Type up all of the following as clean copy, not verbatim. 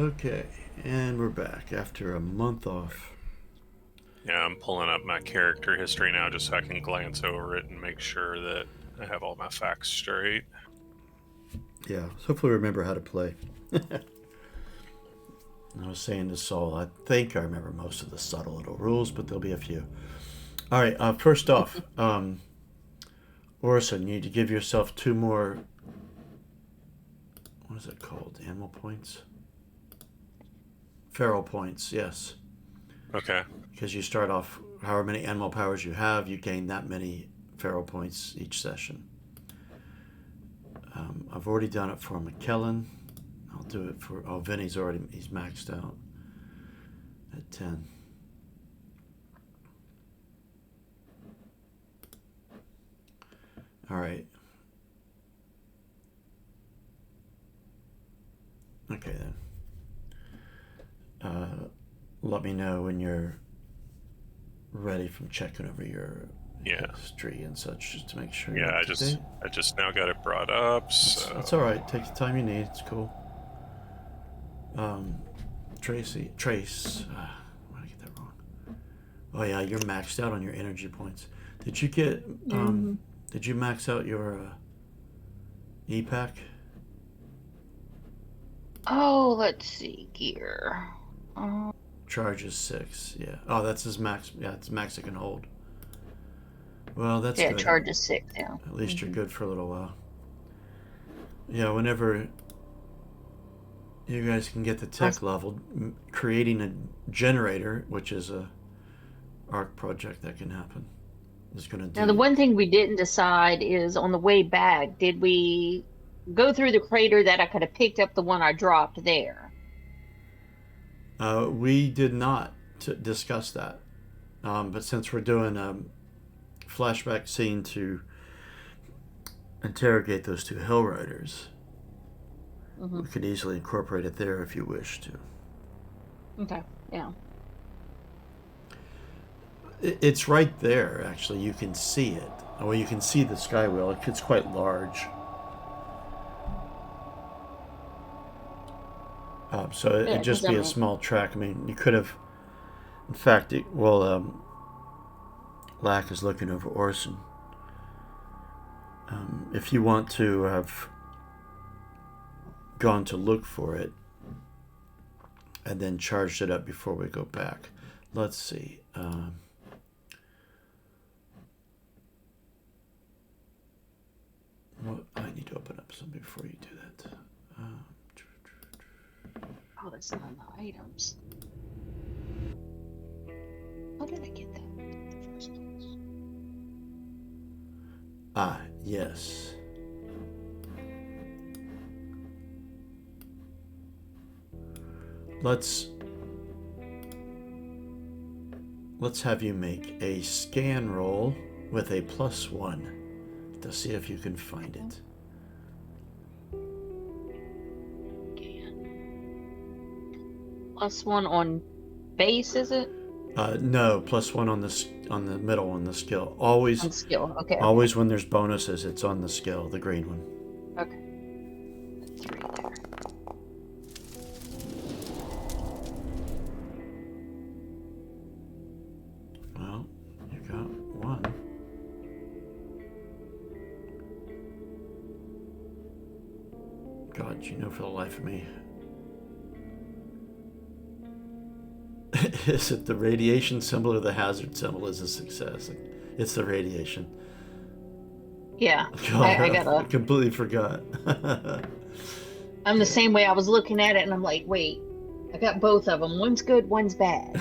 Okay, and we're back after a month off. Yeah, I'm pulling up my character history now just so I can glance over it and make sure that I have all my facts straight. Yeah, so hopefully remember how to play. I was saying to Saul, I think I remember most of the subtle little rules, but there'll be a few. All right, first off, Orson, you need to give yourself two more. What is it called? Animal points? Feral points, yes. Okay. Because you start off, however many animal powers you have, you gain that many feral points each session. I've already done it for McKellen. I'll do it for. Oh, Vinny's he's maxed out at 10. All right. Okay then. Let me know when you're ready from checking over your Yeah. history and such, just to make sure you're Yeah, up I to just date. I just now got it brought up, That's all so right. Take the time you need. It's cool. Trace. Why did I get that wrong? Oh yeah, you're maxed out on your energy points. Did you get? Mm-hmm. Did you max out your E-Pack? Oh, let's see here. Um, Charges 6. Yeah. Oh, that's his max. Yeah, it's max it can hold. Well, that's yeah, good. charge is 6 now. At least you're Mm-hmm. good for a little while. Yeah, whenever you guys can get the tech level, creating a generator, which is a ARC project that can happen, is going to Now, the do. one thing we didn't decide is on the way back, did we go through the crater that I could have picked up the one I dropped there? We did not discuss that, but since we're doing a flashback scene to interrogate those two Hill Riders, Mm-hmm. we could easily incorporate it there if you wish to. Okay, yeah. It's right there, actually. You can see it. Well, you can see the skywheel. It's quite large. So Yeah, it'd because just I be a mean, small track. I mean, you could have. In fact, Lack is looking over Orson. If you want to have gone to look for it and then charged it up before we go back, let's see. What I need to open up something before you do that. oh, that's not on the items. How did I get that in the first place? Yes. Let's have you make a scan roll with a +1 to see if you can find Okay. it. +1 on base, is it? No, +1 on the middle on the skill. On skill. Okay, okay. Always when there's bonuses, it's on the skill, the green one. Okay. That's right there. Well, you got one. God, you know for the life of me. Is it the radiation symbol or the hazard symbol is a success? It's the radiation. Yeah, God, I got I completely forgot. I'm the Yeah. same way. I was looking at it and I'm like, wait, I got both of them. One's good, one's bad.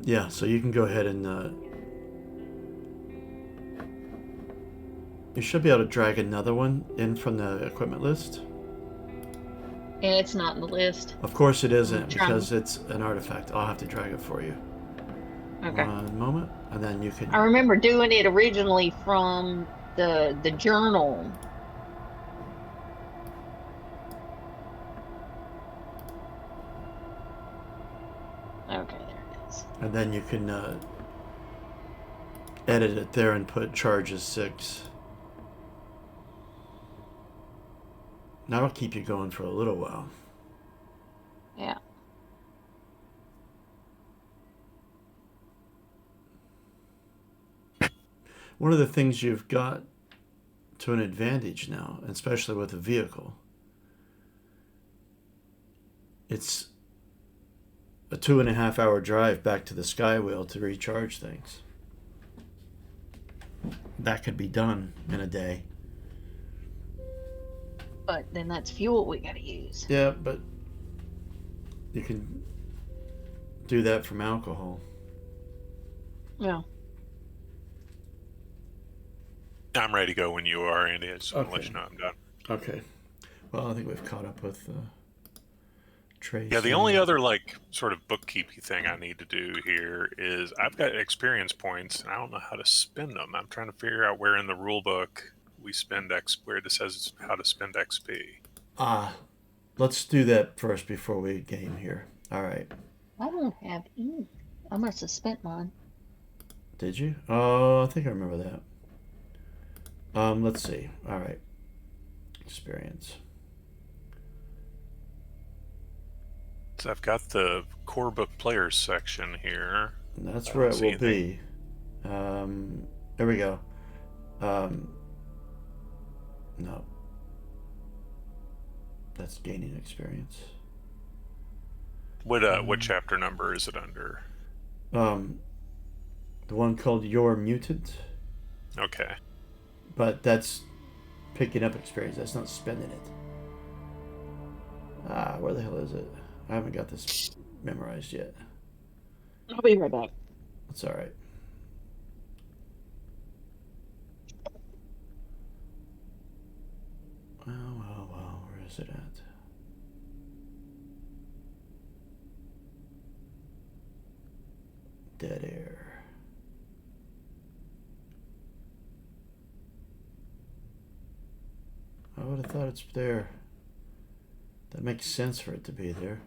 Yeah, so you can go ahead and you should be able to drag another one in from the equipment list. And it's not in the list. Of course it I'm isn't trying. because it's an artifact. I'll have to drag it for you. Okay. One moment, and then you I can. remember doing it originally from the journal. Okay, there it is. And then you can edit it there and put charges 6. That'll keep you going for a little while. Yeah. One of the things you've got to an advantage now, especially with a vehicle, it's a 2.5 hour drive back to the Skywheel to recharge things. That could be done in a day. But then that's fuel we gotta use. Yeah, but you can do that from alcohol. Yeah. I'm ready to go when you are, Andy. I just want to let Okay. you know I'm done. Okay. Well, I think we've caught up with Tracy. Yeah, the only other sort of bookkeeping thing I need to do here is I've got experience points and I don't know how to spend them. I'm trying to figure out where in the rule book we spend where it says how to spend XP. Let's do that first before we game here. All right. I don't have ink. I must have spent mine. Did you? Oh, I think I remember that. Let's see. All right. Experience. So I've got the core book players section here. And that's where it will be. There we go. No. That's gaining experience. What chapter number is it under? The one called Your Mutant. Okay. But that's picking up experience. That's not spending it. Where the hell is it? I haven't got this memorized yet. I'll be right back. That's all right. Well. Where is it at? Dead air. I would have thought it's there. That makes sense for it to be there.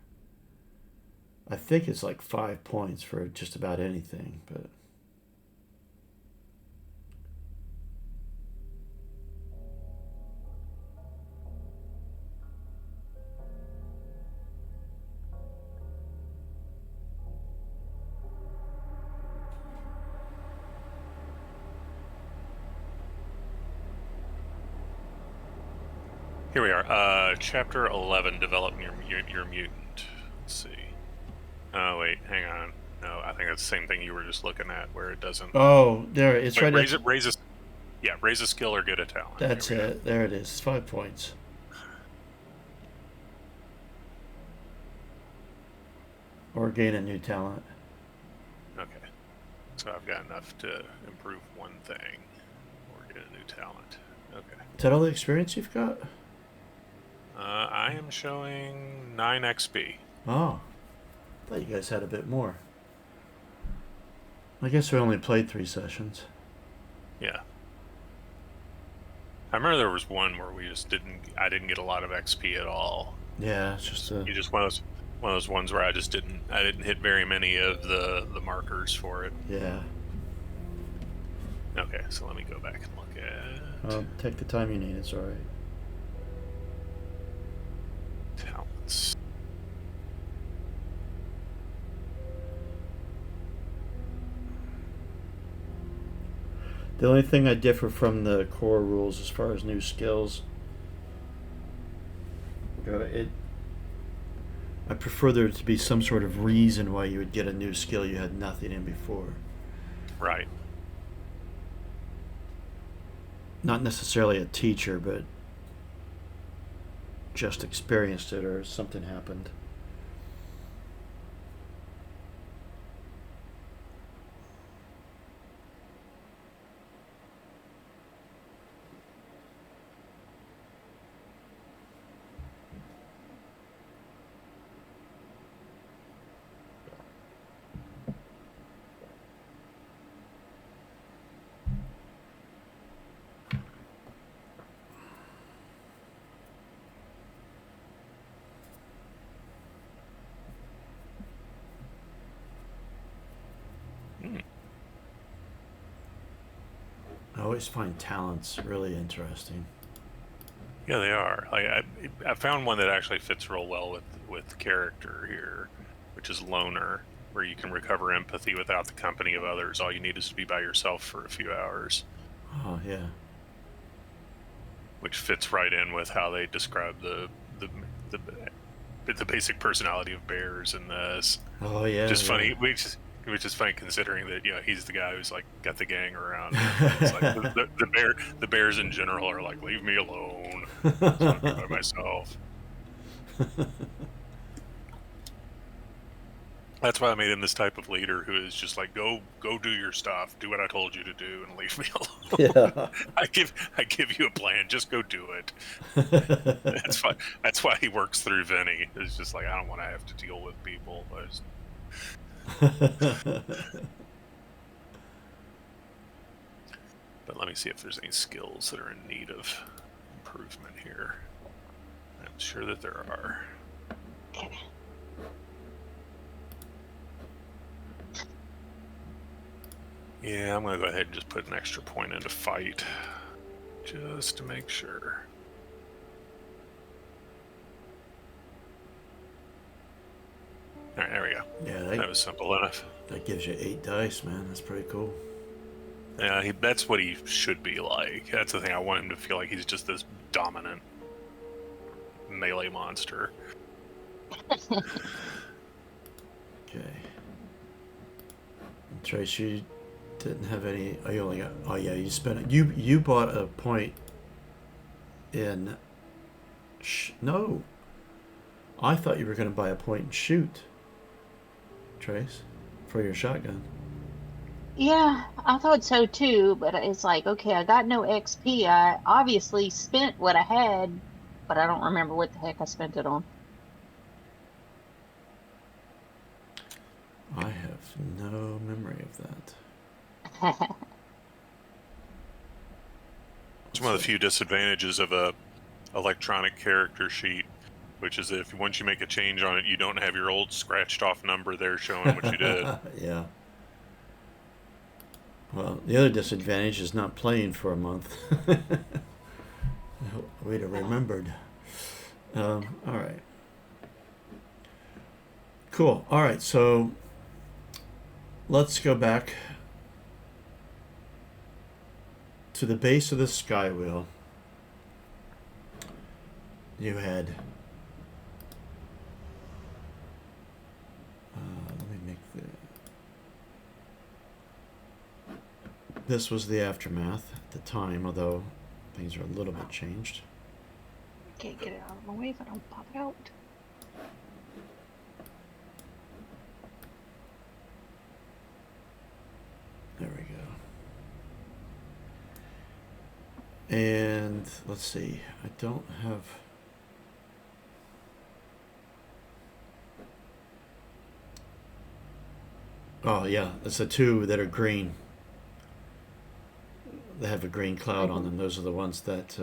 I think it's like 5 points for just about anything, but Here we are. Chapter 11, developing your mutant. Let's see. Oh, wait, hang on. No, I think that's the same thing you were just looking at, where it doesn't... Oh, there, it's Wait, right raise a skill or get a talent. That's it. There it is. 5 points. Or gain a new talent. Okay. So I've got enough to improve one thing. Or get a new talent. Okay. Is that all the experience you've got? I am showing 9 XP. Oh. I thought you guys had a bit more. I guess we only played 3 sessions. Yeah. I remember there was one where I didn't get a lot of XP at all. Yeah, it's just You just one of those ones where I didn't hit very many of the markers for it. Yeah. Okay, so let me go back and look at Take the time you need, it's alright. talents. The only thing I differ from the core rules as far as new skills, I prefer there to be some sort of reason why you would get a new skill you had nothing in before. Right. Not necessarily a teacher, but just experienced it or something happened. I always find talents really interesting. Yeah, they are. I found one that actually fits real well with character here, which is loner, where you can recover empathy without the company of others. All you need is to be by yourself for a few hours. Oh, yeah. Which fits right in with how they describe the basic personality of bears in this. Oh, yeah. Just yeah. funny, which is funny considering that he's the guy who's like got the gang around him. It's like the bears in general are like, leave me alone. I just want to be by myself. That's why I made him this type of leader who is just like, go do your stuff, do what I told you to do, and leave me alone. Yeah. I give you a plan, just go do it. That's fine. That's why he works through Vinny. It's just like, I don't want to have to deal with people. But let me see if there's any skills that are in need of improvement here. I'm sure that there are. Okay. Yeah, I'm going to go ahead and just put an extra point into fight, just to make sure. All right, there we go. Yeah, That was simple enough. that gives you 8 dice, man. That's pretty cool. Yeah, that's what he should be like. That's the thing. I want him to feel like he's just this dominant melee monster. Okay. Trace, you didn't have any. Oh, you only got. Oh, yeah, you spent it. You bought a point in. No. I thought you were going to buy a point and shoot. Trace, for your shotgun. Yeah, I thought so too, but it's like, okay, I got no XP. I obviously spent what I had, but I don't remember what the heck I spent it on. I have no memory of that. It's one of the few disadvantages of a electronic character sheet, which is if once you make a change on it, you don't have your old scratched off number there showing what you did. Yeah. Well, the other disadvantage is not playing for a month. We'd have remembered. All right. Cool. All right, so let's go back to the base of the sky wheel. You had. Let me make the. This was the aftermath at the time, although things are a little bit changed. Can't get it out of my way if I don't pop it out. There we go. And let's see, I don't have. Oh, yeah, it's the 2 that are green. They have a green cloud on them. Those are the ones that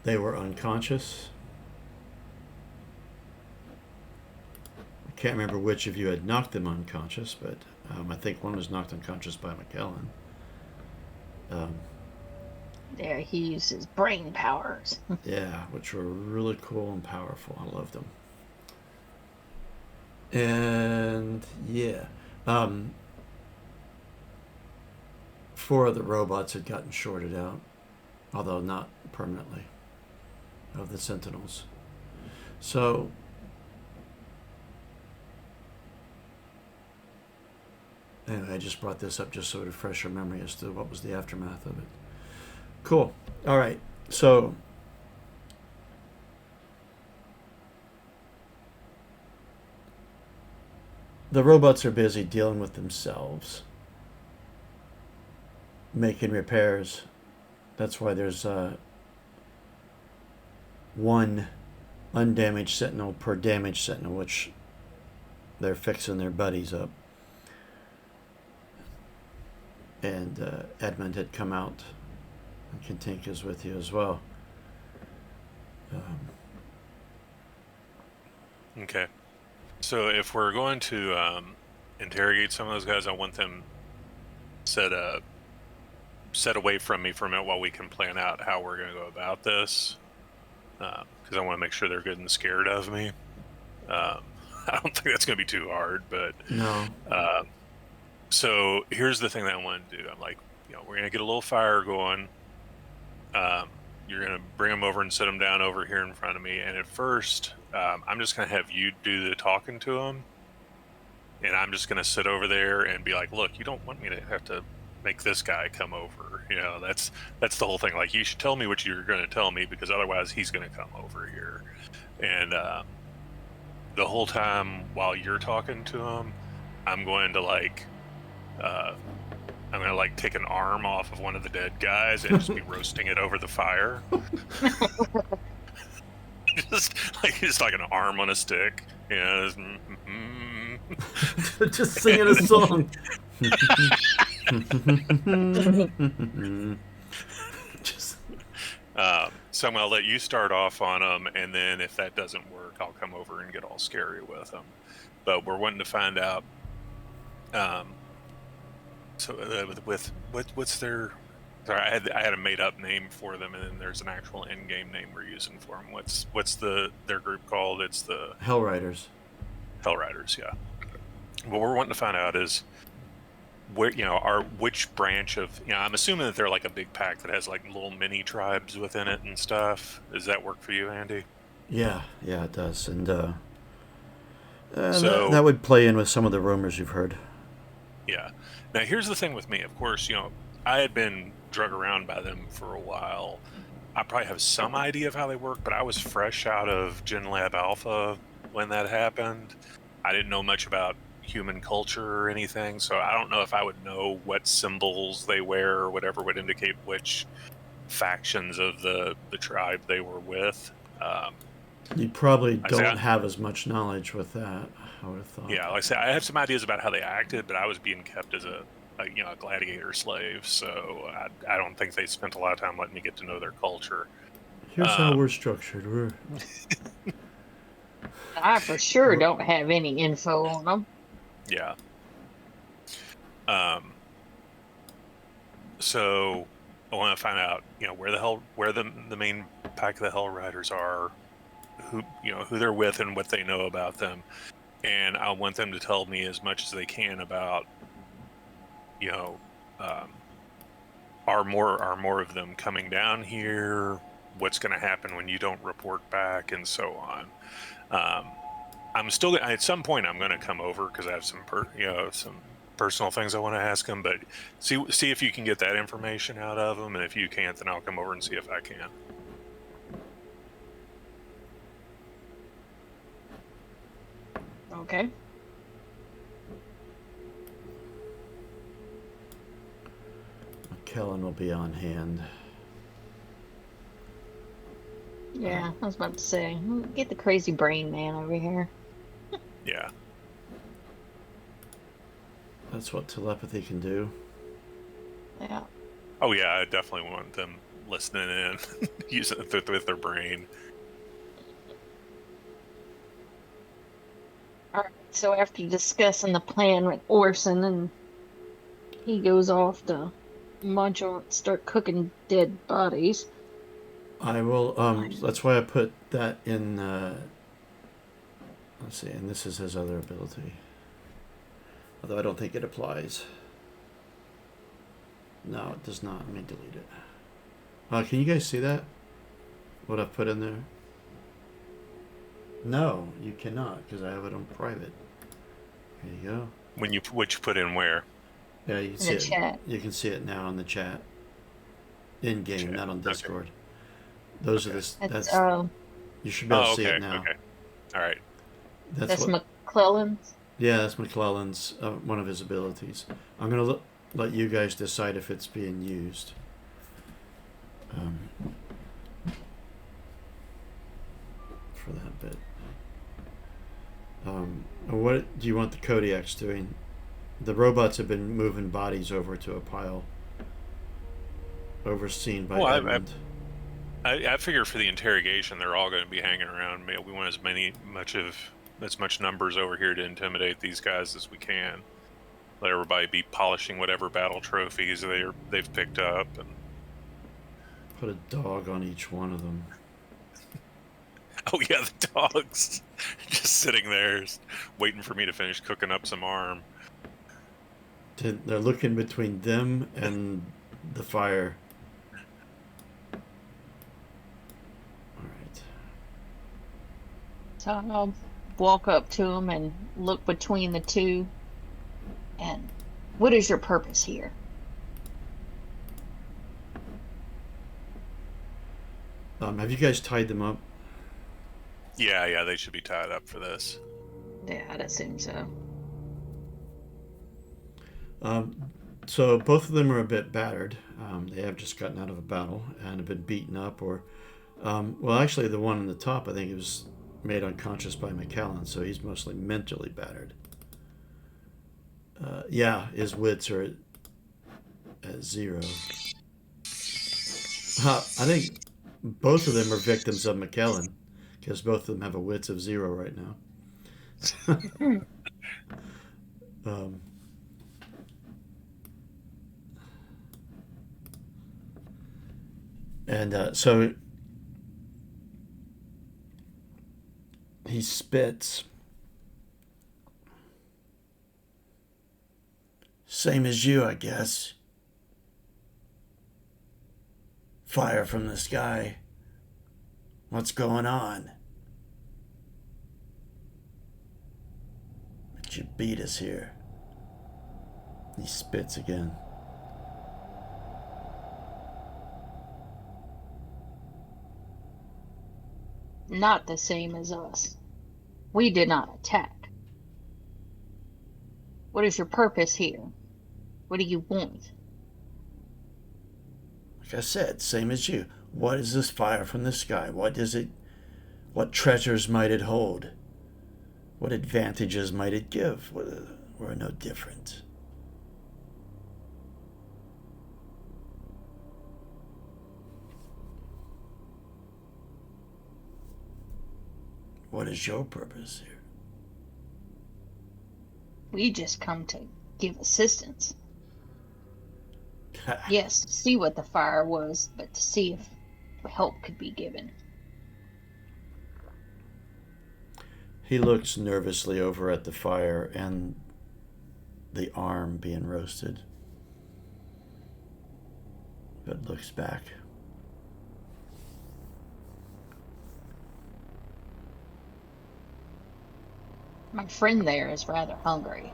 they were unconscious. I can't remember which of you had knocked them unconscious, but I think one was knocked unconscious by McKellen. There, he uses brain powers. Yeah, which were really cool and powerful. I loved them. And yeah, 4 of the robots had gotten shorted out, although not permanently, of the Sentinels. So anyway, I just brought this up just so to refresh your memory as to what was the aftermath of it. Cool. All right. So the robots are busy dealing with themselves, making repairs. That's why there's one undamaged sentinel per damaged sentinel, which they're fixing their buddies up. And Edmund had come out, and Katinka's with you as well. Okay. So if we're going to interrogate some of those guys, I want them set away from me for a minute while we can plan out how we're going to go about this. Because because I want to make sure they're getting scared of me. I don't think that's going to be too hard, but No. so here's the thing that I want to do. I'm like, we're going to get a little fire going. You're going to bring them over and sit them down over here in front of me. And at first, I'm just going to have you do the talking to them. And I'm just going to sit over there and be like, look, you don't want me to have to make this guy come over. That's the whole thing. Like, you should tell me what you're going to tell me, because otherwise he's going to come over here. And the whole time while you're talking to him, I'm going to take an arm off of one of the dead guys and just be roasting it over the fire. just like an arm on a stick. Just singing a song. So I'm going to let you start off on them, and then if that doesn't work, I'll come over and get all scary with them. But we're wanting to find out. What's their? Sorry, I had a made up name for them, and then there's an actual in-game name we're using for them. What's their group called? It's the Hellriders. Hellriders, yeah. What we're wanting to find out is which branch of, I'm assuming that they're like a big pack that has like little mini tribes within it and stuff. Does that work for you, Andy? Yeah, it does, and so that would play in with some of the rumors you've heard. Yeah. Now here's the thing with me. Of course, I had been drug around by them for a while. I probably have some idea of how they work, but I was fresh out of Gen Lab Alpha when that happened. I didn't know much about human culture or anything, so I don't know if I would know what symbols they wear or whatever would indicate which factions of the tribe they were with. You probably don't have as much knowledge with that, I would have thought. Yeah, like I said, I have some ideas about how they acted, but I was being kept as a gladiator slave, so I don't think they spent a lot of time letting me get to know their culture. Here's how we're structured. I for sure don't have any info on them. Yeah. So I want to find out, where the main pack of the Hell Riders are, who they're with and what they know about them, and I want them to tell me as much as they can about, are more of them coming down here? What's going to happen when you don't report back, and so on. I'm still at some point I'm going to come over because I have some personal things I want to ask them. But see if you can get that information out of them, and if you can't, then I'll come over and see if I can. Okay. Kellen will be on hand. Yeah, I was about to say, get the crazy brain man over here. Yeah. That's what telepathy can do. Yeah. Oh yeah, I definitely want them listening in, using it with their brain. All right. So after discussing the plan with Orson, and he goes off to munch on, start cooking dead bodies. I will. That's why I put that in. Let's see, and this is his other ability. Although I don't think it applies. No, it does not. Let me delete it. Can you guys see that? What I've put in there? No, you cannot, because I have it on private. There you go. Which you put in where? Yeah, you can see it. Chat. You can see it now in the chat. In game, Chat. not on Discord. Okay. Those Okay. are the. That's. That's You should be able to see okay, it now. Okay. All right. That's McClellan's. Yeah, that's McClellan's, one of his abilities. I'm going to let you guys decide if it's being used. For that bit. What do you want the Kodiaks doing? The robots have been moving bodies over to a pile overseen by Edmund. I figure for the interrogation, they're all going to be hanging around. We want as much numbers over here to intimidate these guys as we can. Let everybody be polishing whatever battle trophies they've picked up, and put a dog on each one of them. Oh yeah, the dogs just sitting there, waiting for me to finish cooking up some arm. They're looking between them and the fire. All right. So I'll walk up to him and look between the two. And what is your purpose here? Have you guys tied them up? Yeah, they should be tied up for this. Yeah, I'd assume so. So both of them are a bit battered. They have just gotten out of a battle and have been beaten up, or, well, actually, the one on the top, I think he was made unconscious by McKellen, so he's mostly mentally battered. Yeah, his wits are at 0. I think both of them are victims of McKellen, because both of them have a wits of 0 right now. um, and so he spits. Same as you, I guess. Fire from the sky. What's going on? But you beat us here. He spits again. Not the same as us. We did not attack. What is your purpose here? What do you want? Like I said, same as you. What is this fire from the sky? What is it? What treasures might it hold? What advantages might it give? We're no different. What is your purpose here? We just come to give assistance. Yes, to see what the fire was, but to see if help could be given. He looks nervously over at the fire and the arm being roasted, but looks back. My friend there is rather hungry.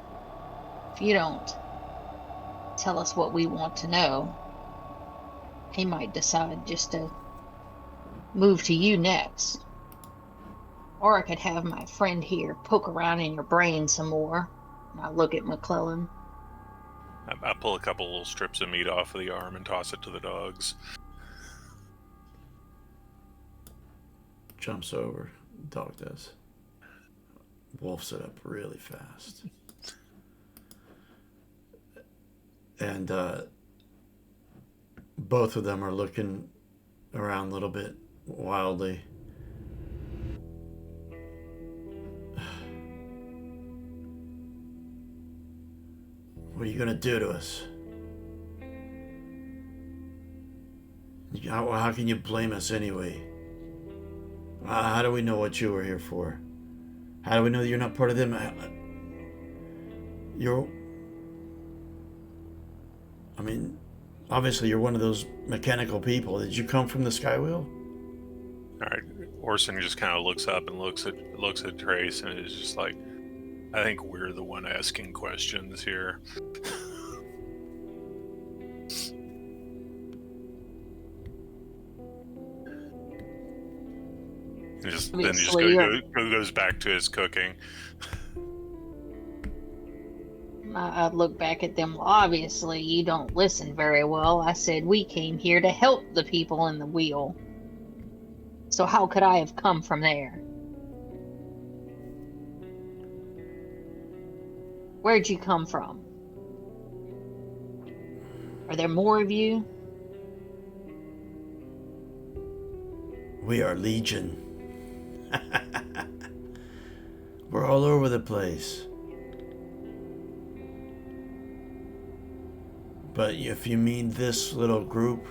If you don't tell us what we want to know, he might decide just to move to you next. Or I could have my friend here poke around in your brain some more. And I look at McClellan. I pull a couple little strips of meat off of the arm and toss it to the dogs. Jumps over. Dog does. Wolfs it up really fast. And both of them are looking around a little bit wildly. What are you going to do to us? How can you blame us anyway? How do we know what you were here for? How do we know that you're not part of them? I mean, obviously you're one of those mechanical people. Did you come from the Skywheel? All right, Orson just kind of looks up and looks at Trace, and is just like, I think we're the one asking questions here. Then he just goes back to his cooking. I look back at them. Well, obviously, you don't listen very well. I said we came here to help the people in the wheel. So how could I have come from there? Where'd you come from? Are there more of you? We are Legion. We're all over the place. But if you mean this little group,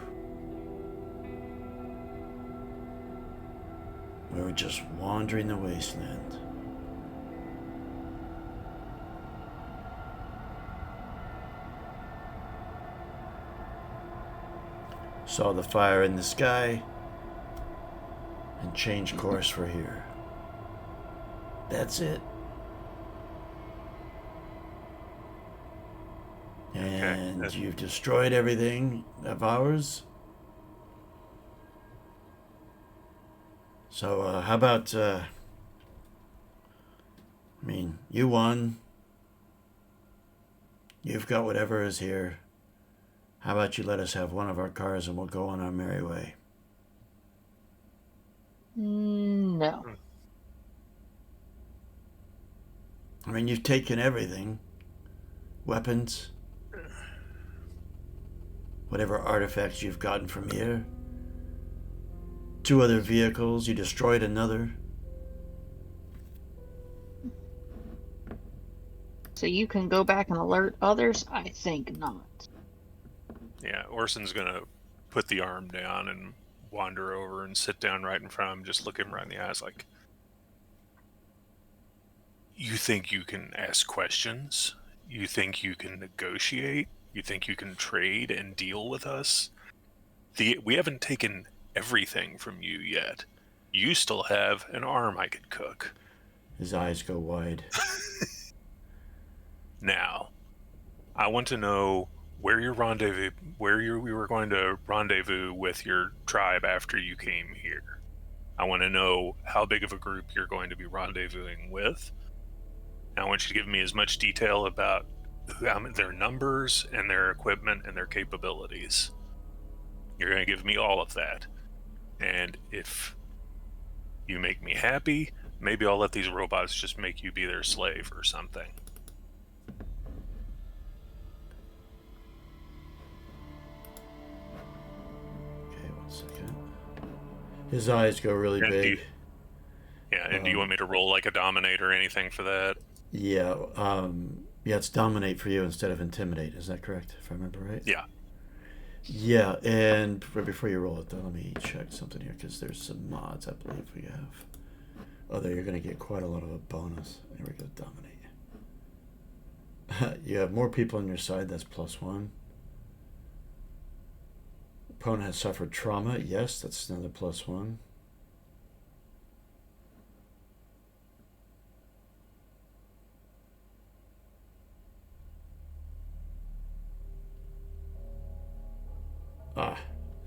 We were just wandering the wasteland. Saw the fire in the sky and changed course for here. That's it. And Okay. you've destroyed everything of ours. So, how about, you won. You've got whatever is here. How about you let us have one of our cars and we'll go on our merry way? No. You've taken everything. Weapons. Whatever artifacts you've gotten from here. 2 other vehicles. You destroyed another. So you can go back and alert others? I think not. Yeah, Orson's gonna put the arm down and wander over and sit down right in front of him, just look him right in the eyes like, you think you can ask questions? You think you can negotiate? You think you can trade and deal with us? We haven't taken everything from you yet. You still have an arm I could cook. His eyes go wide. Now, I want to know where we were going to rendezvous with your tribe after you came here. I want to know how big of a group you're going to be rendezvousing with. And I want you to give me as much detail about their numbers and their equipment and their capabilities. You're going to give me all of that. And if you make me happy, maybe I'll let these robots just make you be their slave or something. Okay, 1 second. His eyes go really And big. do you want me to roll like a dominate or anything for that? Yeah, it's dominate for you instead of intimidate. Is that correct, if I remember right? Yeah. Yeah, and before you roll it, though, let me check something here, because there's some mods I believe we have. Although you're going to get quite a lot of a bonus. There we go, dominate. You have more people on your side, that's +1. Opponent has suffered trauma, yes, that's another +1.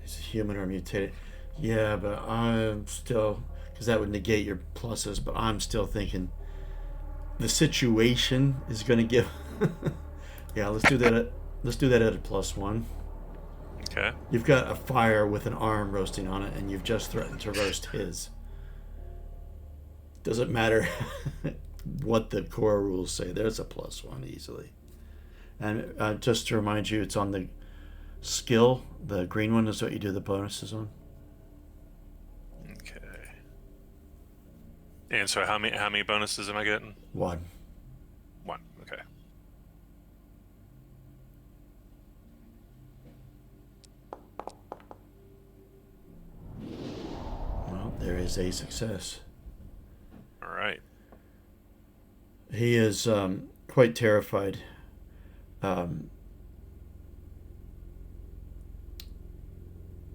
He's a human or mutated. Yeah, but I'm still, because that would negate your pluses, but I'm still thinking the situation is going to give. Yeah, let's do that at a +1. Okay. You've got a fire with an arm roasting on it, and you've just threatened to roast his. Doesn't matter what the core rules say. There's a +1 easily. And just to remind you, it's on the skill. The green one is what you do the bonuses on. Okay. And so how many bonuses am I getting? 1. 1. Okay. Well, there is a success. All right. He is quite terrified.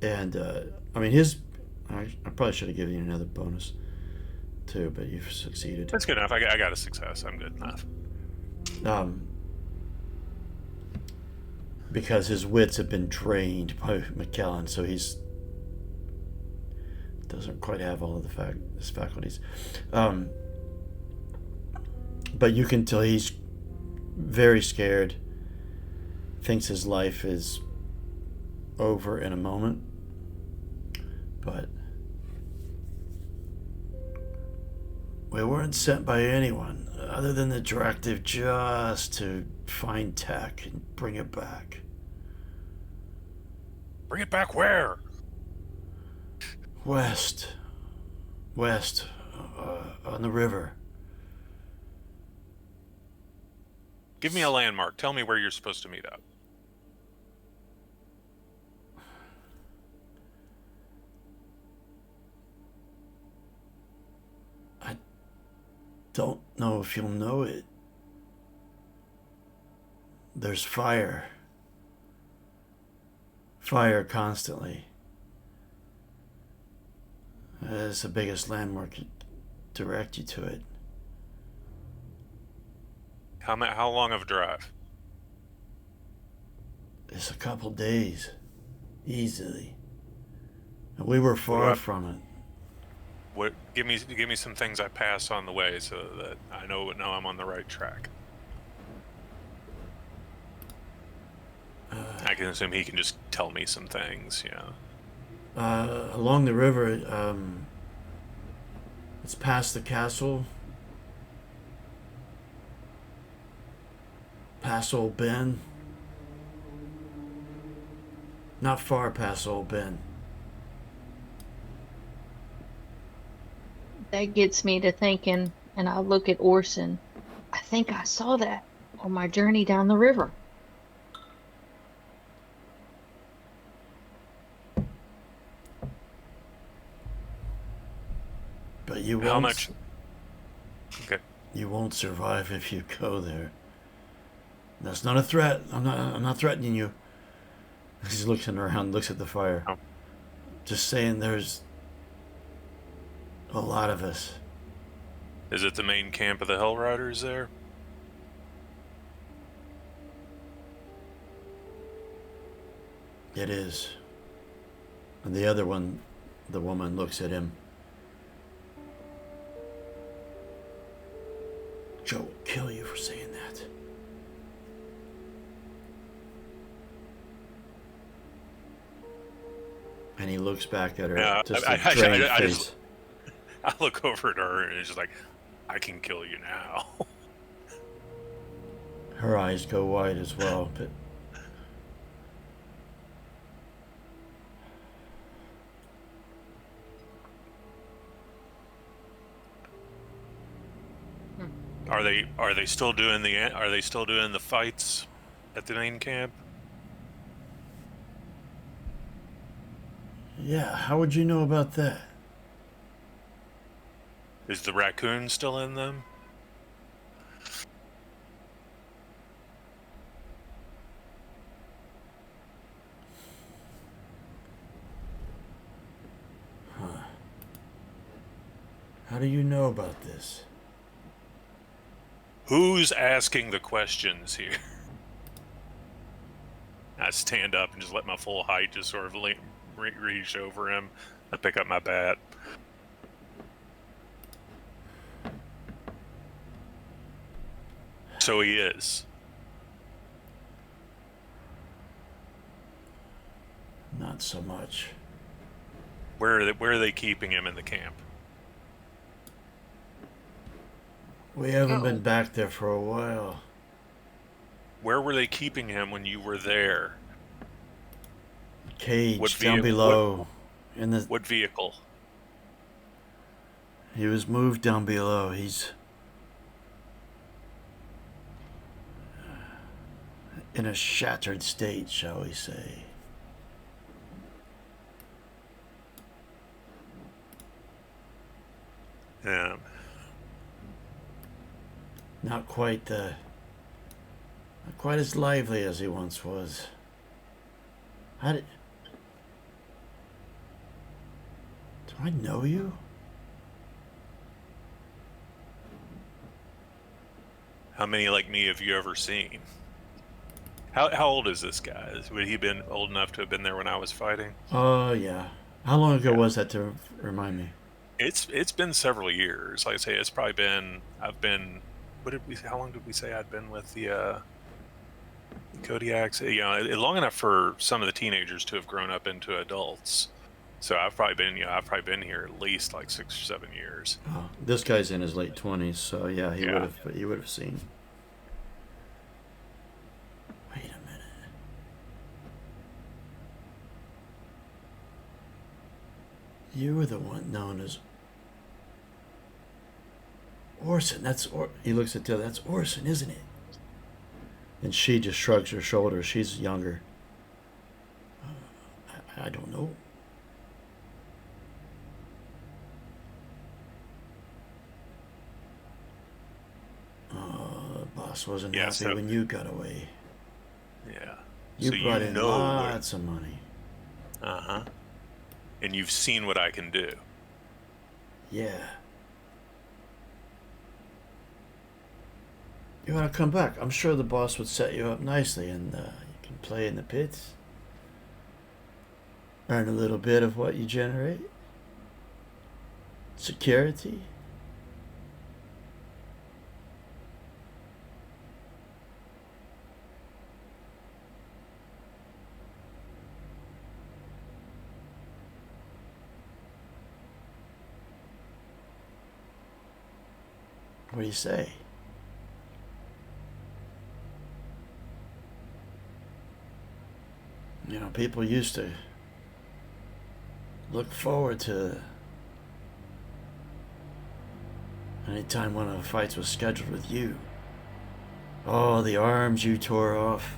And I probably should have given you another bonus too, but you've succeeded. That's good enough. I got a success. I'm good enough. Because his wits have been drained by McKellen, so he's doesn't quite have all of his faculties. But you can tell he's very scared. Thinks his life is over in a moment. But we weren't sent by anyone other than the directive just to find tech and bring it back. Bring it back where? West, on the river. Give me a landmark. Tell me where you're supposed to meet up. Don't know if you'll know it. There's fire. Fire constantly. It's the biggest landmark. Direct you to it. How long of a drive? It's a couple days. Easily. And we were far from it. What? Give me some things I pass on the way so that I know I'm on the right track. I can assume he can just tell me some things, Along the river, it's past the castle, past Old Ben. Not far past Old Ben. That gets me to thinking, and I look at Orson. I think I saw that on my journey down the river. But you won't. How much? Okay. You won't survive if you go there. That's not a threat. I'm not threatening you. He's looking around, looks at the fire. Oh. Just saying, there's a lot of us. Is it the main camp of the Hell Riders there? It is. And the other one, the woman looks at him. Joe will kill you for saying that. And he looks back at her. Yeah, Just I a drained face. just I look over at her and it's just like, I can kill you now. Her eyes go wide as well, but Are they still doing the fights at the main camp? yeah, how would you know about that? Is the raccoon still in them? How do you know about this? Who's asking the questions here? I stand up and just let my full height just sort of reach over him. I pick up my bat. So he is. Not so much. Where are they keeping him in the camp? We haven't been back there for a while. Where were they keeping him when you were there? Cage down below. What vehicle? He was moved down below. He's in a shattered state, shall we say. Yeah. Not quite as lively as he once was. Do I know you? How many like me have you ever seen? How old is this guy? Would he been old enough to have been there when I was fighting? Oh, yeah. How long ago was that, to remind me? It's been several years. Like I say, it's probably been. How long did we say I'd been with the Kodiaks? Long enough for some of the teenagers to have grown up into adults. So I've probably been here at least like 6 or 7 years. Oh, this guy's in his late 20s, so yeah, he would have seen. Wait a minute. You were the one known as Orson. He looks at the other. That's Orson, isn't it? And she just shrugs her shoulders. She's younger. I don't know. boss wasn't Yeah, happy so when you got away. yeah. You So brought you in know what lots of money. uh-huh. And you've seen what I can do. Yeah. You want to come back? I'm sure the boss would set you up nicely, and you can play in the pits. Earn a little bit of what you generate. Security. What do you say? You know, people used to look forward to any time one of the fights was scheduled with you. Oh, the arms you tore off.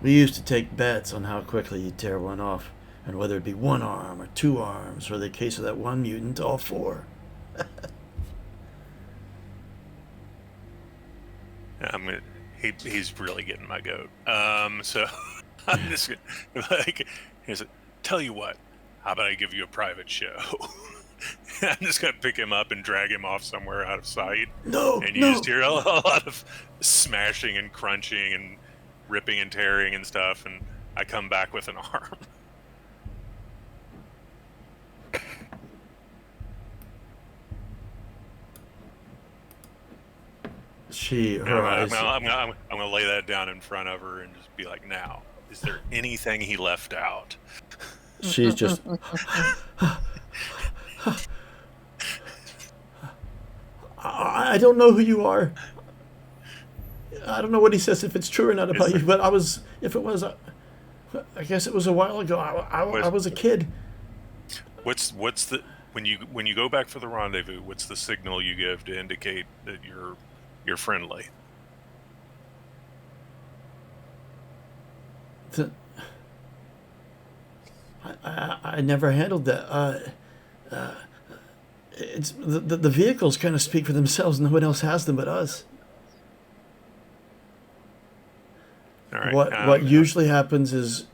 We used to take bets on how quickly you'd tear one off, and whether it be one arm or two arms, or the case of that one mutant, all four. I'm gonna, he's really getting my goat. So I'm just gonna, like, here's a, tell you what, how about I give you a private show? I'm just gonna pick him up and drag him off somewhere out of sight, No, and you no. just hear a lot of smashing and crunching and ripping and tearing and stuff, and I come back with an arm. And Her eyes. I'm gonna lay that down in front of her and just be like, now, is there anything he left out? She's just. I don't know who you are. I don't know what he says, if it's true or not about you, but if it was, I guess it was a while ago. I was a kid. What's the when you go back for the rendezvous? What's the signal you give to indicate that you're friendly? I never handled that. It's the vehicles kind of speak for themselves. No one else has them but us. All right. What usually happens is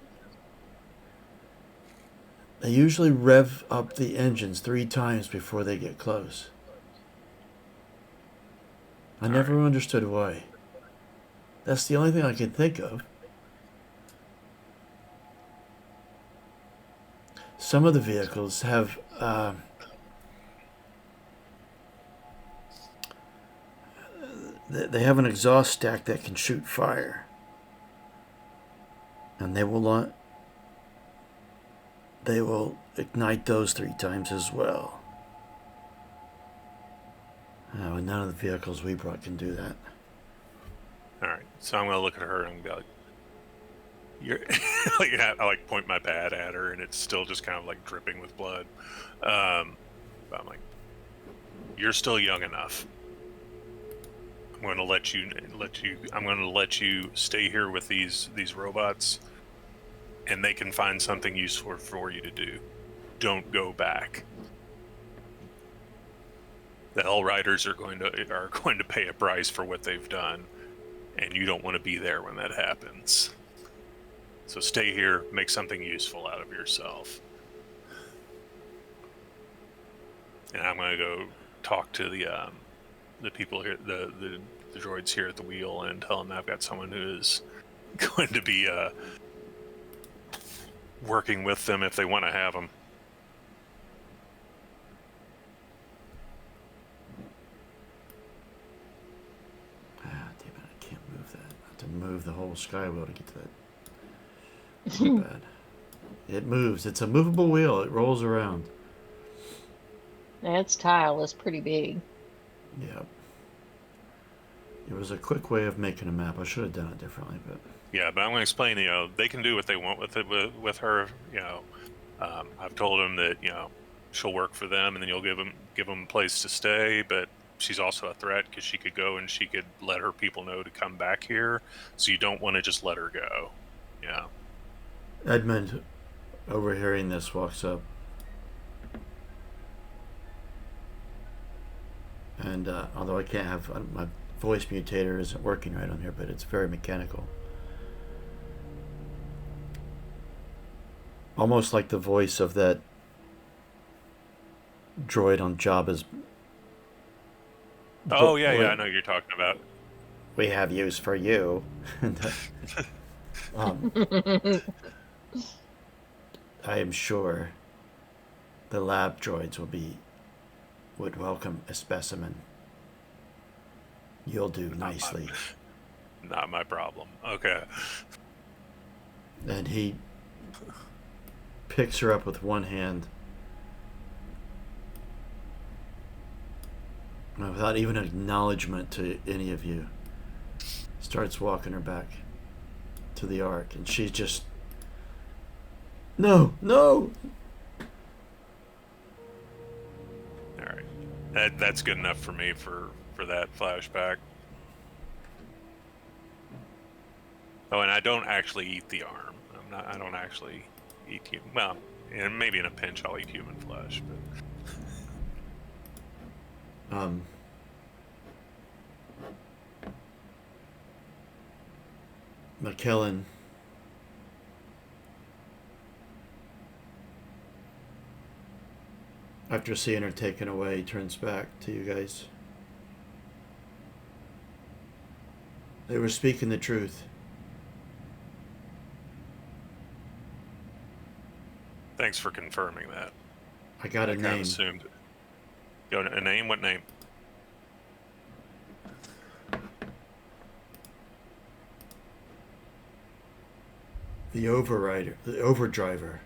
they usually rev up the engines 3 times before they get close. I never understood why. That's the only thing I can think of. Some of the vehicles have they have an exhaust stack that can shoot fire, and they will ignite those 3 times as well. And none of the vehicles we brought can do that. All right. So I'm gonna look at her and be like, "You're," like, I like point my bat at her, and it's still just kind of like dripping with blood. But I'm like, "You're still young enough. I'm going to let you. I'm going to let you stay here with these robots, and they can find something useful for you to do. Don't go back. The Hell Riders are going to pay a price for what they've done, and you don't want to be there when that happens. So stay here, make something useful out of yourself." And I'm going to go talk to the people here, the droids here at the wheel, and tell them I've got someone who is going to be working with them if they want to have them. Damn it, I can't move that. I have to move the whole skywheel to get to that. Not bad. It moves. It's a movable wheel. It rolls around. That tile is pretty big. Yep. It was a quick way of making a map. I should have done it differently, but Yeah, but I'm going to explain. They can do what they want with it with her. I've told them that she'll work for them, and then you'll give them a place to stay. But she's also a threat because she could go and she could let her people know to come back here. So you don't want to just let her go. Yeah. Edmund, overhearing this, walks up And although I can't have my voice mutator isn't working right on here, but it's very mechanical. Almost like the voice of that droid on Jabba's. Oh, yeah, I know what you're talking about. We have use for you. I am sure the lab droids would welcome a specimen. You'll do nicely. Not my problem. Okay. And he picks her up with one hand, without even an acknowledgement to any of you. Starts walking her back to the Ark, and she's just, no. All right, that's good enough for me for that flashback. Oh, and I don't actually eat the arm. I don't actually eat human. Well, and maybe in a pinch I'll eat human flesh. But McKellen after seeing her taken away turns back to you guys. They were speaking the truth. Thanks for confirming that. I got a kind name. of assumed it. Go a name? What name? The overdriver. The overdriver.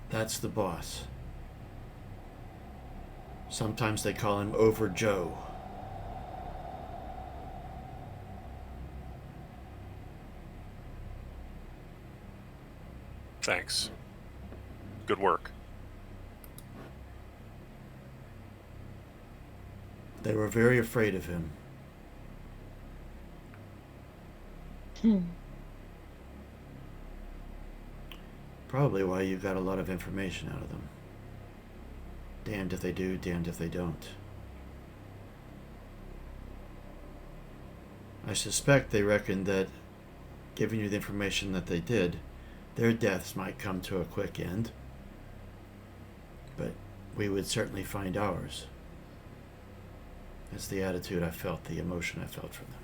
That's the boss. Sometimes they call him Over Joe. Thanks. Good work. They were very afraid of him. Probably why you got a lot of information out of them. Damned if they do, damned if they don't. I suspect they reckoned that, giving you the information that they did, their deaths might come to a quick end. But we would certainly find ours. That's the attitude I felt, the emotion I felt from them.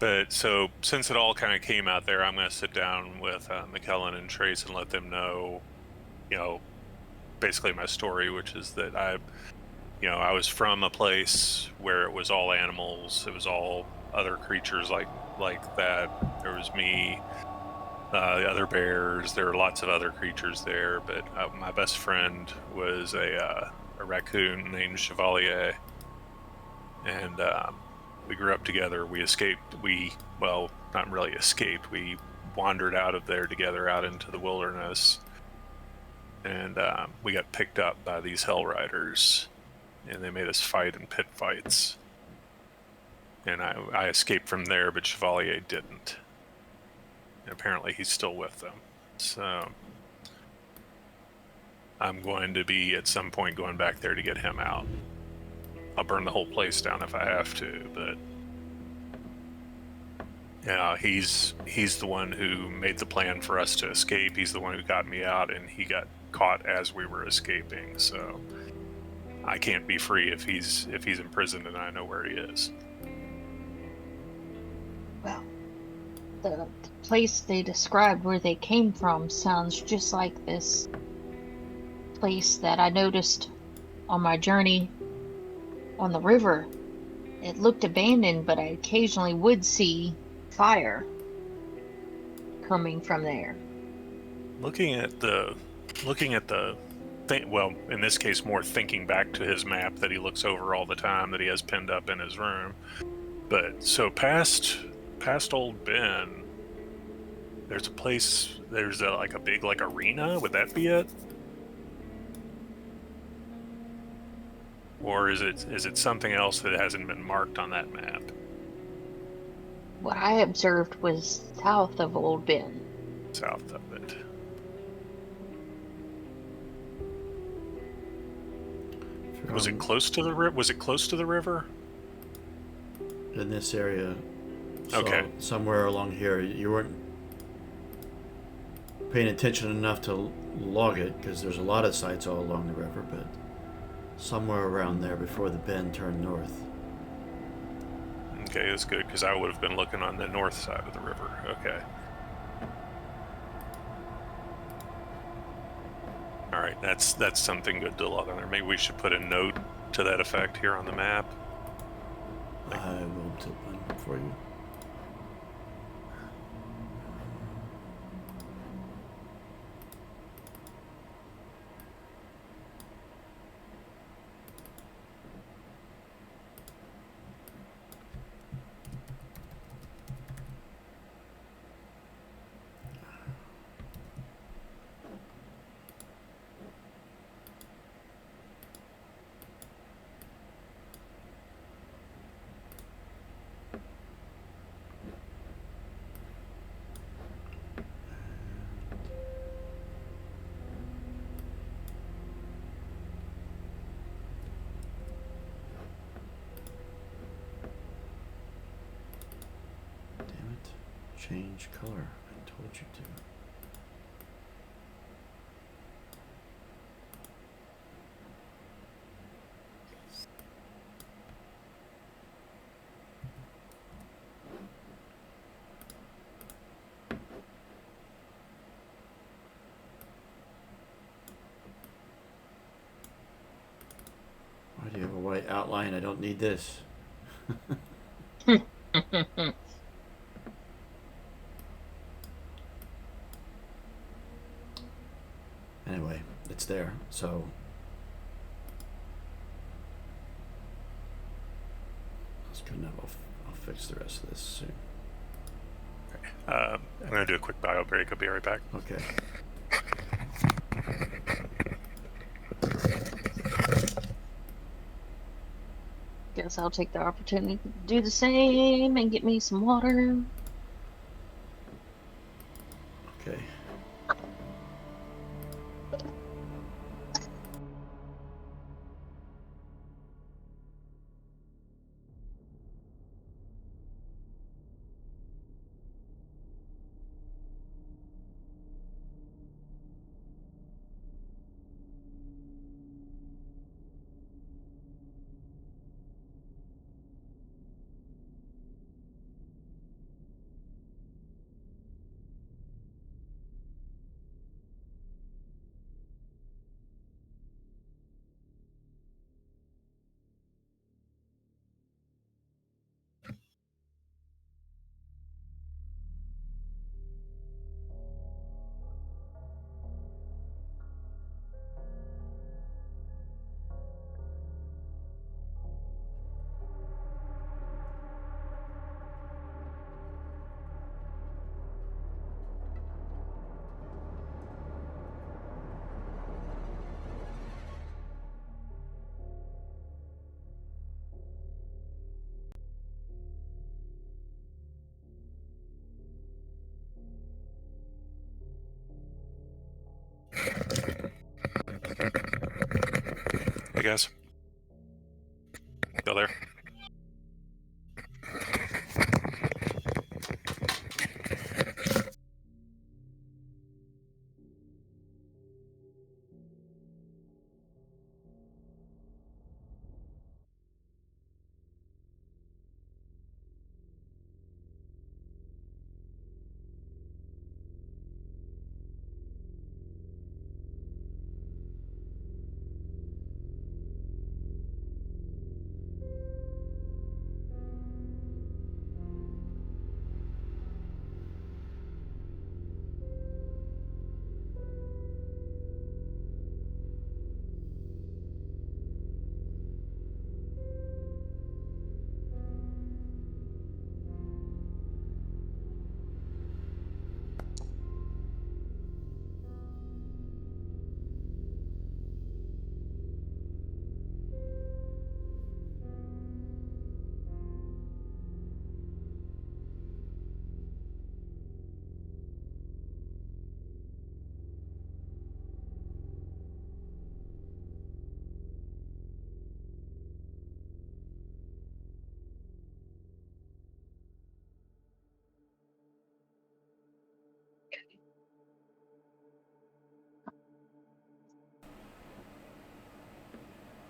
But so since it all kind of came out there, I'm going to sit down with McKellen and Trace and let them know, basically my story, which is that I was from a place where it was all animals. It was all other creatures like that. There was me, the other bears. There were lots of other creatures there. But my best friend was a raccoon named Chevalier, and we grew up together. We escaped. Not really escaped. We wandered out of there together out into the wilderness, and we got picked up by these Hell Riders, and they made us fight in pit fights. And I escaped from there, but Chevalier didn't. And apparently he's still with them. So I'm going to be at some point going back there to get him out. I'll burn the whole place down if I have to, but he's the one who made the plan for us to escape. He's the one who got me out, and he got caught as we were escaping. So I can't be free if he's imprisoned and I know where he is. Well, the place they described where they came from sounds just like this place that I noticed on my journey on the river. It looked abandoned, but I occasionally would see fire coming from there. Looking at the well, in this case, more thinking back to his map that he looks over all the time that he has pinned up in his room. But so past Old Ben, there's a place. There's a big arena. Would that be it? Or is it something else that hasn't been marked on that map? What I observed was south of Old Bend. South of it. Was it close to the river? Was it close to the river? In this area, so Okay. somewhere along here, you weren't paying attention enough to log it because there's a lot of sites all along the river, but somewhere around there before the bend turned north. Okay, that's good because I would have been looking on the north side of the river. Okay. All right, that's something good to log on there. Maybe we should put a note to that effect here on the map. I will do one for you. Damn it. Change color. I told you to. Why do you have a white outline? I don't need this. Anyway, it's there, so that's good enough. I'll fix the rest of this soon. I'm going to do a quick bio break. I'll be right back. Okay. Guess I'll take the opportunity to do the same and get me some water. Okay. Hey guys. Still there?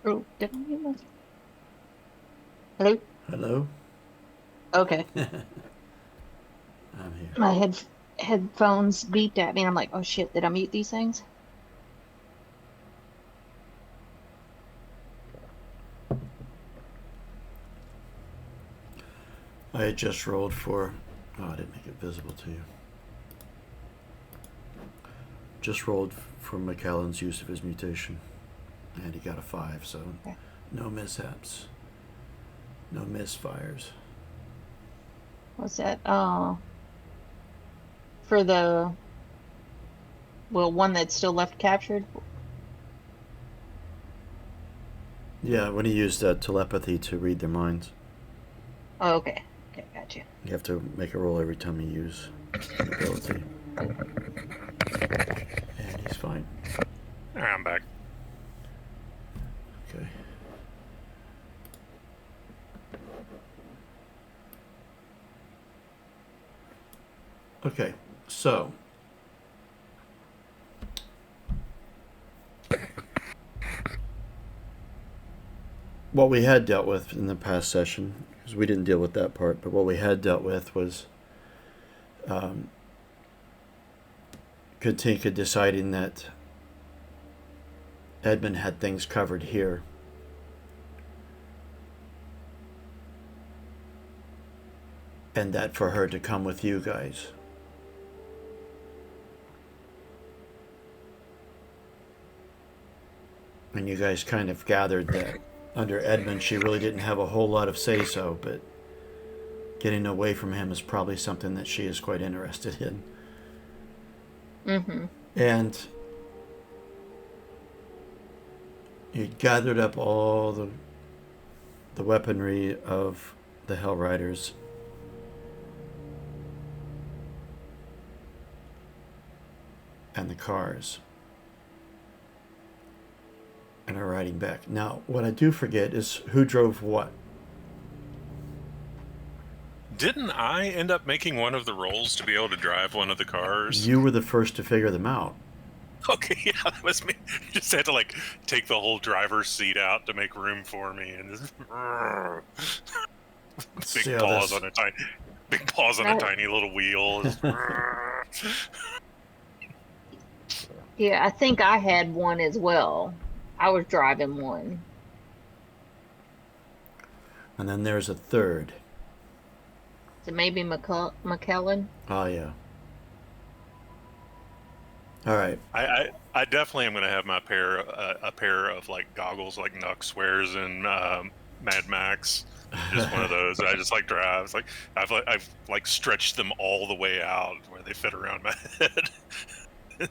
Oh, did I mute myself? Hello? Hello? Okay. I'm here. My headphones beeped at me, and I'm like, oh shit, did I mute these things? I had just rolled for... Oh, I didn't make it visible to you. Just rolled for McAllen's use of his mutation. And he got a 5, so Okay. no mishaps. No misfires. What's that? For the one that's still left captured? Yeah, when he used telepathy to read their minds. Oh, okay. Okay, gotcha. You have to make a roll every time you use an ability. And he's fine. All right, I'm back. Okay. Okay, so what we had dealt with in the past session, because we didn't deal with that part, but what we had dealt with was Katinka deciding that Edmund had things covered here. And that for her to come with you guys. And you guys kind of gathered that under Edmund she really didn't have a whole lot of say-so, but getting away from him is probably something that she is quite interested in. Mm-hmm. And you gathered up all the weaponry of the Hell Riders. And the cars. And are riding back. Now, what I do forget is who drove what. Didn't I end up making one of the rolls to be able to drive one of the cars? You were the first to figure them out. Okay, yeah, that was me. You just had to like take the whole driver's seat out to make room for me, and just big paws on a tiny little wheel. Yeah, I think I had one as well. I was driving one. And then there's a third. So maybe McKellen? Oh, yeah. All right. I definitely am going to have my a pair of like goggles like Nux wears in Mad Max. Just one of those. I just like drive. It's like I've like stretched them all the way out where they fit around my head.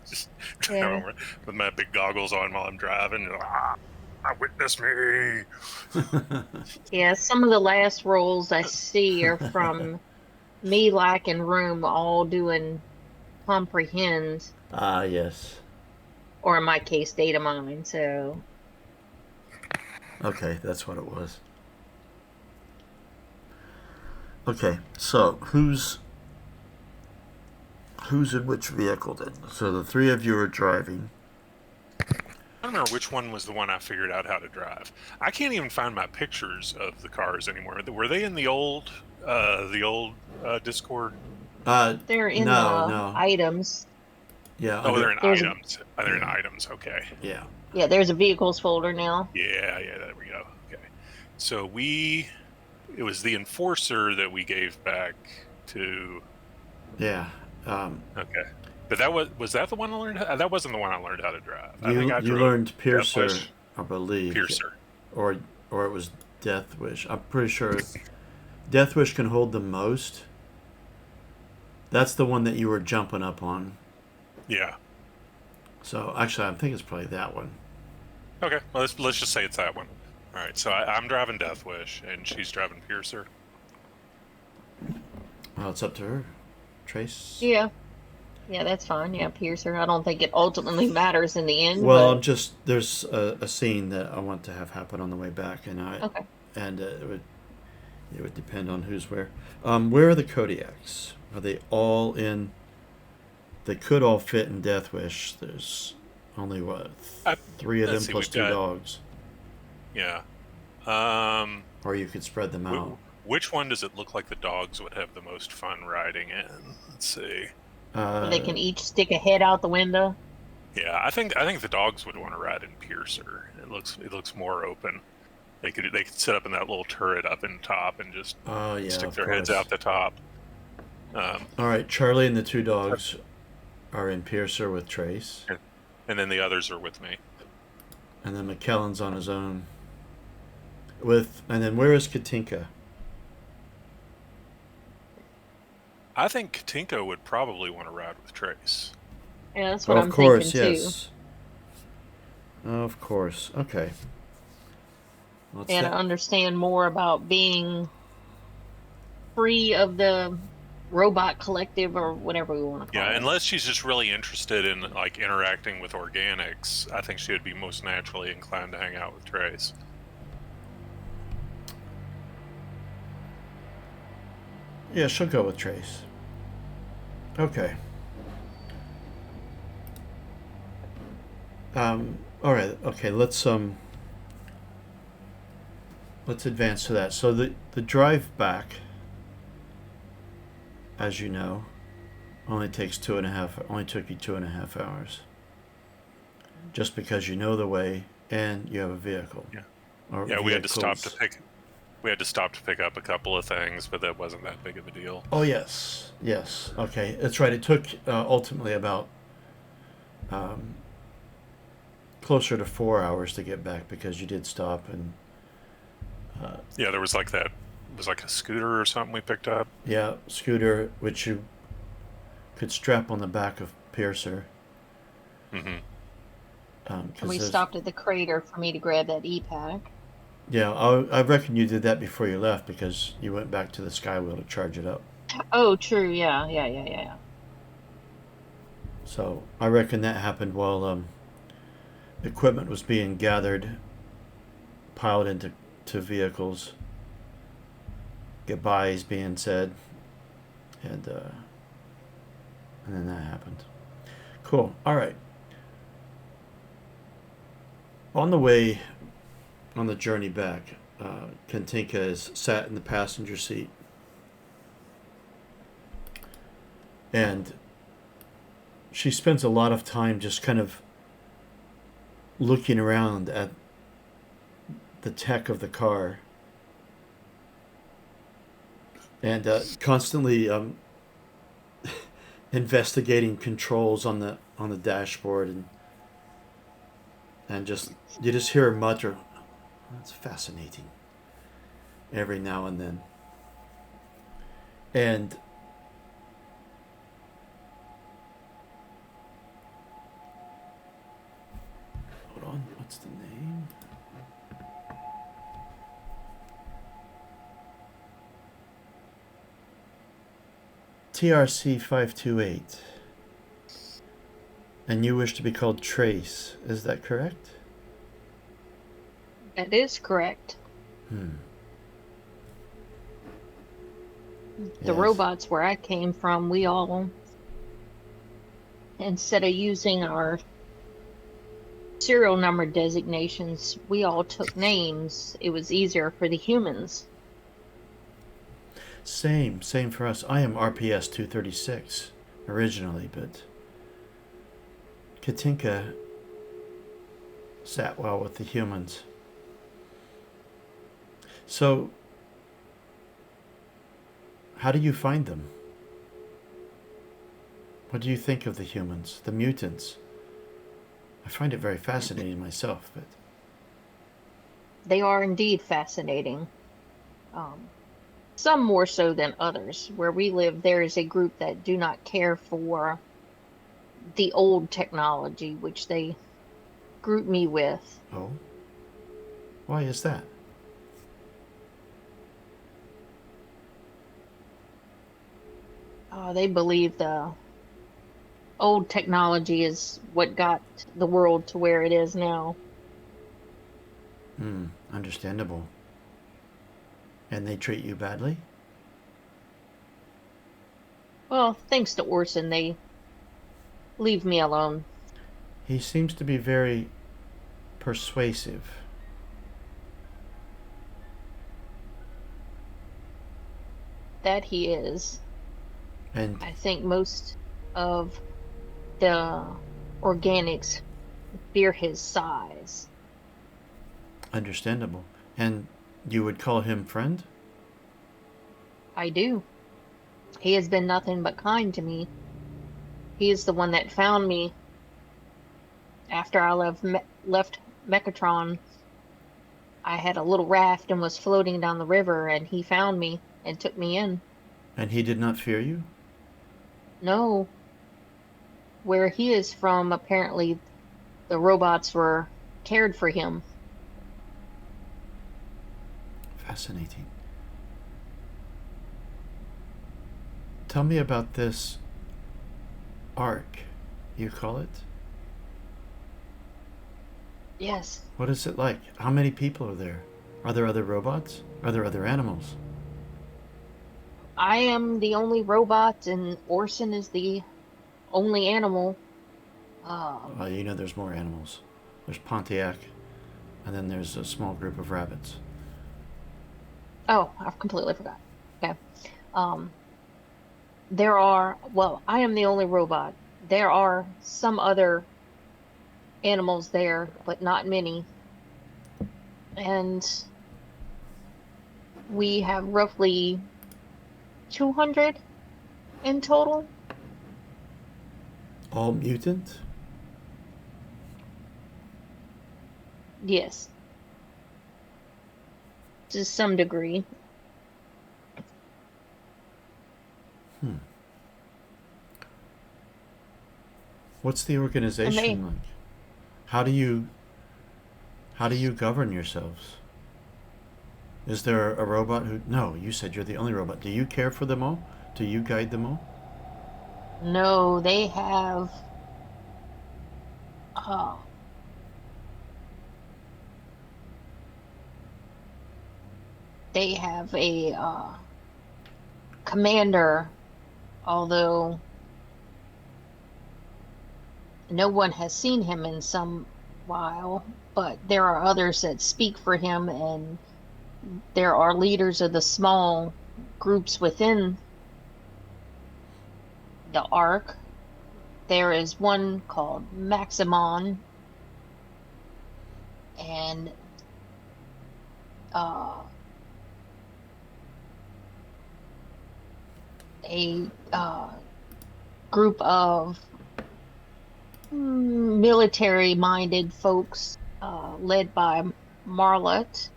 Just driving with my big goggles on while I'm driving. Witness me. Yeah, some of the last rolls I see are from me lacking room, all doing comprehend. Ah, yes. Or in my case, data mine. So. Okay, that's what it was. Okay, so who's in which vehicle then? So the three of you are driving. I don't remember which one was the one I figured out how to drive. I can't even find my pictures of the cars anymore. Were they in the old Discord? They're in the items. Yeah. Oh, they're in items. They're in items. Okay. Yeah. Yeah, there's a vehicles folder now. Yeah, there we go. Okay. So it was the enforcer that we gave back to. Yeah. Okay. But was that the one I learned? That wasn't the one I learned how to drive. You learned Piercer, I believe. Piercer. Or it was Death Wish. I'm pretty sure Death Wish can hold the most. That's the one that you were jumping up on. Yeah. So actually, I think it's probably that one. Okay. Well, let's just say it's that one. All right. So I'm driving Death Wish, and she's driving Piercer. Well, it's up to her. Trace? Yeah, that's fine. Yeah, Piercer. I don't think it ultimately matters in the end. Well, there's a scene that I want to have happen on the way back, and okay. And it would depend on who's where. Where are the Kodiaks? Are they all in? They could all fit in Death Wish. There's only 3 of them plus 2 dogs. Yeah. Um, or you could spread them out. which one does it look like the dogs would have the most fun riding in? Let's see. Where they Uh, can each stick a head out the window. Yeah, I think the dogs would want to ride in Piercer. It looks more open. They could sit up in that little turret up in top and just oh yeah, stick of their heads course. out the top. All right, Charlie and the two dogs are in Piercer with Trace, And, and then the others are with me. and then McKellen's on his own. And then where is Katinka? I think Katinka would probably want to ride with Trace. Yeah, that's Oh, what of I'm thinking course, too. yes. Of course. Okay. What's And I that? understand more about being free of the robot collective or whatever we want to Yeah, call it. unless she's just really interested in like interacting with organics, I think she would be most naturally inclined to hang out with Trace. Yeah, she'll go with Trace. Okay. All right. Okay. Let's advance to that. So the drive back, as you know, only takes 2.5. Only took you 2.5 hours. Just because you know the way and you have a vehicle Yeah. or Yeah, we had to stop to vehicles. pick up a couple of things, but that wasn't that big of a deal. Oh yes, yes. Okay, that's right. It took ultimately about um, closer to 4 hours to get back because you did stop and Yeah, there was like that. It was like a scooter or something we picked up. yeah, scooter which you could strap on the back of Piercer Hmm. And because we there's stopped at the crater for me to grab that e-pack. yeah. I reckon you did that before you left because you went back to the Skywheel to charge it up. Oh, true. Yeah, yeah, yeah, yeah, yeah. So I reckon that happened while equipment was being gathered, piled into vehicles, goodbyes being said, and then that happened. Cool. All right. On the way, on the journey back, Katinka is sat in the passenger seat, and she spends a lot of time just kind of looking around at the tech of the car and constantly investigating controls on the dashboard and just you just hear her mutter, "That's fascinating," every now and then. And hold on, what's the name? TRC 528. And you wish to be called Trace, is that correct? That is correct. Hmm. The Yes. robots where I came from, we all, instead of using our serial number designations, we all took names. It was easier for the humans. Same for us. I am RPS 236 originally, but Katinka sat well with the humans. So, how do you find them? What do you think of the humans, the mutants? I find it very fascinating myself, but They are indeed fascinating. Um, some more so than others. Where we live, there is a group that do not care for the old technology, which they group me with. oh, why is that? They believe the old technology is what got the world to where it is now. Understandable. And they treat you badly? Well, thanks to Orson, they leave me alone. He seems to be very persuasive. That he is. And I think most of the organics fear his size. understandable. And you would call him friend? I do. He has been nothing but kind to me. He is the one that found me after I left Mechatron. I had a little raft and was floating down the river, and he found me and took me in. And he did not fear you? No, where he is from, apparently the robots were cared for him. Fascinating. Tell me about this arc, you call it? Yes, What is it like? How many people are there? Are there other robots? Are there other animals? I am the only robot, and Orson is the only animal. You know, there's more animals. There's Pontiac, and then there's a small group of rabbits. Oh, I've completely forgot. Okay. Um, I am the only robot. There are some other animals there, but not many. And we have roughly 200 in total. All mutant? Yes, to some degree. Hmm. What's the And they, organization like? How do you how do you govern yourselves? Is there a robot who? No, you said you're the only robot. Do you care for them all? Do you guide them all? no, uh, they have a commander, although no one has seen him in some while, but there are others that speak for him, and there are leaders of the small groups within the Ark. There is one called Maximon, and uh, a group of military-minded folks led by Marlot.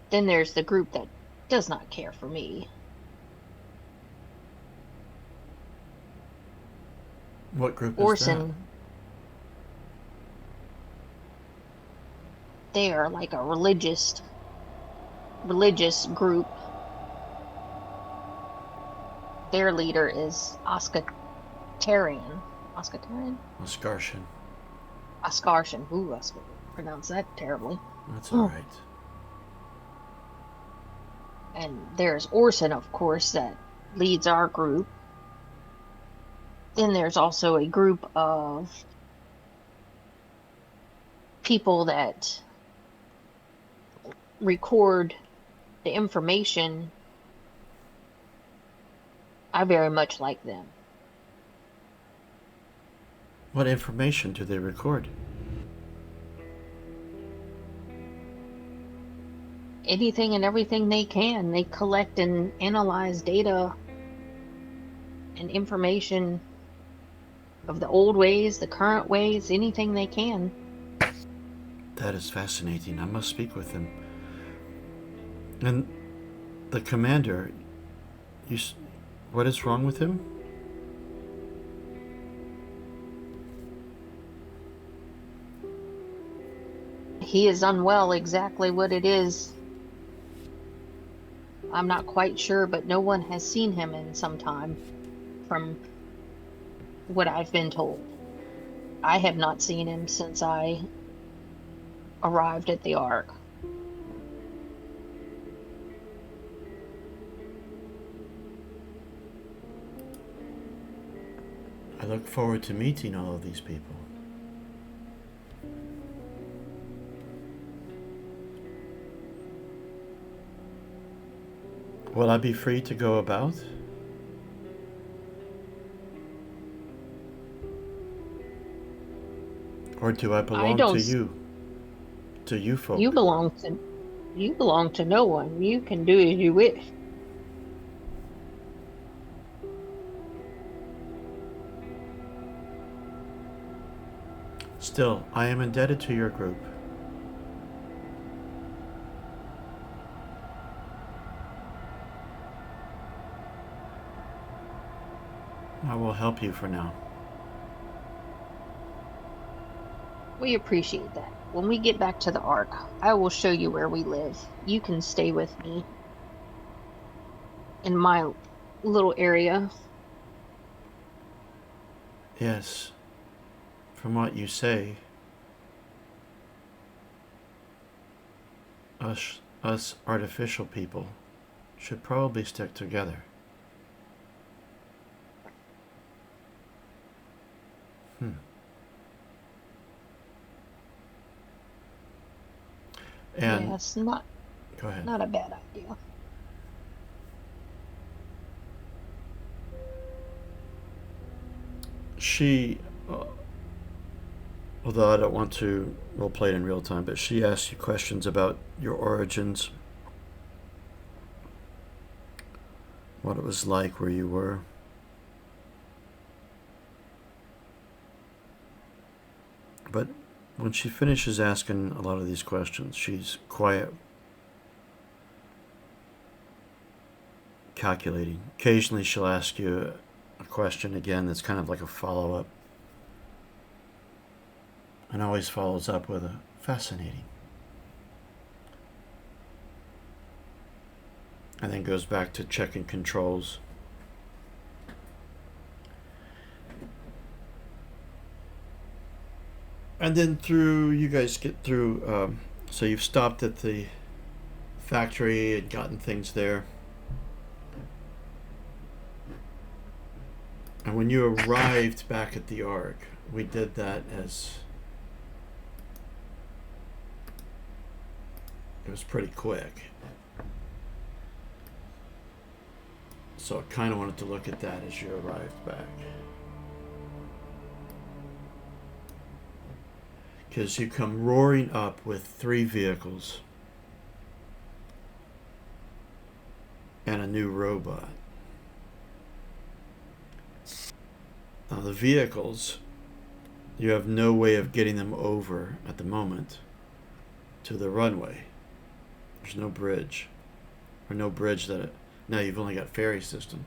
Then there's the group that does not care for me. What group is that? Orson, they are like a religious group. Their leader is Oscatarian. Oscatarian? Ascarshan. Oscarshan. Ooh, I pronounced that terribly. That's all right. And there's Orson, of course, that leads our group. Then there's also a group of people that record the information. I very much like them. What information do they record? Anything and everything they can. They collect and analyze data and information of the old ways, the current ways, anything they can. That is fascinating. I must speak with them. And the commander, what is wrong with him? He is unwell. Exactly what it is, I'm not quite sure, but no one has seen him in some time, from what I've been told. I have not seen him since I arrived at the Ark. I look forward to meeting all of these people. Will I be free to go about? Or do I I belong don't. to you? To you You folk? belong to. You belong to no one. You can do as you wish. Still, I am indebted to your group. I will help you for now. We appreciate that. When we get back to the Ark, I will show you where we live. You can stay with me in my little area. Yes, from what you say, us artificial people should probably stick together. Hmm. And Yes, not go ahead. not a bad idea. She, uh, although I don't want to role play it in real time, but she asked you questions about your origins, what it was like where you were. But when she finishes asking a lot of these questions, she's quiet, calculating. Occasionally, she'll ask you a question again that's kind of like a follow up, and always follows up with a fascinating. And then goes back to checking controls. And then you guys get through. So you've stopped at the factory and gotten things there. And when you arrived back at the Ark, we did that as. It was pretty quick. So I kind of wanted to look at that as you arrived back. Because you come roaring up with 3 vehicles and a new robot. Now, the vehicles, you have no way of getting them over at the moment to the runway. There's no bridge. Or no bridge that. Now you've only got ferry system.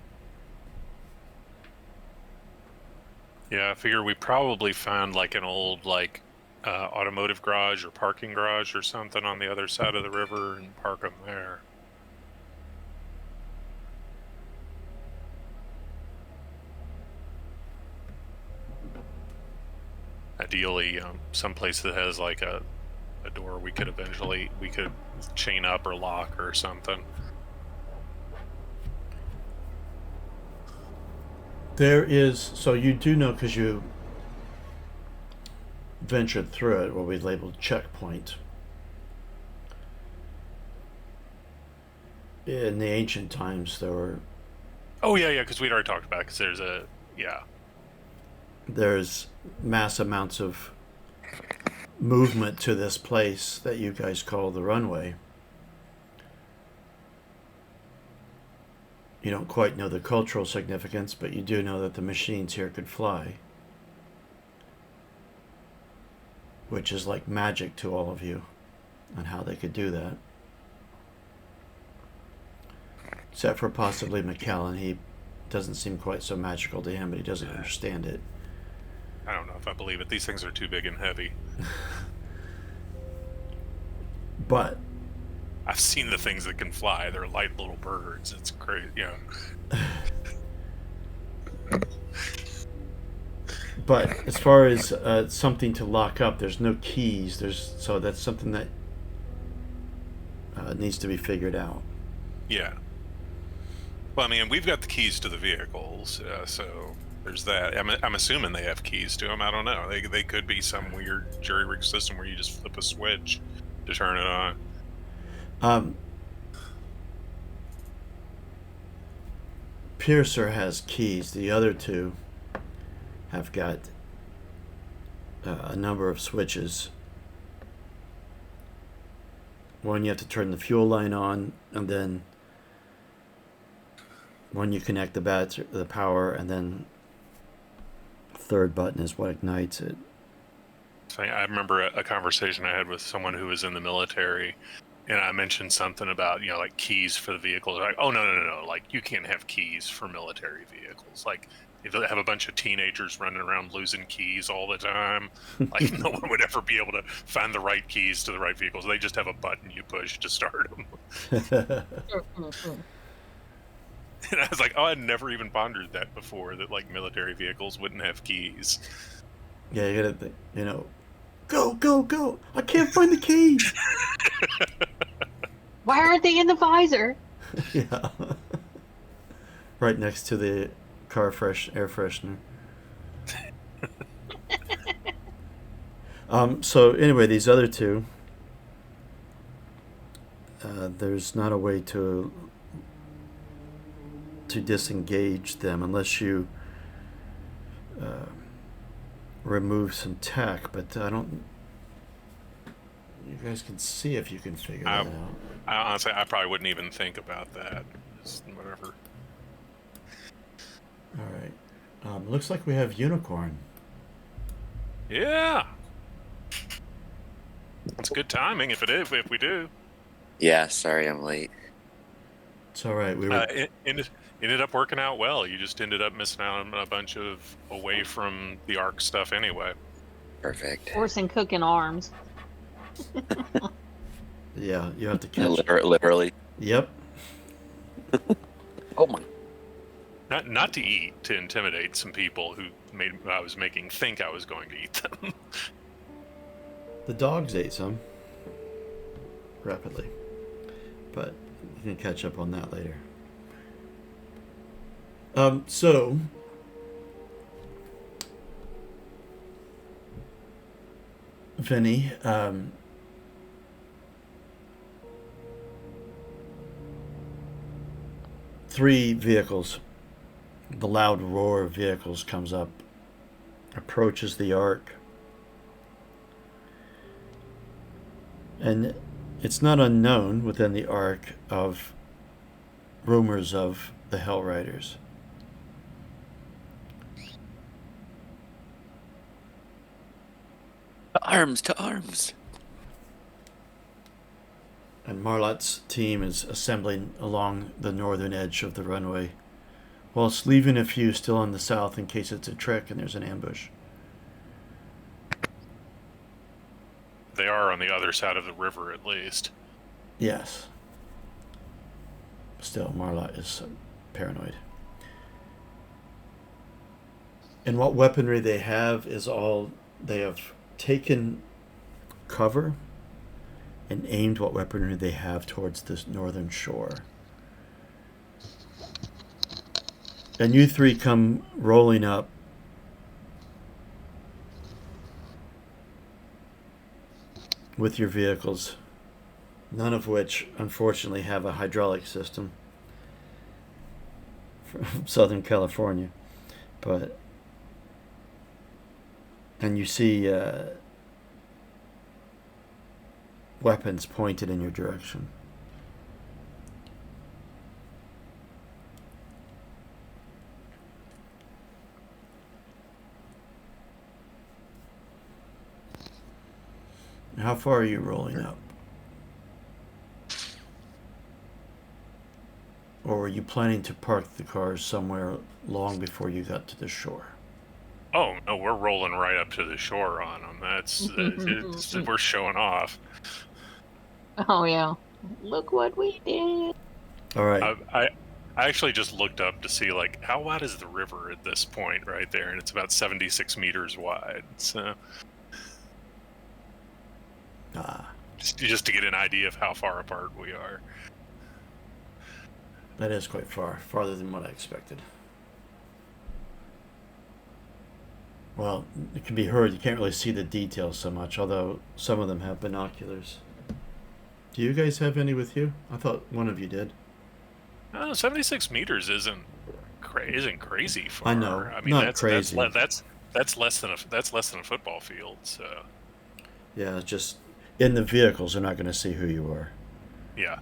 Yeah, I figure we probably found like an old automotive garage or parking garage or something on the other side of the river and park them there. Ideally, someplace that has like a door we could chain up or lock or something. There is, so you do know because you ventured through it, what we labeled checkpoint. In the ancient times, there were. Oh yeah, because we'd already talked about it, because there's mass amounts of movement to this place that you guys call the runway. You don't quite know the cultural significance, but you do know that the machines here could fly, which is like magic to all of you on how they could do that. Except for possibly McKellen. He doesn't seem quite so magical to him, but he doesn't understand it. I don't know if I believe it. These things are too big and heavy. But I've seen the things that can fly. They're light little birds. It's crazy, But as far as something to lock up, there's no keys. So that's something that needs to be figured out. Yeah. Well, I mean, we've got the keys to the vehicles, so there's that. I'm assuming they have keys to them. I don't know. They could be some weird jury rig system where you just flip a switch to turn it on. Piercer has keys. The other two have got a number of switches. One, you have to turn the fuel line on, and then one, you connect the power, and then third button is what ignites it. So I remember a conversation I had with someone who was in the military, and I mentioned something about, like keys for the vehicles. Like, oh, no. Like, you can't have keys for military vehicles. Like, if they have a bunch of teenagers running around losing keys all the time, like, no one would ever be able to find the right keys to the right vehicles. They just have a button you push to start them. And I was like, oh, I'd never even pondered that before, that, like, military vehicles wouldn't have keys. Yeah, you gotta think, go! I can't find the key! Why aren't they in the visor? Yeah. Right next to the air freshener. So anyway, these other two, there's not a way to disengage them unless you remove some tech, but I don't. You guys can see if you can figure that out. Honestly, I probably wouldn't even think about that. Just whatever. All right. Looks like we have Unicorn. Yeah. It's good timing if we do. Yeah, sorry I'm late. It's all right. We were. It ended up working out well. You just ended up missing out on a bunch of away from the Ark stuff anyway. Perfect. Horse and cooking arms. Yeah, you have to catch. Literally. Yep. Oh my. Not to eat, to intimidate some people who I was making think I was going to eat them. The dogs ate some rapidly, but you can catch up on that later. So Vinny, three vehicles. The loud roar of vehicles comes up, approaches the Ark, and it's not unknown within the Ark of rumors of the Hell Riders. To arms. And Marlot's team is assembling along the northern edge of the runway, whilst leaving a few still on the south in case it's a trick and there's an ambush. They are on the other side of the river, at least. Yes. Still, Marlot is paranoid. And what weaponry they have is all they have taken cover and aimed what weaponry they have towards this northern shore. And you three come rolling up. With your vehicles, none of which unfortunately have a hydraulic system from Southern California, and you see weapons pointed in your direction. How far are you rolling up? Or were you planning to park the cars somewhere long before you got to the shore? Oh no, we're rolling right up to the shore on them. We're showing off. Oh yeah, look what we did. All right. I actually just looked up to see, like, how wide is the river at this point right there, and it's about 76 meters wide. So just to get an idea of how far apart we are. That is quite farther than what I expected. Well, it can be heard. You can't really see the details so much, although some of them have binoculars. Do you guys have any with you? I thought one of you did. 76 meters isn't isn't crazy far. I know, I mean, not crazy. that's less than a football field. So Yeah, it's just in the vehicles, they're not going to see who you are. yeah,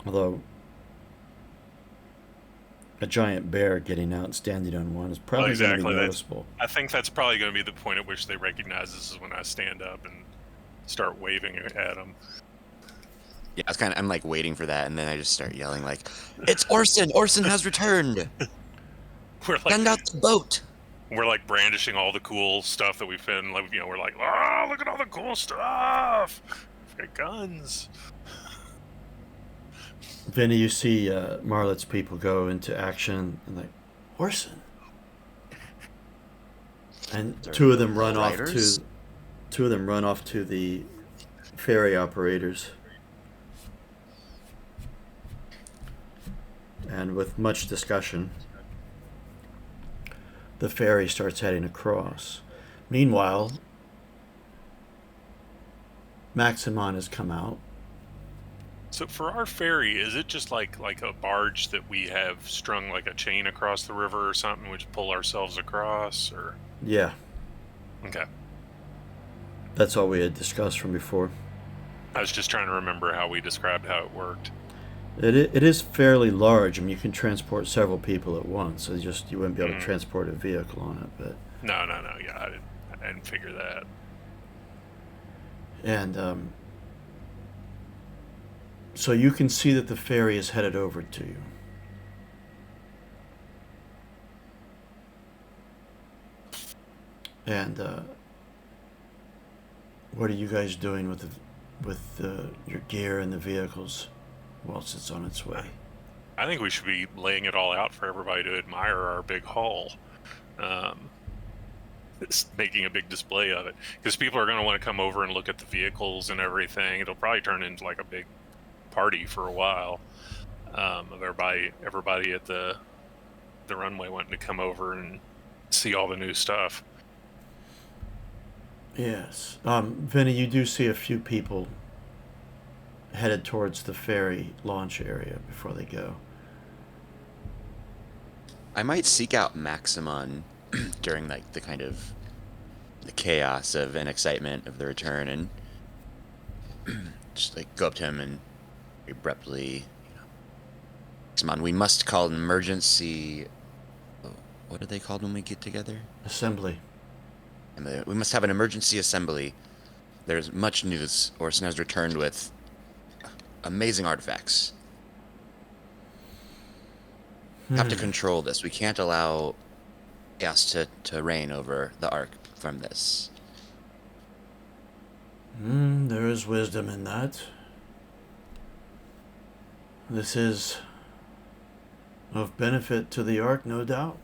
Although a giant bear getting out and standing on one is probably going to be exactly. noticeable. I think that's probably going to be the point at which they recognize this is when I stand up and start waving at them. Yeah, I'm like waiting for that, and then I just start yelling like, "It's Orson! Orson has returned! Send out the boat!" We're like brandishing all the cool stuff that we found. Like, we're like, oh, look at all the cool stuff. We've got guns. Vinny, you see Marlet's people go into action and like, Orson. And two of them run off to the ferry operators. And with much discussion, the ferry starts heading across. Meanwhile, Maximon has come out. So for our ferry, is it just like a barge that we have strung like a chain across the river or something, which pull ourselves across, or? Yeah. Okay. That's all we had discussed from before. I was just trying to remember how we described how it worked. It is fairly large. I mean, you can transport several people at once. So you wouldn't be able to transport a vehicle on it, but. No. Yeah, I didn't figure that. And so you can see that the ferry is headed over to you. And what are you guys doing with your gear and the vehicles whilst it's on its way? I think we should be laying it all out for everybody to admire our big haul. Making a big display of it, because people are going to want to come over and look at the vehicles and everything. It'll probably turn into like a big party for a while, of everybody at the runway wanting to come over and see all the new stuff. Yes. Vinny, you do see a few people headed towards the ferry launch area before they go. I might seek out Maximon during like the kind of the chaos of and excitement of the return, and just like go up to him and abruptly, Maximon, we must call an emergency. What are they called when we get together? Assembly. And we must have an emergency assembly. There's much news. Orson has returned with amazing artifacts. We have to control this. We can't allow chaos to reign over the Ark from this. There is wisdom in that. This is of benefit to the Ark, no doubt.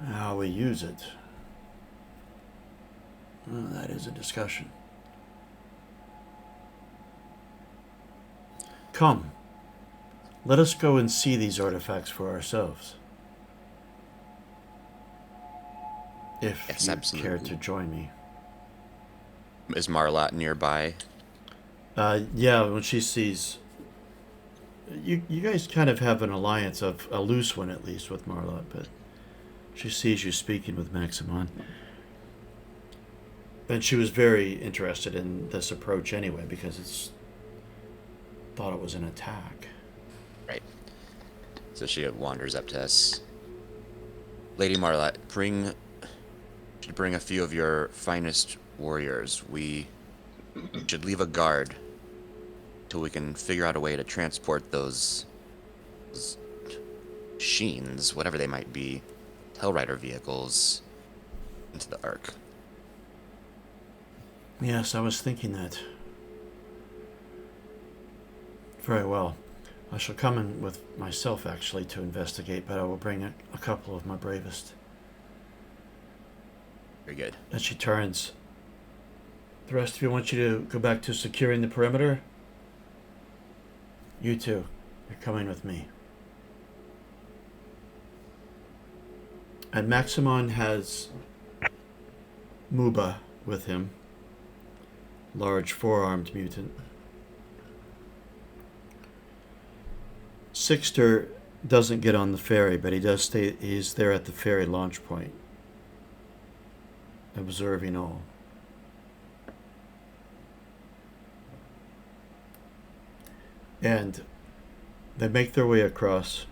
How we use it, well, that is a discussion. Come, let us go and see these artifacts for ourselves. If Yes, you absolutely. care to join me. Is Marlot nearby? Yeah, when she sees... You guys kind of have an alliance, of a loose one at least, with Marlot, but she sees you speaking with Maximon. And she was very interested in this approach anyway, because thought it was an attack. Right. So she wanders up to us. Lady Marlot, bring a few of your finest warriors. We should leave a guard till we can figure out a way to transport those sheens, whatever they might be, Hellrider vehicles, into the Ark. Yes, I was thinking that. Very well. I shall come in with myself, actually, to investigate, but I will bring a couple of my bravest. Very good. And she turns. The rest of you, want you to go back to securing the perimeter. You two, you're coming with me. And Maximon has Muba with him. Large four-armed mutant. Sixter doesn't get on the ferry, but he does stay. He's there at the ferry launch point, observing all. And they make their way across,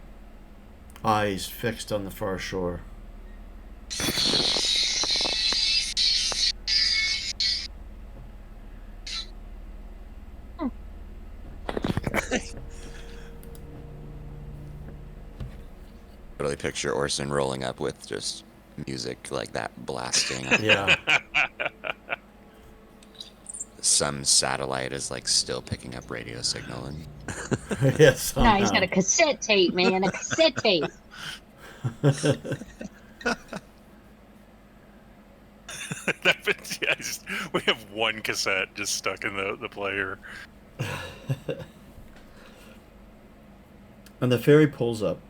eyes fixed on the far shore. Totally picture Orson rolling up with just music like that blasting. Yeah. Some satellite is like still picking up radio signal and Yes. No, he's got a cassette tape, man. A cassette tape. Yeah, we have one cassette just stuck in the player. And the ferry pulls up,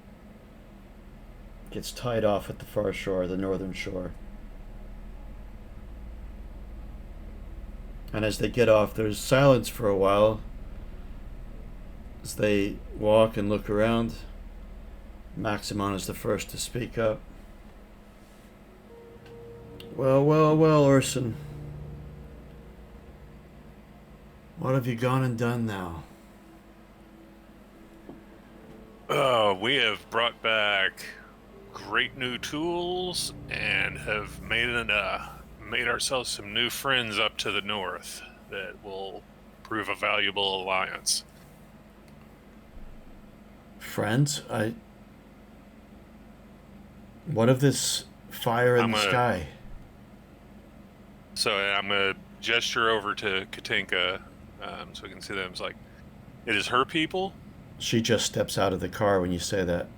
gets tied off at the far shore, the northern shore. And as they get off, there's silence for a while as they walk and look around. Maximon is the first to speak up. Well, well, well, Orson. What have you gone and done now? We have brought back great new tools and have made ourselves some new friends up to the north that will prove a valuable alliance. Friends? What of this fire in the sky? So I'm going to gesture over to Katinka so we can see them. It's like, it is her people? She just steps out of the car when you say that.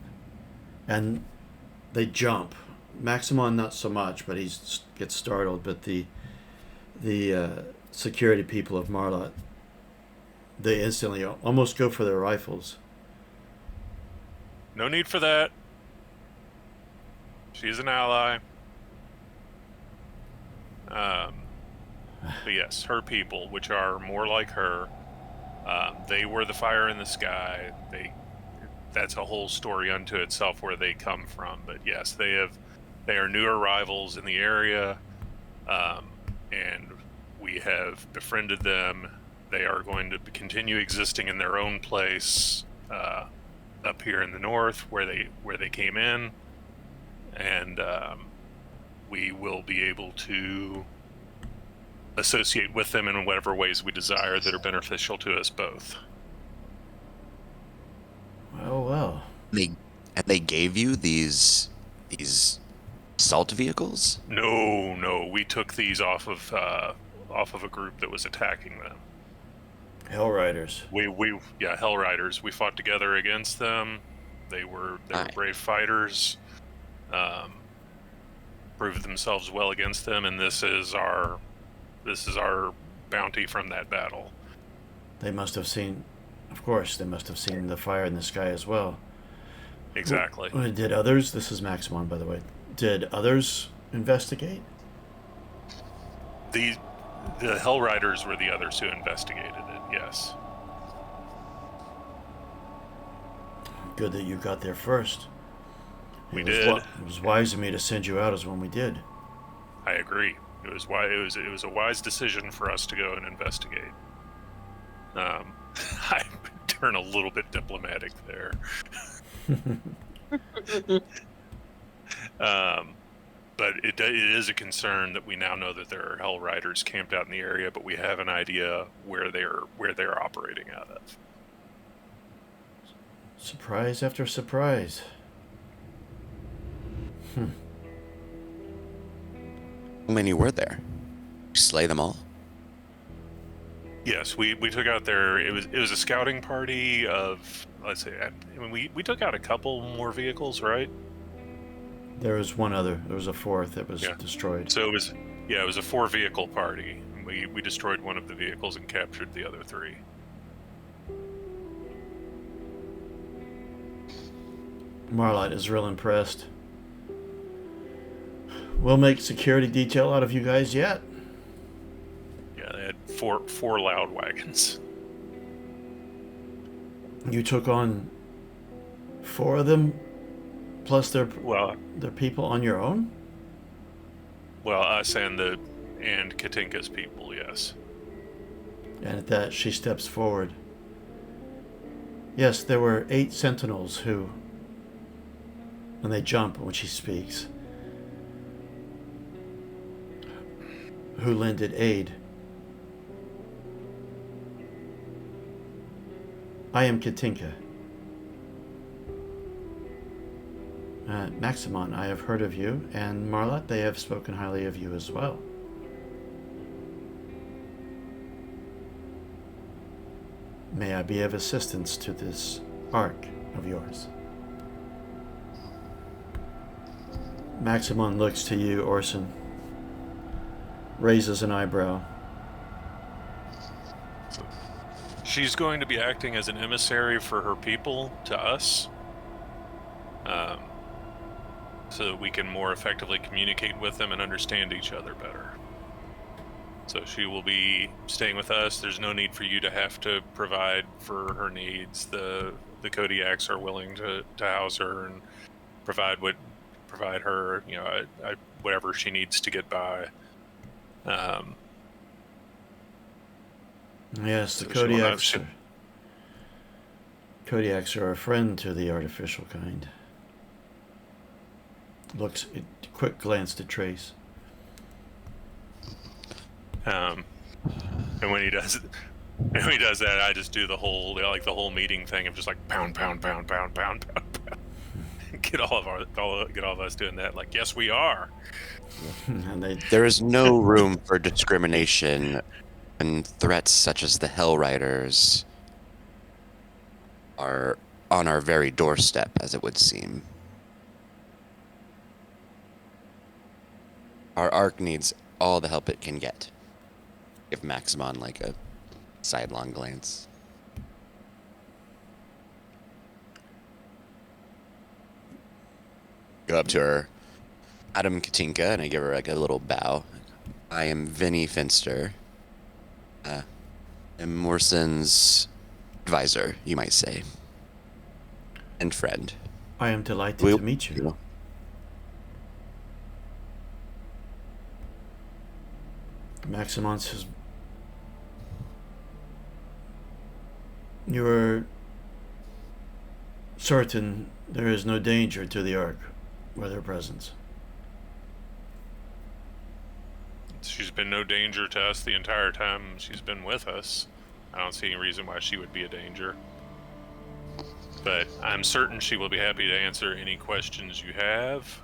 And they jump. Maximon not so much, but he gets startled. But the security people of Marlot, they instantly almost go for their rifles. No need for that. She's an ally. But yes, her people, which are more like her, they were the fire in the sky. That's a whole story unto itself where they come from. But yes, they are new arrivals in the area, and we have befriended them. They are going to continue existing in their own place up here in the north, where they came in, and we will be able to associate with them in whatever ways we desire that are beneficial to us both. Well. They gave you these assault vehicles? No, we took these off of a group that was attacking them. Hell Riders. Hell Riders. We fought together against them. They were brave fighters. Proved themselves well against them, and this is our bounty from that battle. They must have seen, of course, the fire in the sky as well. Exactly. Did others, this is Maximon, by the way, did others investigate? The Hell Riders were the others who investigated it, yes. Good that you got there first. We did. It was wise of me to send you out as when we did. I agree. It was a wise decision for us to go and investigate. I turn a little bit diplomatic there. But it is a concern that we now know that there are Hell Riders camped out in the area, but we have an idea where they're operating out of. Surprise after surprise. How many were there? You slay them all? Yes, we took out it was a scouting party of, let's say, we took out a couple more vehicles, right? There was one other. There was a fourth that was destroyed. So it was a 4-vehicle party. We destroyed one of the vehicles and captured the other 3. Marlight is real impressed. We'll make security detail out of you guys yet. Yeah, they had four loud wagons. You took on 4 of them, plus their Well, people on your own? us and Katinka's people, yes. And at that, she steps forward. Yes, there were 8 sentinels who, and they jump when she speaks, who lended aid. I am Katinka. Maximon, I have heard of you, and Marlot, they have spoken highly of you as well. May I be of assistance to this ark of yours? Maximon looks to you, Orson, raises an eyebrow. She's going to be acting as an emissary for her people to us, so that we can more effectively communicate with them and understand each other better. So she will be staying with us. There's no need for you to have to provide for her needs. The Kodiaks are willing to house her and provide her, whatever she needs to get by. Yes, the so Kodiaks are a friend to the artificial kind. Looks, quick glance to Trace. And when he does that, I just do the whole meeting thing of just like pound, pound, pound, pound, pound, pound, pound. Get all of us doing that. Like, yes, we are. And There is no room for discrimination, and threats such as the Hell Riders are on our very doorstep, as it would seem. Our arc needs all the help it can get. Give Maximon like a sidelong glance. Go up to her, Adam Katinka, and I give her like a little bow. I am Vinny Finster. I'm Morson's advisor, you might say, and friend. I am delighted to meet you. Maximon says, "You are certain there is no danger to the Ark with her presence?" She's been no danger to us the entire time she's been with us. I don't see any reason why she would be a danger. But I'm certain she will be happy to answer any questions you have,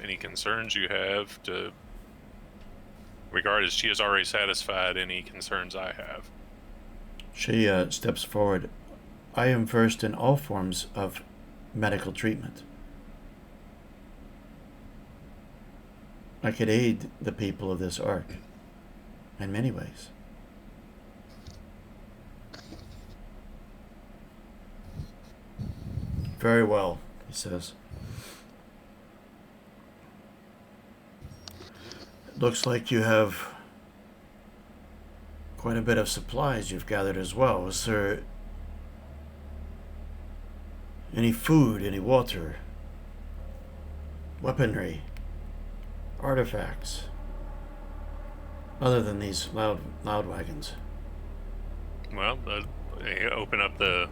any concerns you have, regardless. She has already satisfied any concerns I have. She steps forward. I am versed in all forms of medical treatment. I could aid the people of this ark in many ways. Very well, he says. Looks like you have quite a bit of supplies you've gathered as well. Is there any food, any water, weaponry, artifacts, other than these loud wagons? Well, they open up the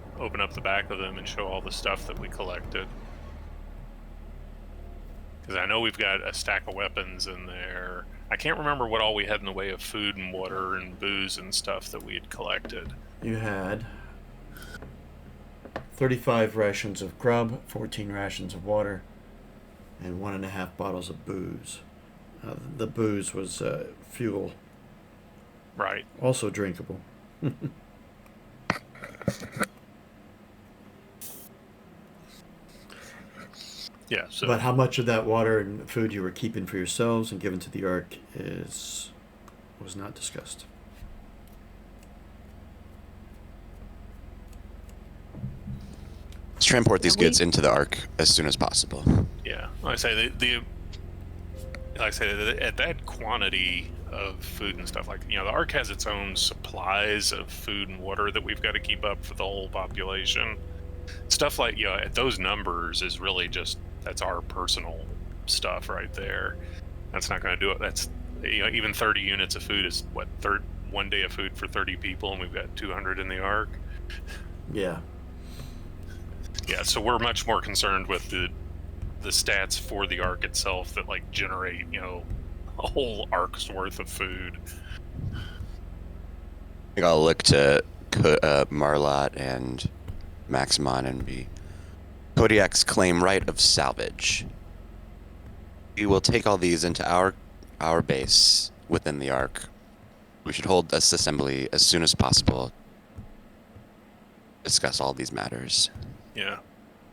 back of them and show all the stuff that we collected. Because I know we've got a stack of weapons in there. I can't remember what all we had in the way of food and water and booze and stuff that we had collected. You had 35 rations of grub, 14 rations of water, and 1.5 bottles of booze. The booze was fuel. Right. Also drinkable. Yeah. So. But how much of that water and food you were keeping for yourselves and given to the Ark was not discussed. Let's transport these goods into the Ark as soon as possible. Yeah, like I say, at that quantity of food and stuff, the Ark has its own supplies of food and water that we've got to keep up for the whole population. stuff like, at those numbers is really just, that's our personal stuff right there. That's not going to do it. That's, even 30 units of food is what, 1 day of food for 30 people, and we've got 200 in the Ark. Yeah. Yeah, so we're much more concerned with the stats for the Ark itself that like generate, a whole Ark's worth of food. I think I'll look to Marlot and Maximon and be Kodiak's claim right of salvage. We will take all these into our base within the Ark. We should hold this assembly as soon as possible. Discuss all these matters. Yeah.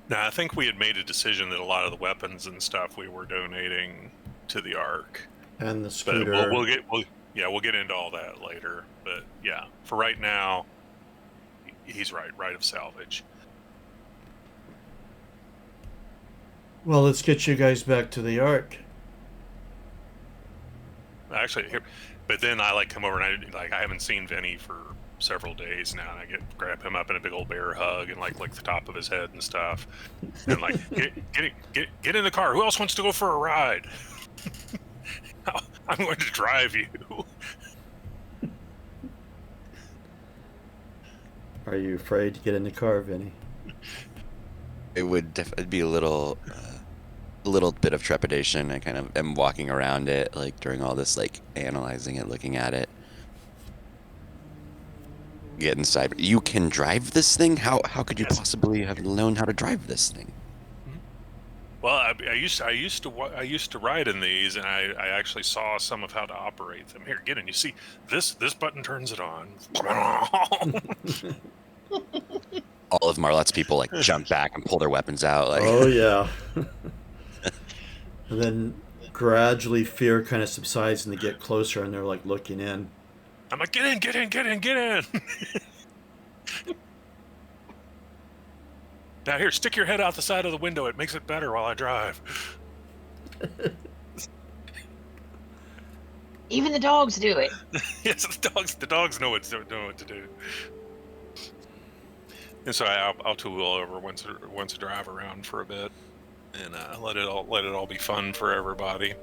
Now, I think we had made a decision that a lot of the weapons and stuff we were donating to the Ark. And the But scooter. we'll get into all that later. But yeah, for right now, he's right of salvage. Well, let's get you guys back to the Ark. Actually, but then I come over and I haven't seen Vinny for several days now, and I grab him up in a big old bear hug and lick the top of his head and stuff, and get in the car. Who else wants to go for a ride? I'm going to drive you. Are you afraid to get in the car, Vinny? It would be a little bit of trepidation. I kind of am walking around it, during all this, analyzing it, looking at it. Get inside. You can drive this thing? How could you possibly have known how to drive this thing? Well, I used to ride in these, and I actually saw some of how to operate them. Here, get in. You see, this button turns it on. All of Marlot's people jump back and pull their weapons out. Oh yeah. And then gradually fear kind of subsides and they get closer and they're looking in. I'm like, get in. Now here, stick your head out the side of the window. It makes it better while I drive. Even the dogs do it. Yes, the dogs know what to do. And so I'll tool over once a drive around for a bit, and let it all be fun for everybody.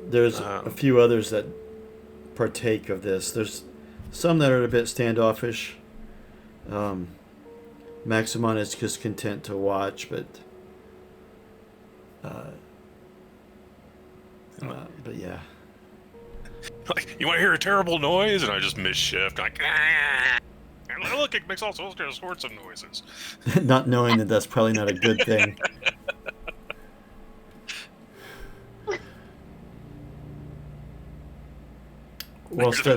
There's a few others that partake of this. There's some that are a bit standoffish. Maximon is just content to watch, but yeah. You want to hear a terrible noise? And I just misshift. And look, it makes all sorts of noises. Not knowing that that's probably not a good thing. Well, want to hear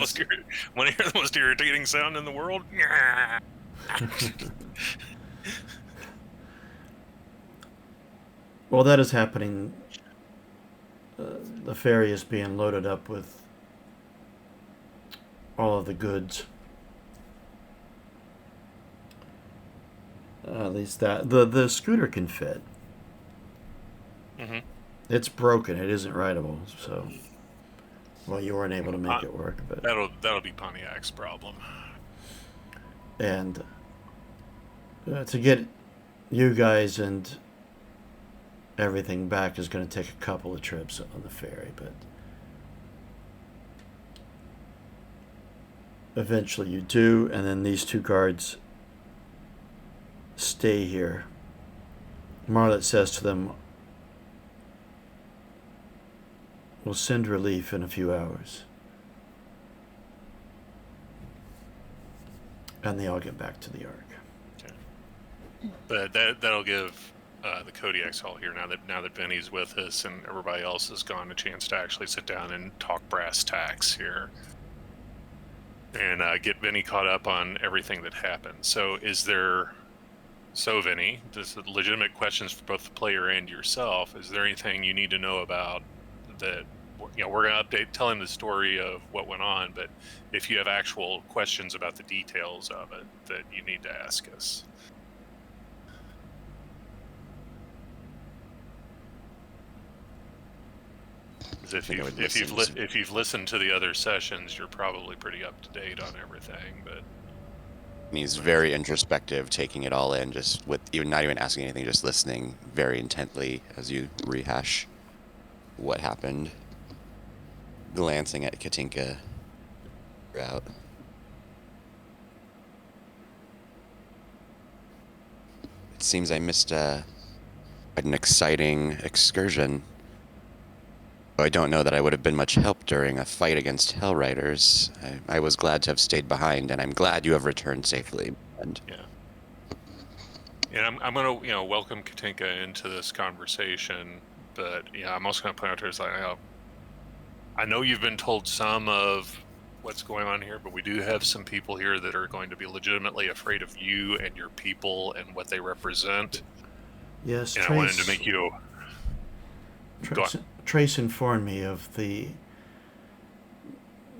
the most irritating sound in the world? Well, that is happening. The ferry is being loaded up with all of the goods. At least that the scooter can fit. Mm-hmm. It's broken. It isn't rideable. So, well, you weren't able to make it work, but that'll be Pontiac's problem. And to get you guys and everything back is going to take a couple of trips on the ferry, but eventually you do, and then these two guards stay here. Marlet says to them, "We'll send relief in a few hours." And they all get back to the Ark. Okay. But that'll give the Kodiaks all here now that Vinny's with us and everybody else has gone, a chance to actually sit down and talk brass tacks here and get Vinny caught up on everything that happened. So Vinny, this is legitimate questions for both the player and yourself. Is there anything you need to know about that? We're going to tell him the story of what went on, but if you have actual questions about the details of it that you need to ask us. If you've listened to the other sessions, you're probably pretty up to date on everything, but And he's very introspective, taking it all in, just with even not even asking anything, just listening very intently as you rehash what happened. Glancing at Katinka throughout. It seems I missed an exciting excursion. I don't know that I would have been much help during a fight against Hell Riders. I was glad to have stayed behind, and I'm glad you have returned safely. And Yeah. And I'm going to, welcome Katinka into this conversation, but yeah, I'm also going to point out to her, it's like, I know you've been told some of what's going on here, but we do have some people here that are going to be legitimately afraid of you and your people and what they represent. Yes, And I wanted to make you go on. Trace informed me of the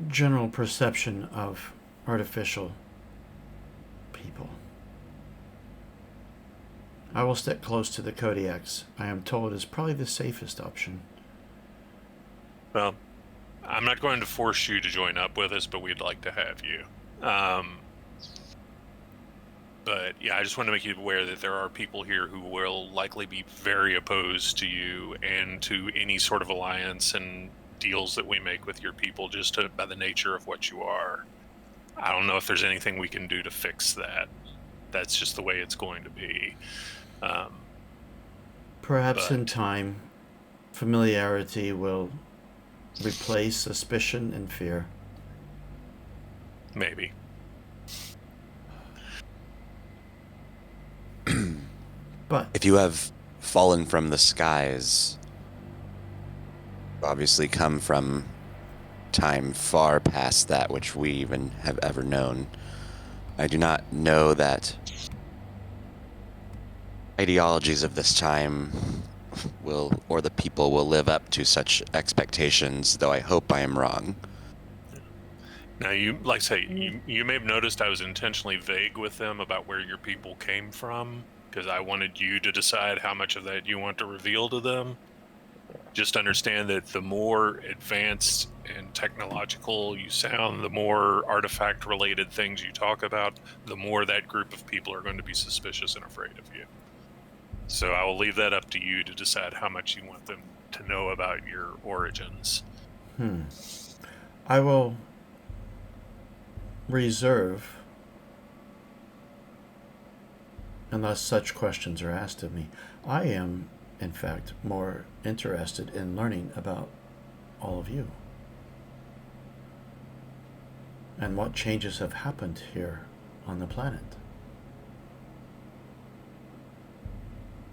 general perception of artificial people. I will stick close to the Kodiaks. I am told is probably the safest option. Well, I'm not going to force you to join up with us, but we'd like to have you. But yeah, I just want to make you aware that there are people here who will likely be very opposed to you and to any sort of alliance and deals that we make with your people, just by the nature of what you are. I don't know if there's anything we can do to fix that. That's just the way it's going to be. Perhaps in time, familiarity will replace suspicion and fear. Maybe. But if you have fallen from the skies, obviously come from time far past that which we even have ever known. I do not know that ideologies of this time or the people will live up to such expectations, though I hope I am wrong. Now, like I say, you may have noticed I was intentionally vague with them about where your people came from, because I wanted you to decide how much of that you want to reveal to them. Just understand that the more advanced and technological you sound, the more artifact-related things you talk about, the more that group of people are going to be suspicious and afraid of you. So I will leave that up to you to decide how much you want them to know about your origins. I will reserve, unless such questions are asked of me. I am, in fact, more interested in learning about all of you and what changes have happened here on the planet.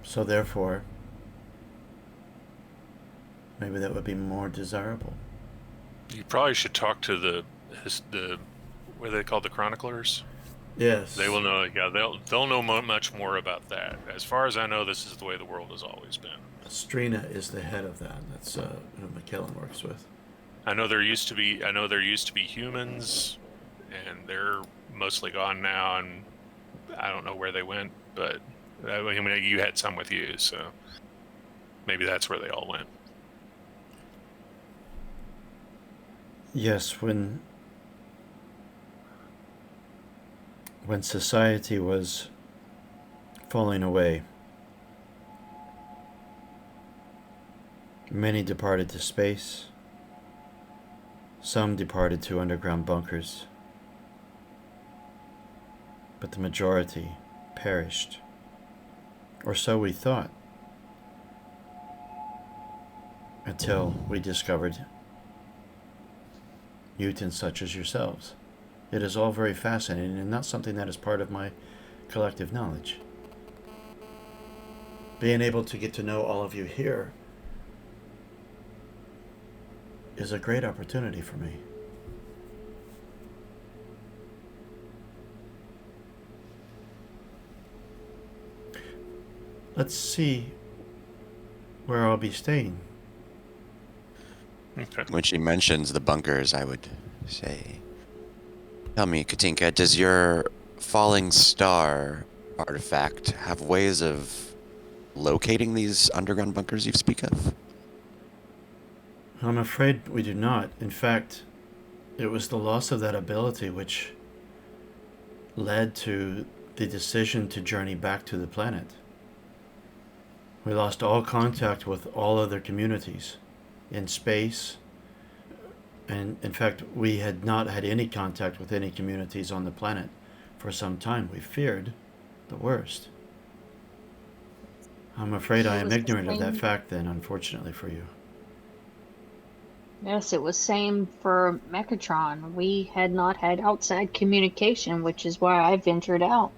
So therefore, maybe that would be more desirable. You probably should talk to the what are they called, the chroniclers? Yes. They will know. Yeah, they'll know much more about that. As far as I know, this is the way the world has always been. Strina is the head of that. That's who McKellen works with. I know there used to be humans, and they're mostly gone now, and I don't know where they went, but I mean, you had some with you, so maybe that's where they all went. Yes, when society was falling away, many departed to space. Some departed to underground bunkers. But the majority perished. Or so we thought. Until we discovered mutants such as yourselves. It is all very fascinating and not something that is part of my collective knowledge. Being able to get to know all of you here is a great opportunity for me. Let's see where I'll be staying. Okay. When she mentions the bunkers, I would say, tell me, Katinka, does your falling star artifact have ways of locating these underground bunkers you speak of? I'm afraid we do not. In fact, it was the loss of that ability which led to the decision to journey back to the planet. We lost all contact with all other communities in space, and in fact, we had not had any contact with any communities on the planet for some time. We feared the worst. I'm afraid I It am was the ignorant of that same. fact then, unfortunately for you. Yes, it was same for Mechatron. We had not had outside communication, which is why I ventured out.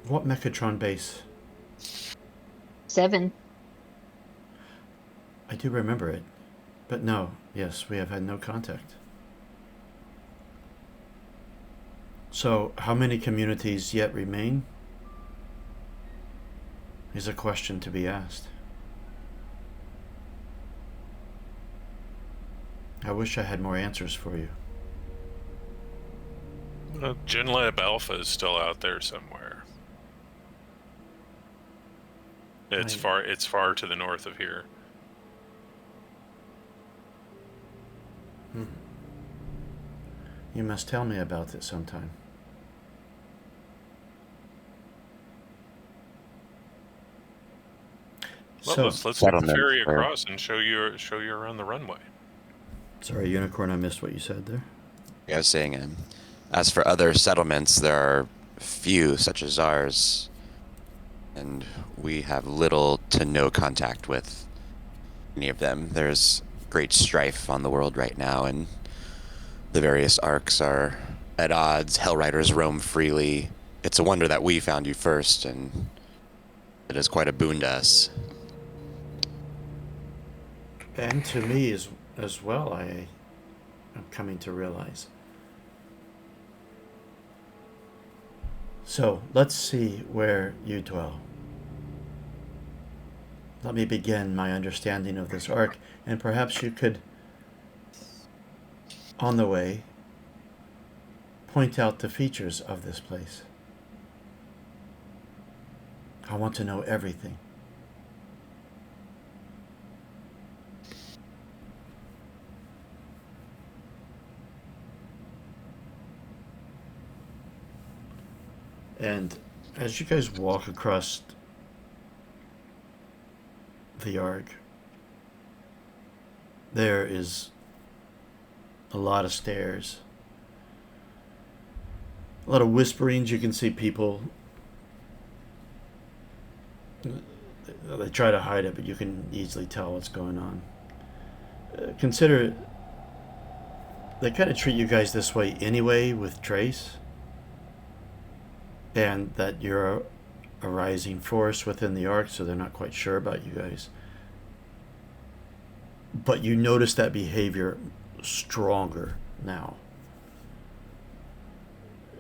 What Mechatron base? 7. I do remember it. But no, yes, we have had no contact. So, how many communities yet remain? Is a question to be asked. I wish I had more answers for you. GenLab Alpha is still out there somewhere. It's I- far. It's far to the north of here. You must tell me about it sometime. Well, So, let's take the Settlements ferry are- across and show you around the runway. sorry, Unicorn, I missed what you said there. I was saying, as for other settlements, there are few such as ours, and we have little to no contact with any of them. There's great strife on the world right now, and the various arcs are at odds. Hellriders roam freely. It's a wonder that we found you first, and it is quite a boon to us. And to me as well, I am coming to realize. So, let's see where you dwell. Let me begin my understanding of this arc, and perhaps you could, on the way, point out the features of this place. I want to know everything. And as you guys walk across the arc, there is a lot of stairs, a lot of whisperings. You can see people. They try to hide it, but you can easily tell what's going on. Consider they kind of treat you guys this way anyway with Trace, and that you're a rising force within the arc, so they're not quite sure about you guys. But you notice that behavior stronger now.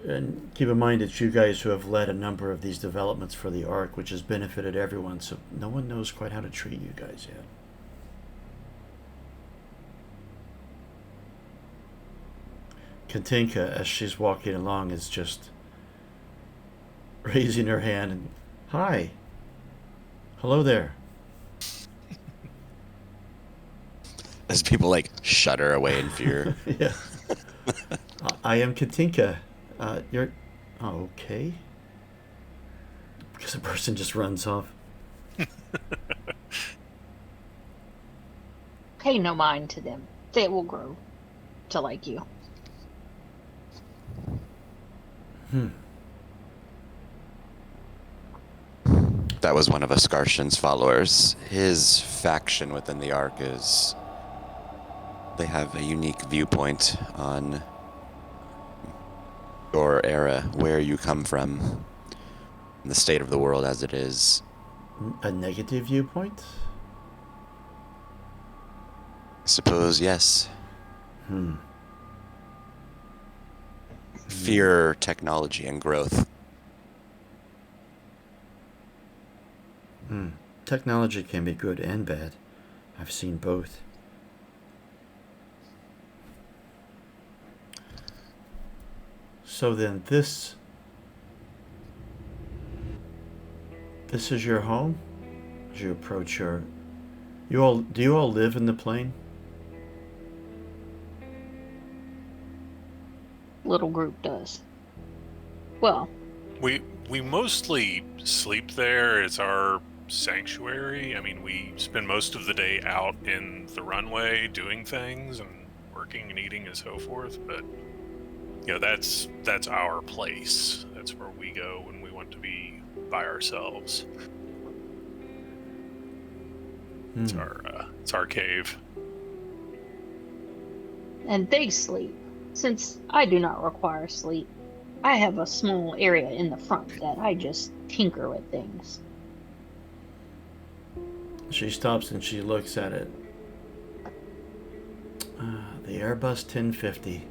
And keep in mind it's you guys who have led a number of these developments for the arc, which has benefited everyone, so no one knows quite how to treat you guys yet. Katinka, as she's walking along, is just raising her hand and, hi, hello there. As people shudder away in fear. Yeah. I am Katinka. You're okay? Because a person just runs off. Pay no mind to them. They will grow to like you. That was one of Ascarshan's followers. His faction within the Ark is... They have a unique viewpoint on your era, where you come from, and the state of the world as it is. A negative viewpoint? I suppose, yes. Fear technology and growth. Technology can be good and bad. I've seen both. So then this is your home? As you approach do you all live in the plane? little group does. Well, We mostly sleep there. It's our sanctuary. I mean, we spend most of the day out in the runway doing things and working and eating and so forth. But that's our place. That's where we go when we want to be by ourselves. It's our cave. and they sleep. Since I do not require sleep, I have a small area in the front that I just tinker with things. She stops and she looks at it. The Airbus 1050.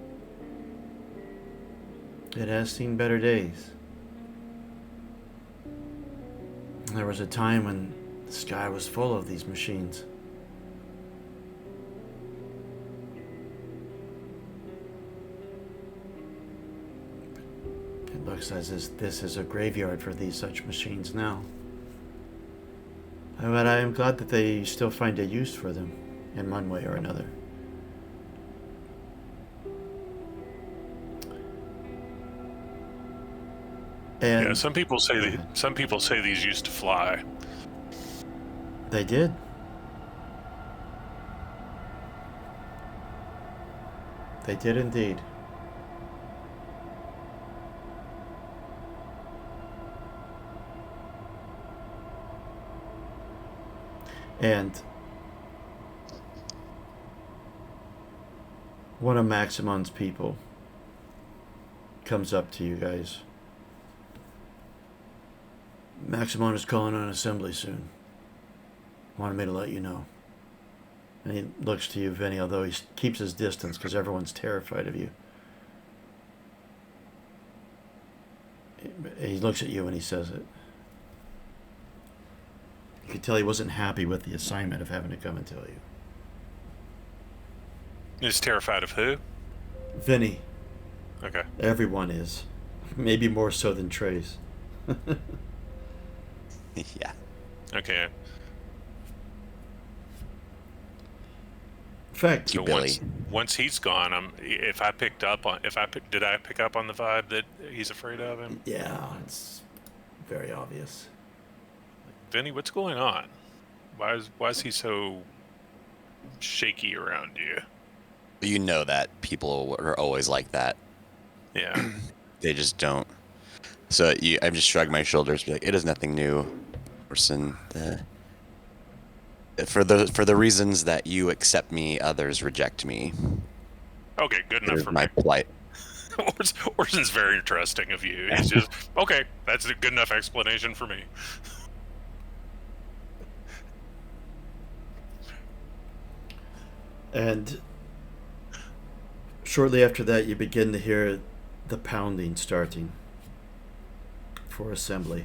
It has seen better days. There was a time when the sky was full of these machines. It looks as if this is a graveyard for these such machines now. But I am glad that they still find a use for them in one way or another. And Yeah, some people say these used to fly. they did. They did indeed. And one of Maximon's people comes up to you guys. Maximon is calling an assembly soon. Wanted me to let you know. And he looks to you, Vinny, although he keeps his distance because everyone's terrified of you. He looks at you and he says it. You could tell he wasn't happy with the assignment of having to come and tell you. He's terrified of who? Vinny. Okay. Everyone is. Maybe more so than Trace. Yeah. Okay. In fact, So Billy. once he's gone, did I pick up on the vibe that he's afraid of him? yeah, it's very obvious. Vinny, what's going on? Why is he so shaky around you? You know that people are always like that. Yeah. They just don't. So I just shrug my shoulders, be like, it is nothing new, Orson. For the reasons that you accept me, others reject me. Okay, good It enough is for my me. plight. Orson's very interesting of you. He's just okay. That's a good enough explanation for me. And shortly after that, you begin to hear the pounding starting for assembly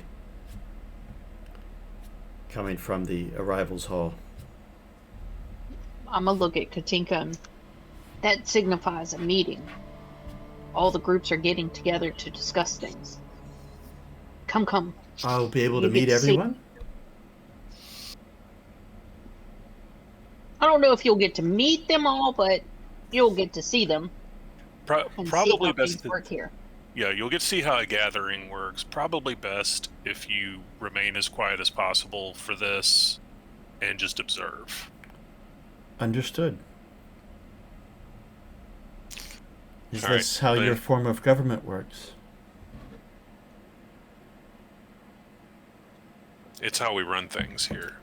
coming from the arrivals hall. I'm gonna look at Katinka, and that signifies a meeting. All the groups are getting together to discuss things. Come. I'll be able to You get meet to see- everyone? I don't know if you'll get to meet them all, but you'll get to see them and see Probably how best. things work here. Yeah, you'll get to see how a gathering works. Probably best if you remain as quiet as possible for this and just observe. Understood. Is All right, this how then- your form of government works? It's how we run things here.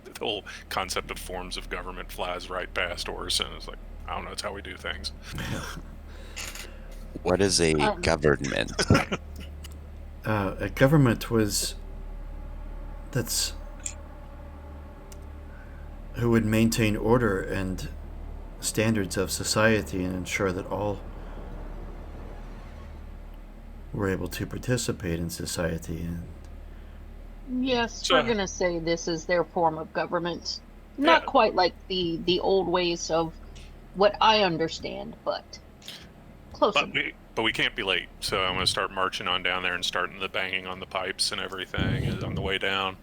The whole concept of forms of government flies right past Orson. It's like, I don't know, it's how we do things. What is a Um, government? A government who would maintain order and standards of society and ensure that all were able to participate in society. And Yes, So- we're gonna say this is their form of government. Not Yeah. quite like the old ways of what I understand, but close enough. But we can't be late, so I'm going to start marching on down there and starting the banging on the pipes and everything on the way down.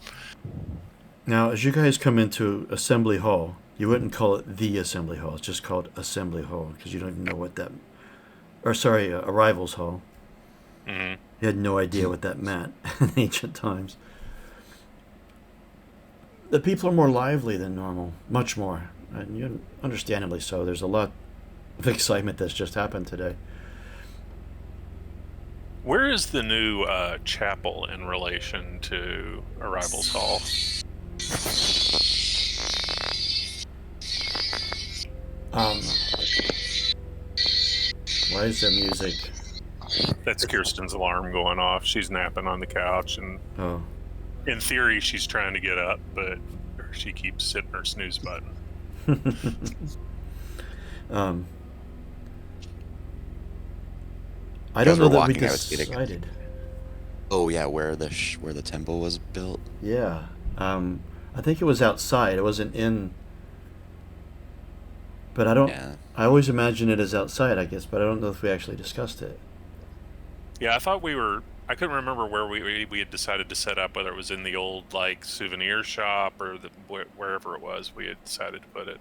now, as you guys come into Assembly Hall, You wouldn't call it the assembly hall. It's just called assembly hall because you don't even know what that. Or sorry, arrivals hall. Hmm. You had no idea what that meant in ancient times. The people are more lively than normal, much more, and understandably so. There's a lot of excitement that's just happened today. Where is the new chapel in relation to Arrivals Hall? Why is there music? That's Kirsten's alarm going off. She's napping on the couch, and Oh, in theory, she's trying to get up, but she keeps hitting her snooze button. I don't As know we're that we walking, I was getting- decided. Oh yeah, where the temple was built. Yeah, I think it was outside. It wasn't in. But I don't. Yeah. I always imagine it as outside, I guess, but I don't know if we actually discussed it. Yeah, I thought we were. I couldn't remember where we had decided to set up, whether it was in the old like souvenir shop or wherever it was. We had decided to put it.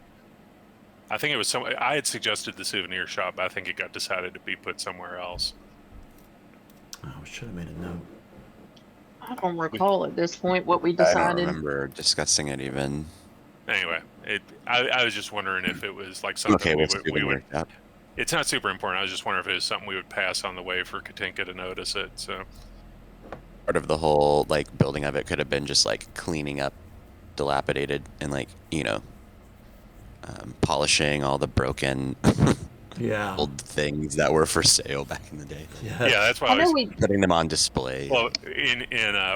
I think it was I had suggested the souvenir shop, but I think it got decided to be put somewhere else. Oh, we should have made a note. I don't recall at this point what we I don't decided. remember discussing it even. Anyway, I was just wondering if it was like something Okay, we we'll would. souvenir shop. It's not super important. I was just wondering if it was something we would pass on the way for Katinka to notice it. So Part of the whole like building of it could have been just like cleaning up dilapidated and like polishing all the broken Yeah. old things that were for sale back in the day. Yeah. yeah, that's why I I know was. we. Putting them on display. Well, in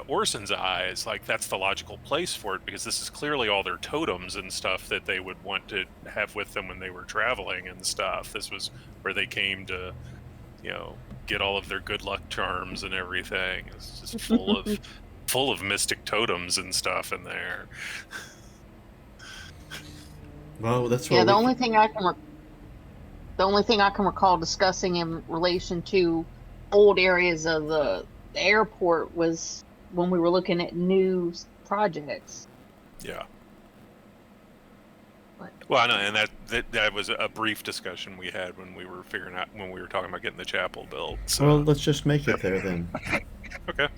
Orson's eyes, like that's the logical place for it because this is clearly all their totems and stuff that they would want to have with them when they were traveling and stuff. This was where they came to, get all of their good luck charms and everything. It's just full of mystic totems and stuff in there. Well, that's Yeah, what the we only thing I can. The only thing I can recall discussing in relation to old areas of the airport was when we were looking at new projects. Yeah. But Well, I know, and that was a brief discussion we had when we were talking about getting the chapel built. So. Well, let's just make it there then. Okay.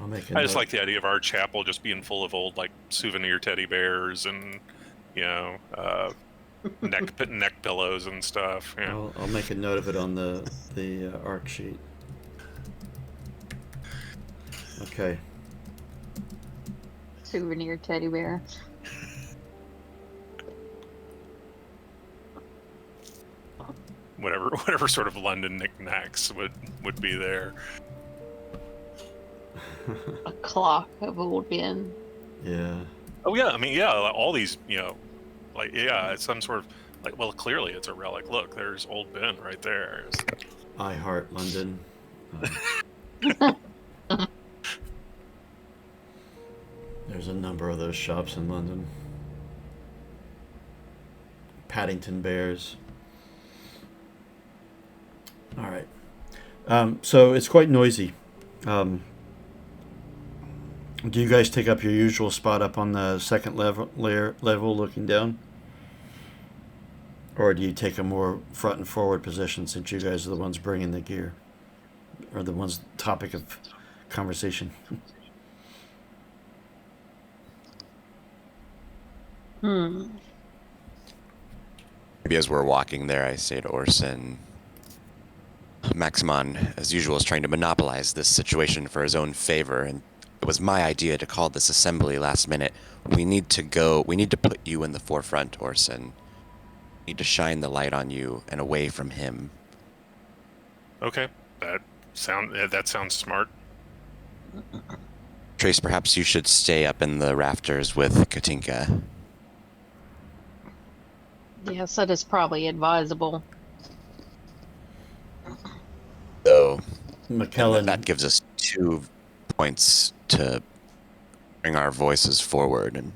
I'll make a I note. just like the idea of our chapel just being full of old like souvenir teddy bears and neck pillows and stuff. Yeah. I'll make a note of it on the arc sheet. Okay. souvenir teddy bear. Whatever sort of London knickknacks would be there. A clock of old Ben. Yeah. Oh yeah, I mean yeah, all these it's some sort of like clearly it's a relic. Look, there's old Ben right there. I Heart London. There's a number of those shops in London. Paddington Bears. All right. So it's quite noisy. Do you guys take up your usual spot up on the second level looking down? Or do you take a more front and forward position since you guys are the ones bringing the gear? Or the ones topic of conversation? Maybe as we're walking there, I say to Orson, Maximon, as usual, is trying to monopolize this situation for his own favor, and it was my idea to call this assembly last minute. We need to put you in the forefront, Orson. We need to shine the light on you and away from him. Okay, that sounds smart. Trace, perhaps you should stay up in the rafters with Katinka. Yes, that is probably advisable. So McKellen. that gives us 2 points to bring our voices forward and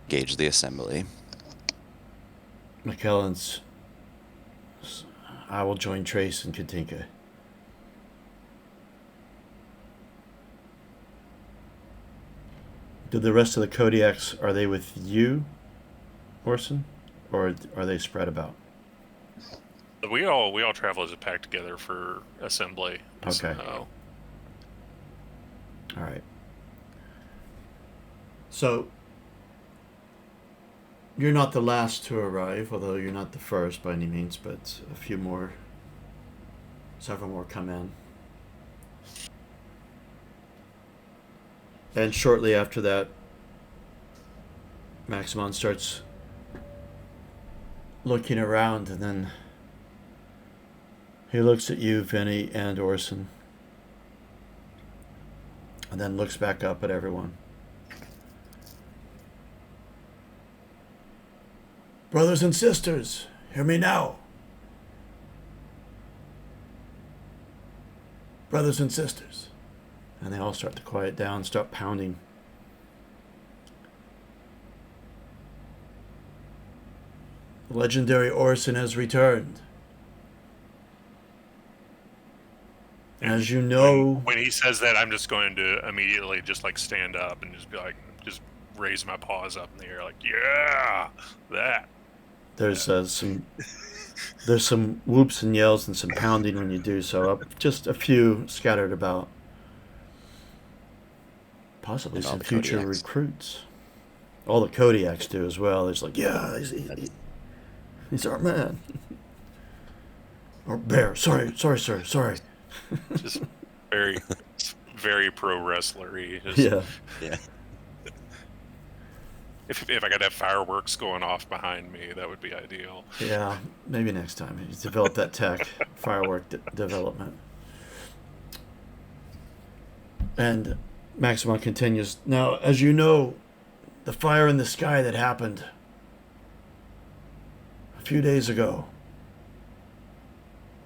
gauge the assembly. McKellen's. I will join Trace and Katinka. Do the rest of the Kodiaks, are they with you, Orson? Or are they spread about? We all travel as a pack together for assembly. Okay. So, All right. So, you're not the last to arrive, although you're not the first by any means, but several more come in. And shortly after that, Maximon starts looking around, and then he looks at you, Vinny, and Orson, and then looks back up at everyone. Brothers and sisters, hear me now. Brothers and sisters. And they all start to quiet down, start pounding. The legendary Orson has returned. As you know, when he says that, I'm just going to immediately just like stand up and just be like, just raise my paws up in the air, like, yeah, that. there's some whoops and yells and some pounding when you do so. Just a few scattered about. Possibly And all some the future Kodiaks. recruits. All the Kodiaks do as well. It's like, yeah, he's our man. Or bear. Sorry, sir. Sorry. Just very, very pro wrestlery. Yeah. Yeah. If I could have fireworks going off behind me, that would be ideal. Yeah. Maybe next time. You develop that tech. Firework development. And Maximon continues. Now, as you know, the fire in the sky that happened a few days ago,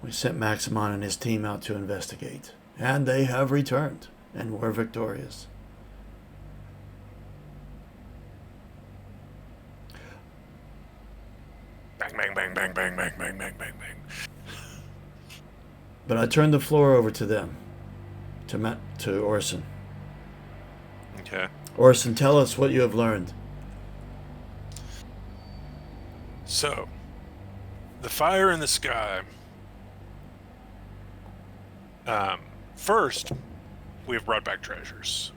we sent Maximon and his team out to investigate. And they have returned and were victorious. Bang, bang, bang, bang, bang, bang, bang, bang, bang, bang. But I turned the floor over to them, to Orson. Okay. Orson, tell us what you have learned. So, the fire in the sky. First, we have brought back treasures.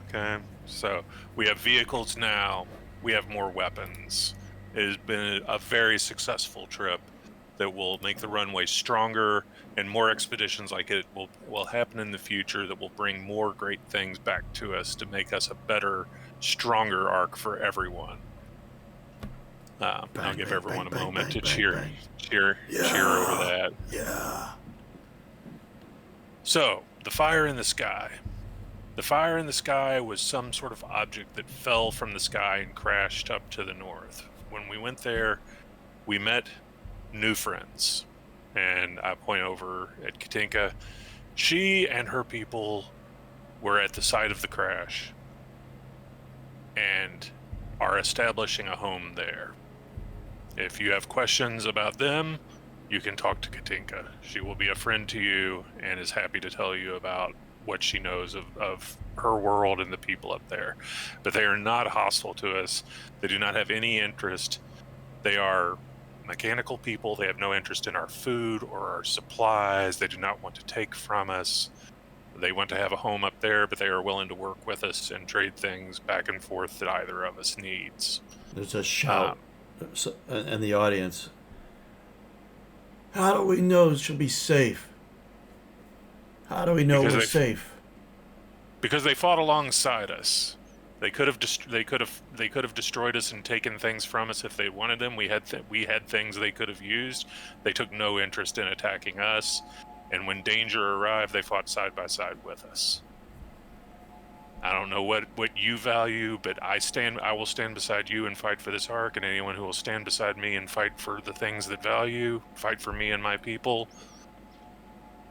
Okay, so we have vehicles now. We have more weapons. It has been a very successful trip that will make the runway stronger, and more expeditions like it will happen in the future that will bring more great things back to us to make us a better, stronger arc for everyone. I'll give everyone a moment to cheer over that. Yeah. So, the fire in the sky. The fire in the sky was some sort of object that fell from the sky and crashed up to the north. When we went there, we met new friends. And I point over at Katinka. She and her people were at the site of the crash and are establishing a home there. If you have questions about them, you can talk to Katinka. She will be a friend to you and is happy to tell you about what she knows of her world and the people up there. But they are not hostile to us. They do not have any interest. They are mechanical people. They have no interest in our food or our supplies. They do not want to take from us. They want to have a home up there, but they are willing to work with us and trade things back and forth that either of us needs. There's a shout in the audience. How do we know she'll be safe? How do we know we're safe? Because they fought alongside us. They could have destroyed us and taken things from us if they wanted them. We had things they could have used. They took no interest in attacking us, and when danger arrived, they fought side by side with us. I don't know what you value, but I will stand beside you and fight for this arc, and anyone who will stand beside me and fight for the things that fight for me and my people,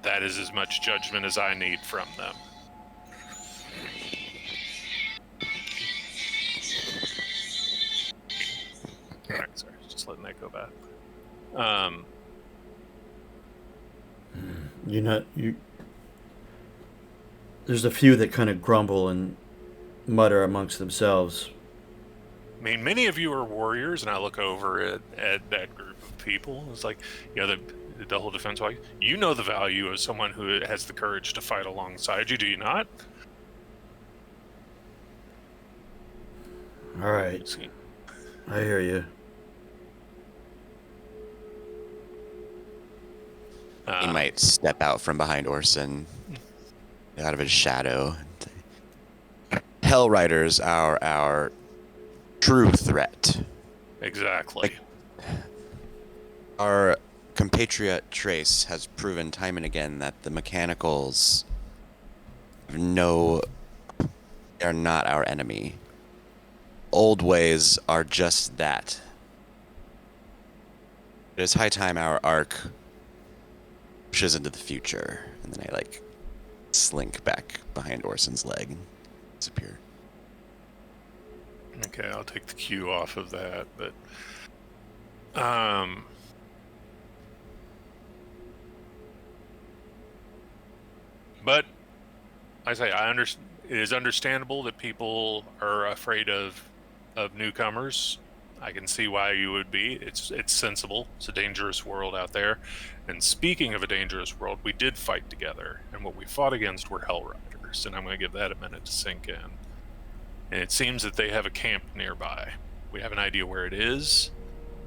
that is as much judgment as I need from them. Alright, sorry, just letting that go back. There's a few that kind of grumble and mutter amongst themselves. I mean, many of you are warriors, and I look over at that group of people. It's like, the whole defense. Like, you know the value of someone who has the courage to fight alongside you, do you not? All right, See, I hear you. He might step out from behind Orson, out of his shadow. Hell Riders are our true threat. Exactly. Our compatriot Trace has proven time and again that the mechanicals are not our enemy. Old ways are just that. It is high time our arc pushes into the future. And then I slink back behind Orson's leg and disappear. Okay, I'll take the cue off of that, but but I say it is understandable that people are afraid of newcomers. I can see why you would be. It's sensible. It's a dangerous world out there. And speaking of a dangerous world, we did fight together, and what we fought against were Hell Riders, and I'm going to give that a minute to sink in. And it seems that they have a camp nearby. We have an idea where it is.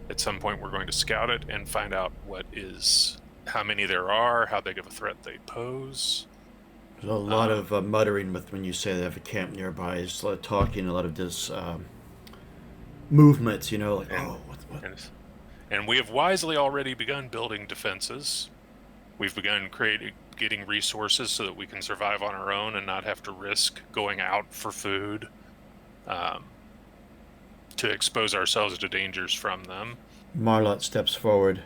At some point, we're going to scout it and find out how many there are, how big of a threat they pose. There's a lot of muttering when you say they have a camp nearby. There's a lot of talking, a lot of this movements, what? And we have wisely already begun building defenses. We've begun getting resources so that we can survive on our own and not have to risk going out for food, to expose ourselves to dangers from them. Marlot steps forward.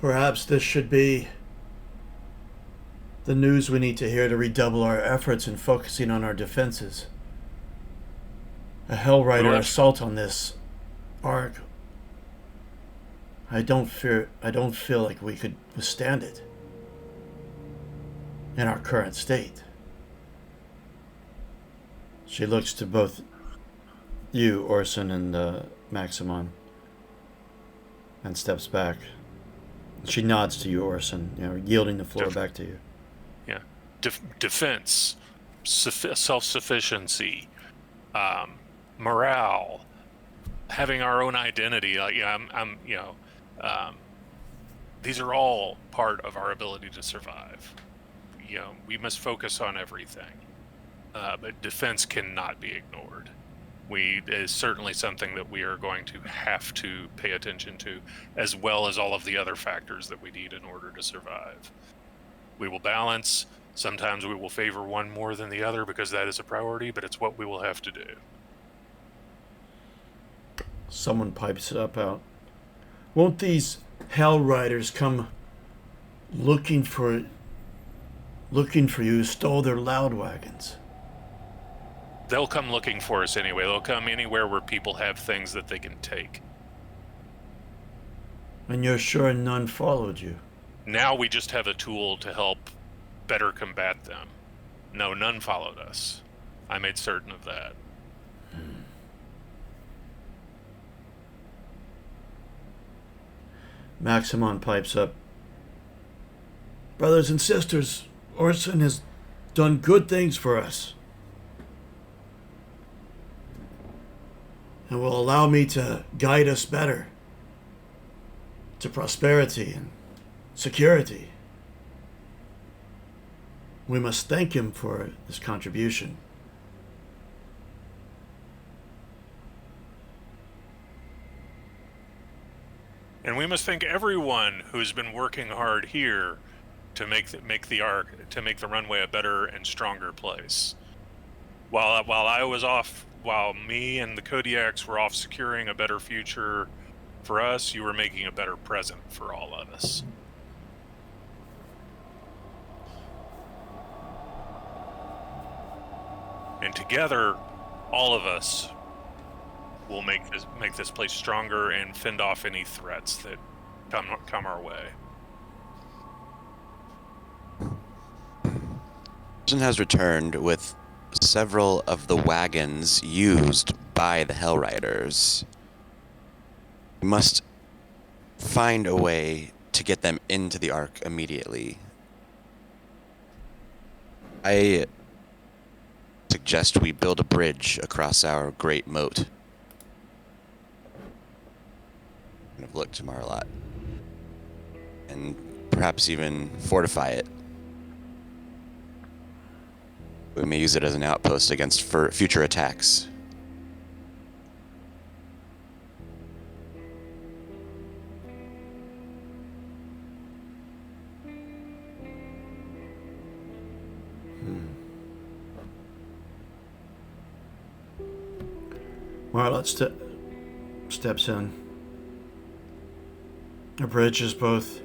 Perhaps this should be the news we need to hear to redouble our efforts in focusing on our defenses. A Hell Rider assault on this arc. I don't feel like we could withstand it in our current state. She looks to both you, Orson, and Maximon, and steps back. She nods to you, Orson, yielding the floor back to you. Yeah. Defense, self-sufficiency, morale, having our own identity. These are all part of our ability to survive. We must focus on everything. But defense cannot be ignored. It is certainly something that we are going to have to pay attention to, as well as all of the other factors that we need in order to survive. We will balance. Sometimes we will favor one more than the other because that is a priority, but it's what we will have to do. Someone pipes it up out. Won't these Hell Riders come looking for you who stole their loud wagons? They'll come looking for us anyway. They'll come anywhere where people have things that they can take. And you're sure none followed you? Now we just have a tool to help better combat them. No, none followed us. I made certain of that. Maximon pipes up. Brothers and sisters, Orson has done good things for us. And will allow me to guide us better to prosperity and security. We must thank him for his contribution. And we must thank everyone who's been working hard here to make the runway a better and stronger place. While me and the Kodiaks were off securing a better future for us, you were making a better present for all of us. And together, all of us will make this place stronger and fend off any threats that come our way. captain has returned with several of the wagons used by the Hell Riders. We must find a way to get them into the Ark immediately. I suggest we build a bridge across our great moat. Kind of look to Marlot. And perhaps even fortify it. We may use it as an outpost against future attacks. Marlot steps in. A bridge is both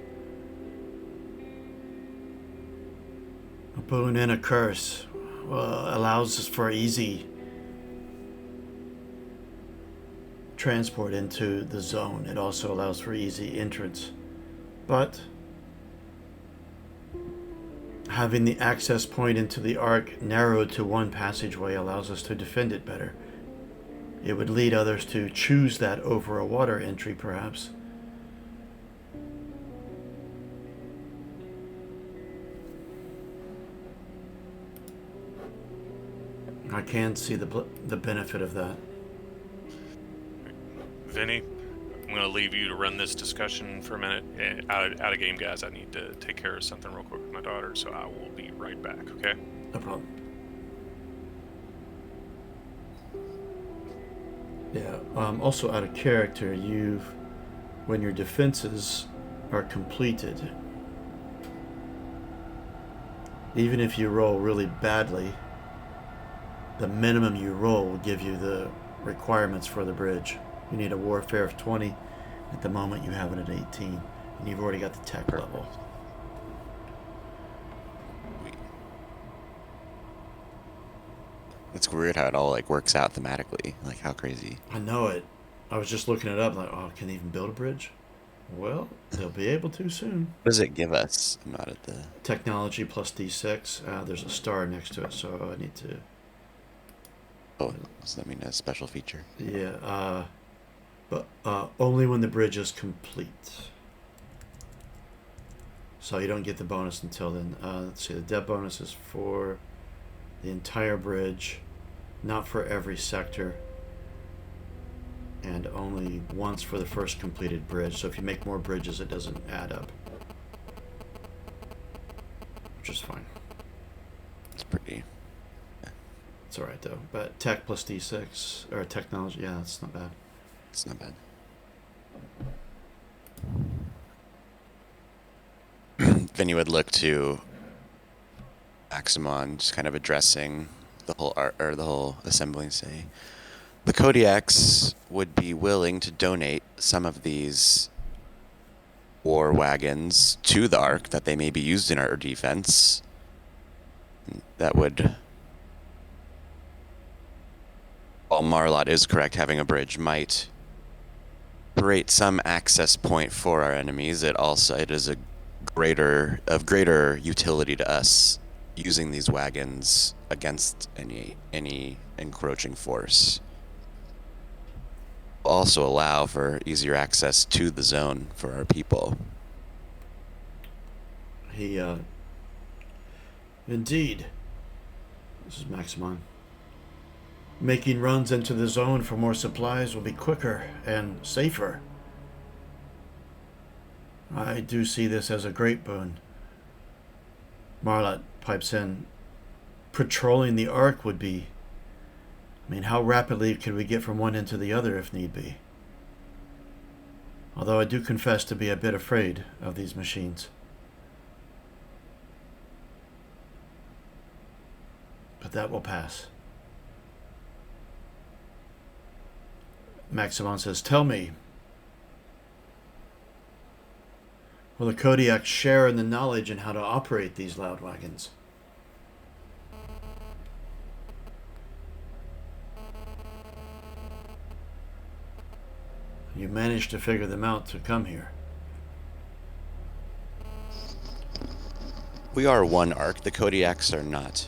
a boon and a curse. Allows us for easy transport into the zone. It also allows for easy entrance. But having the access point into the Ark narrowed to one passageway allows us to defend it better. It would lead others to choose that over a water entry, perhaps. I can see the benefit of that. Vinny, I'm going to leave you to run this discussion for a minute. Out of game, guys. I need to take care of something real quick with my daughter, so I will be right back, okay? No problem. Yeah, also out of character, when your defenses are completed, even if you roll really badly, the minimum you roll will give you the requirements for the bridge. You need a warfare of 20. At the moment, you have it at 18, and you've already got the tech level. It's weird how it all like works out thematically. Like how crazy. I know it. I was just looking it up, like, oh, can they even build a bridge? Well, they'll be able to soon. What does it give us? I'm not at the Technology plus D6. There's a star next to it, so I need to. Oh, does that mean a special feature? Yeah, but only when the bridge is complete. So you don't get the bonus until then. Let's see, the dev bonus is for the entire bridge, not for every sector, and only once for the first completed bridge. So if you make more bridges, it doesn't add up, which is fine. It's pretty. It's alright though. But tech plus D6, or technology, yeah, that's not bad. It's not bad. Then you would look to Aximon, just kind of addressing the whole art or the whole assembly, and say, the Kodiaks would be willing to donate some of these war wagons to the Ark that they may be used in our defense. That would, while Marlot is correct, having a bridge might create some access point for our enemies. It is of greater utility to us using these wagons against any encroaching force. Will also allow for easier access to the zone for our people. Indeed. This is Maximon. Making runs into the zone for more supplies will be quicker and safer. I do see this as a great boon. Marlot pipes in. Patrolling the Ark would be... I mean, how rapidly could we get from one end to the other if need be? Although I do confess to be a bit afraid of these machines. But that will pass. Maximon says, tell me, will the Kodiak share in the knowledge in how to operate these loud wagons? You managed to figure them out to come here. We are one Ark. The Kodiaks are not.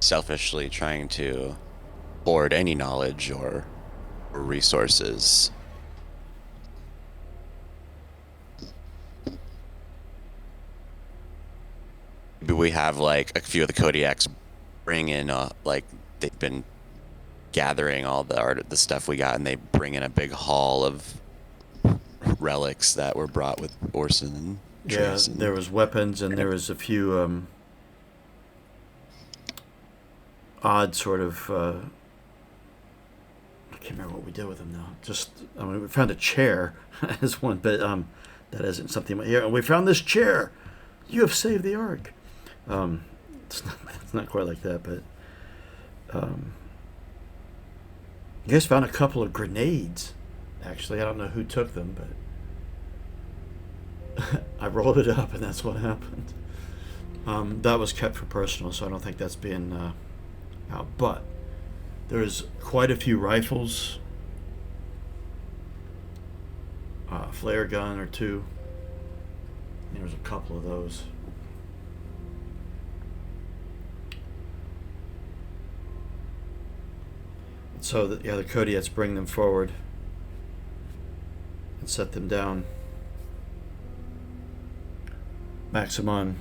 selfishly trying to hoard any knowledge or resources. Maybe we have like a few of the Kodiaks bring in like they've been gathering all the stuff we got, and they bring in a big haul of relics that were brought with Orson and Yeah, Trace. there was weapons, and there was a few odd sort of. I can't remember what we did with them now. Just, I mean, we found a chair as one, but that isn't something. Here, we found this chair. You have saved the Ark. It's not quite like that, but you guys found a couple of grenades. Actually, I don't know who took them, but I rolled it up, and that's what happened. That was kept for personal, so I don't think that's being out. But there's quite a few rifles, flare gun or two. There's a couple of those. So the Kodiaks bring them forward and set them down. Maximon,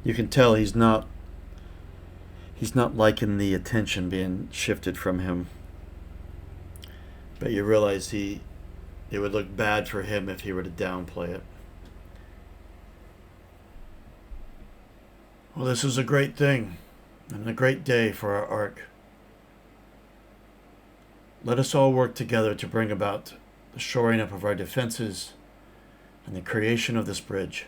you can tell he's not liking the attention being shifted from him. But you realize it would look bad for him if he were to downplay it. Well, this is a great thing and a great day for our Ark. Let us all work together to bring about the shoring up of our defenses and the creation of this bridge.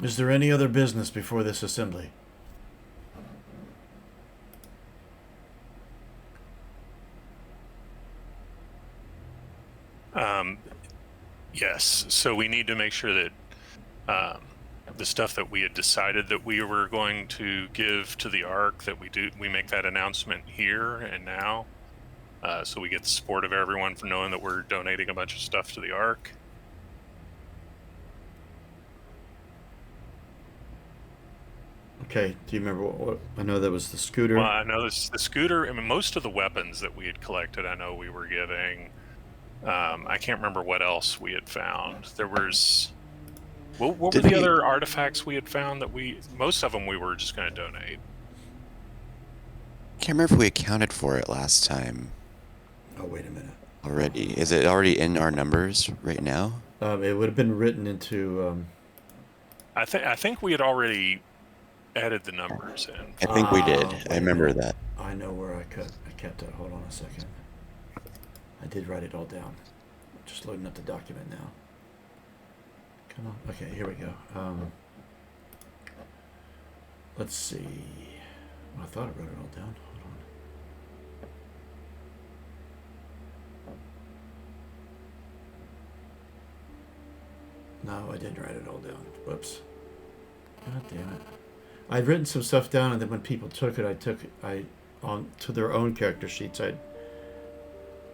Is there any other business before this assembly? Yes. So we need to make sure that the stuff that we had decided that we were going to give to the Ark, that we make that announcement here and now, so we get the support of everyone for knowing that we're donating a bunch of stuff to the Ark. Okay, do you remember what I know there was the scooter? Well, I know the scooter. I mean, most of the weapons that we had collected, I know we were giving. I can't remember what else we had found. There was. What were the other artifacts we had found that most of them we were just going to donate? Can't remember if we accounted for it last time. Oh, wait a minute. Already, is it already in our numbers right now? It would have been written into. I think we had already added the numbers in. I think we did. I remember that. I know where I kept it. Hold on a second. I did write it all down. Just loading up the document now. Come on. Okay, here we go. Let's see. Well, I thought I wrote it all down. Hold on. No, I didn't write it all down. Whoops. God damn it. I'd written some stuff down, and then when people took it, on to their own character sheets, I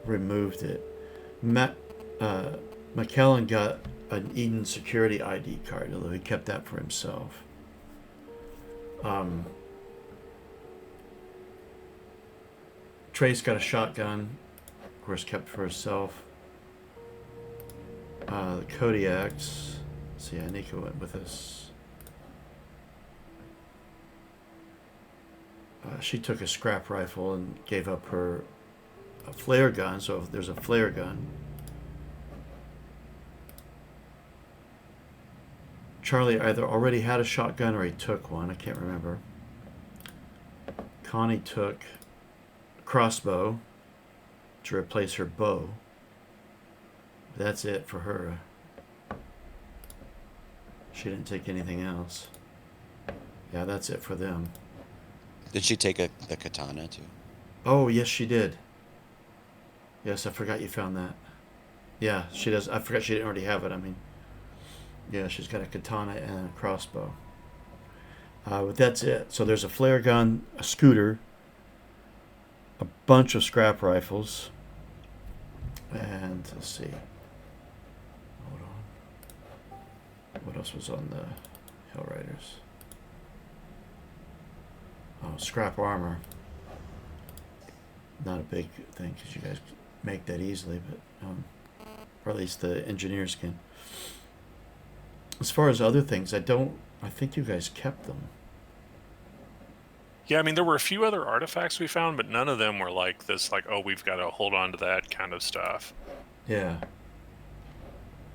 removed it. McKellen got an Eden security ID card, although he kept that for himself. Trace got a shotgun, of course, kept for herself. The Kodiaks. See, Nico went with us. She took a scrap rifle and gave up a flare gun, so if there's a flare gun. Charlie either already had a shotgun or he took one, I can't remember. Connie took a crossbow to replace her bow. That's it for her. She didn't take anything else. Yeah, that's it for them. Did she take the katana too? Oh, yes, she did. Yes, I forgot you found that. Yeah, she does. I forgot she didn't already have it. I mean, yeah, she's got a katana and a crossbow. But that's it. So there's a flare gun, a scooter, a bunch of scrap rifles, and let's see. Hold on. what else was on the Hell Riders? Oh, scrap armor. Not a big thing because you guys make that easily, but or at least the engineers can. As far as other things, I think you guys kept them. Yeah, I mean, there were a few other artifacts we found, but none of them were like this, like, oh, we've got to hold on to that kind of stuff. Yeah.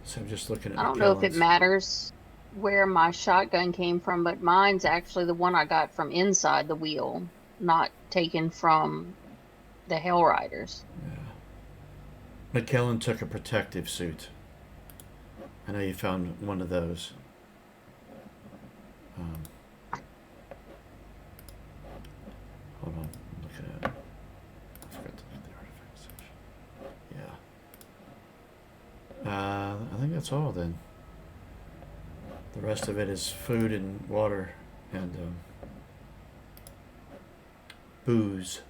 So I'm just looking at I don't know if it McKellen's. matters where my shotgun came from, but mine's actually the one I got from inside the wheel, not taken from the Hell Riders. Yeah. McKellen took a protective suit. I know you found one of those. Hold on, I'm looking at it. I forgot to look at the artifact section. Yeah. I think that's all then. The rest of it is food and water and booze.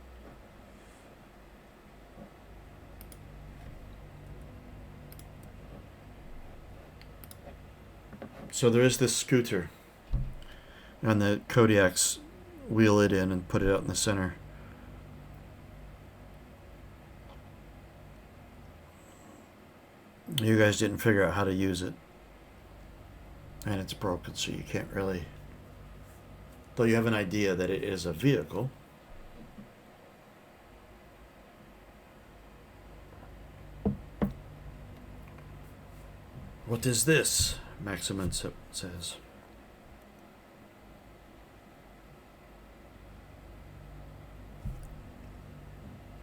So there is this scooter, and the Kodiaks wheel it in and put it out in the center. You guys didn't figure out how to use it, and it's broken, so you can't really. Though you have an idea that it is a vehicle. What is this? Maximin says.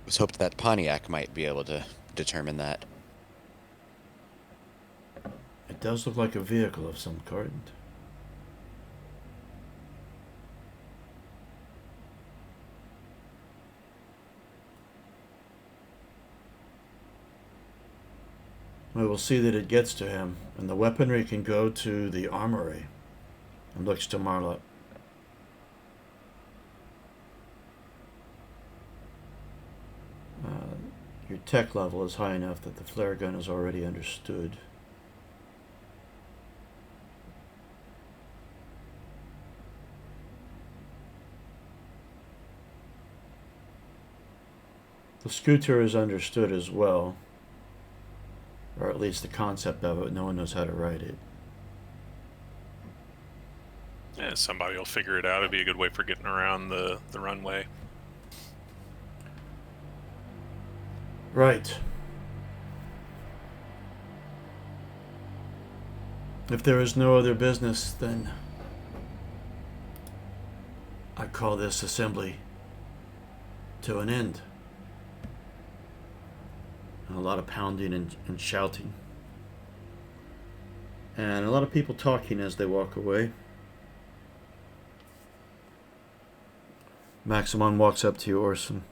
I was hoped that Pontiac might be able to determine that. It does look like a vehicle of some kind. We will see that it gets to him, and the weaponry can go to the armory. And looks to Marlott. Your tech level is high enough that the flare gun is already understood. The scooter is understood as well. Or at least the concept of it. No one knows how to write it. Yeah, somebody will figure it out. It'd be a good way for getting around the runway. Right. If there is no other business, then I call this assembly to an end. And a lot of pounding and shouting. And a lot of people talking as they walk away. Maximon walks up to you, Orson.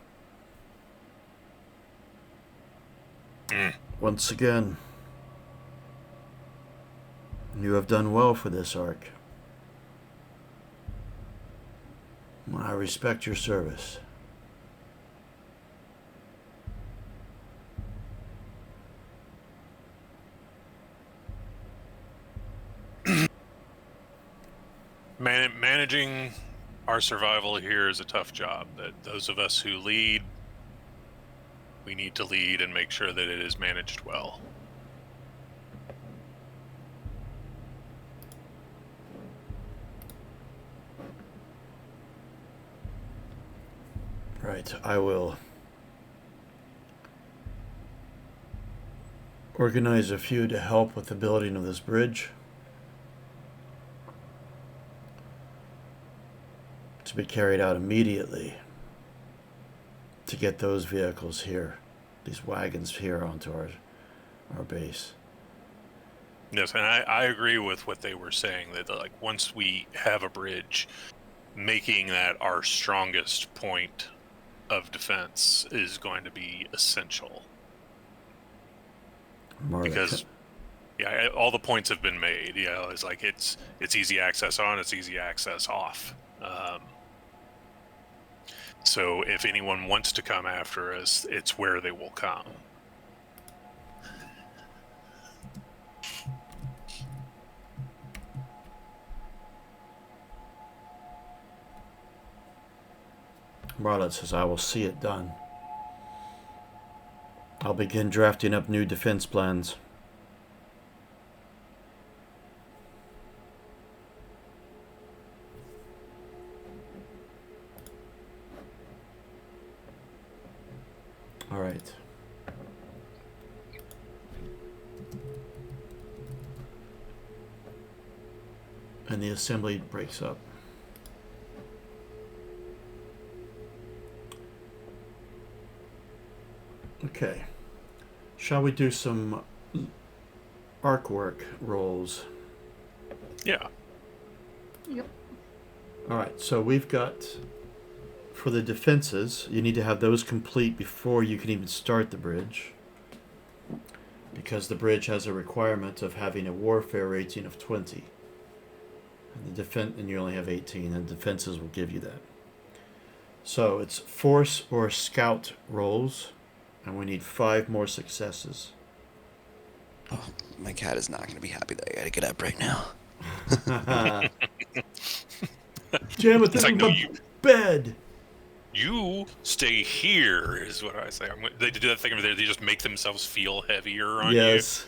Once again, you have done well for this arc. I respect your service. Managing our survival here is a tough job. That those of us who lead, we need to lead and make sure that it is managed well. Right, I will organize a few to help with the building of this bridge. To be carried out immediately to get those vehicles here, these wagons here onto our base. Yes, and I agree with what they were saying, that like once we have a bridge, making that our strongest point of defense is going to be essential. Because yeah, all the points have been made. You know, it's like it's easy access on, it's easy access off. So if anyone wants to come after us, it's where they will come. Marlet says, I will see it done. I'll begin drafting up new defense plans. All right. And the assembly breaks up. Okay. Shall we do some arc work rolls? Yeah. Yep. All right, so we've got, for the defenses, you need to have those complete before you can even start the bridge. Because the bridge has a requirement of having a warfare rating of 20. And you only have 18, and defenses will give you that. So it's force or scout rolls, and we need 5 more successes. Oh, my cat is not going to be happy that I got to get up right now. Jam it It's like, in no, my bed. You stay here, is what I say. They do that thing over there. They just make themselves feel heavier on you. Yes.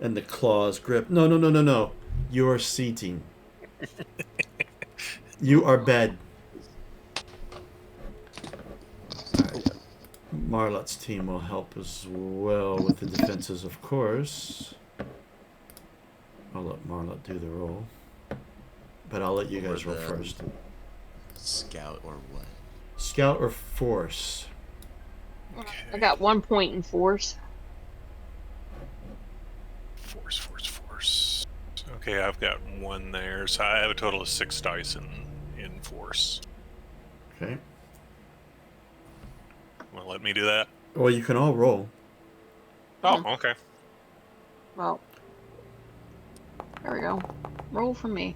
And the claws grip. No. You're seating. You are bed. Marlot's team will help as well with the defenses, of course. I'll let Marlot do the roll. But I'll let you guys roll first. Scout or what? Scout or force? Okay. I got 1 point in force. Force. Okay, I've got 1 there, so I have a total of 6 dice in force. Okay. Well, let me do that. Well, you can all roll. Oh, okay. Well, there we go. Roll for me.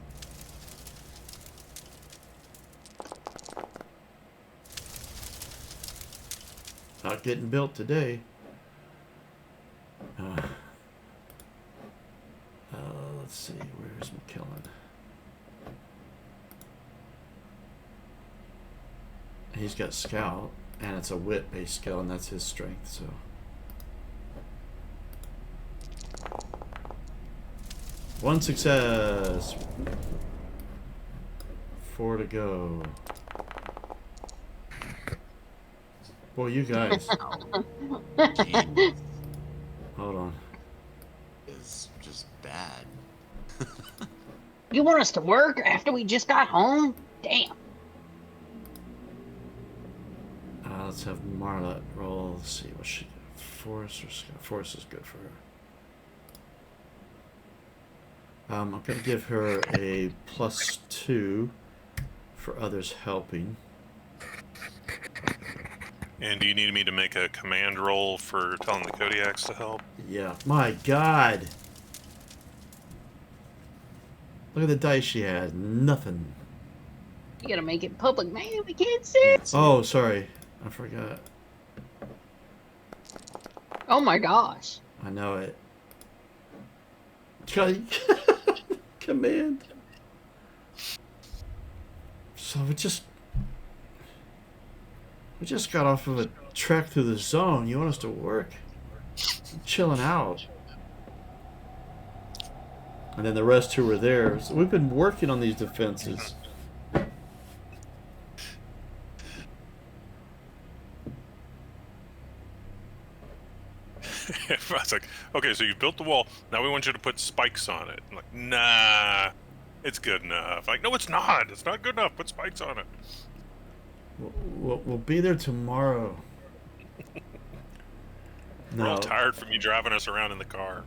Not getting built today. Let's see. Where's McKillen? He's got scout, and it's a wit-based skill, and that's his strength. So. One success. 4 to go. Boy, you guys. Hold on. Is just bad. You want us to work after we just got home? Damn. Let's have Marla roll. Let's see what she got. Force or scout? Force is good for her. I'm going to give her a +2 for others helping. And do you need me to make a command roll for telling the Kodiaks to help? Yeah. My God. Look at the dice she had. Nothing. You gotta make it public, man. We can't see it. Oh, sorry. I forgot. Oh my gosh. I know it. Command. So we just got off of a trek through the zone. You want us to work? I'm chilling out. And then the rest who were there. So we've been working on these defenses. I was like, okay, so you've built the wall. Now we want you to put spikes on it. I'm like, nah, it's good enough. Like, no, it's not. It's not good enough. Put spikes on it. We'll be there tomorrow. We're all tired from you driving us around in the car.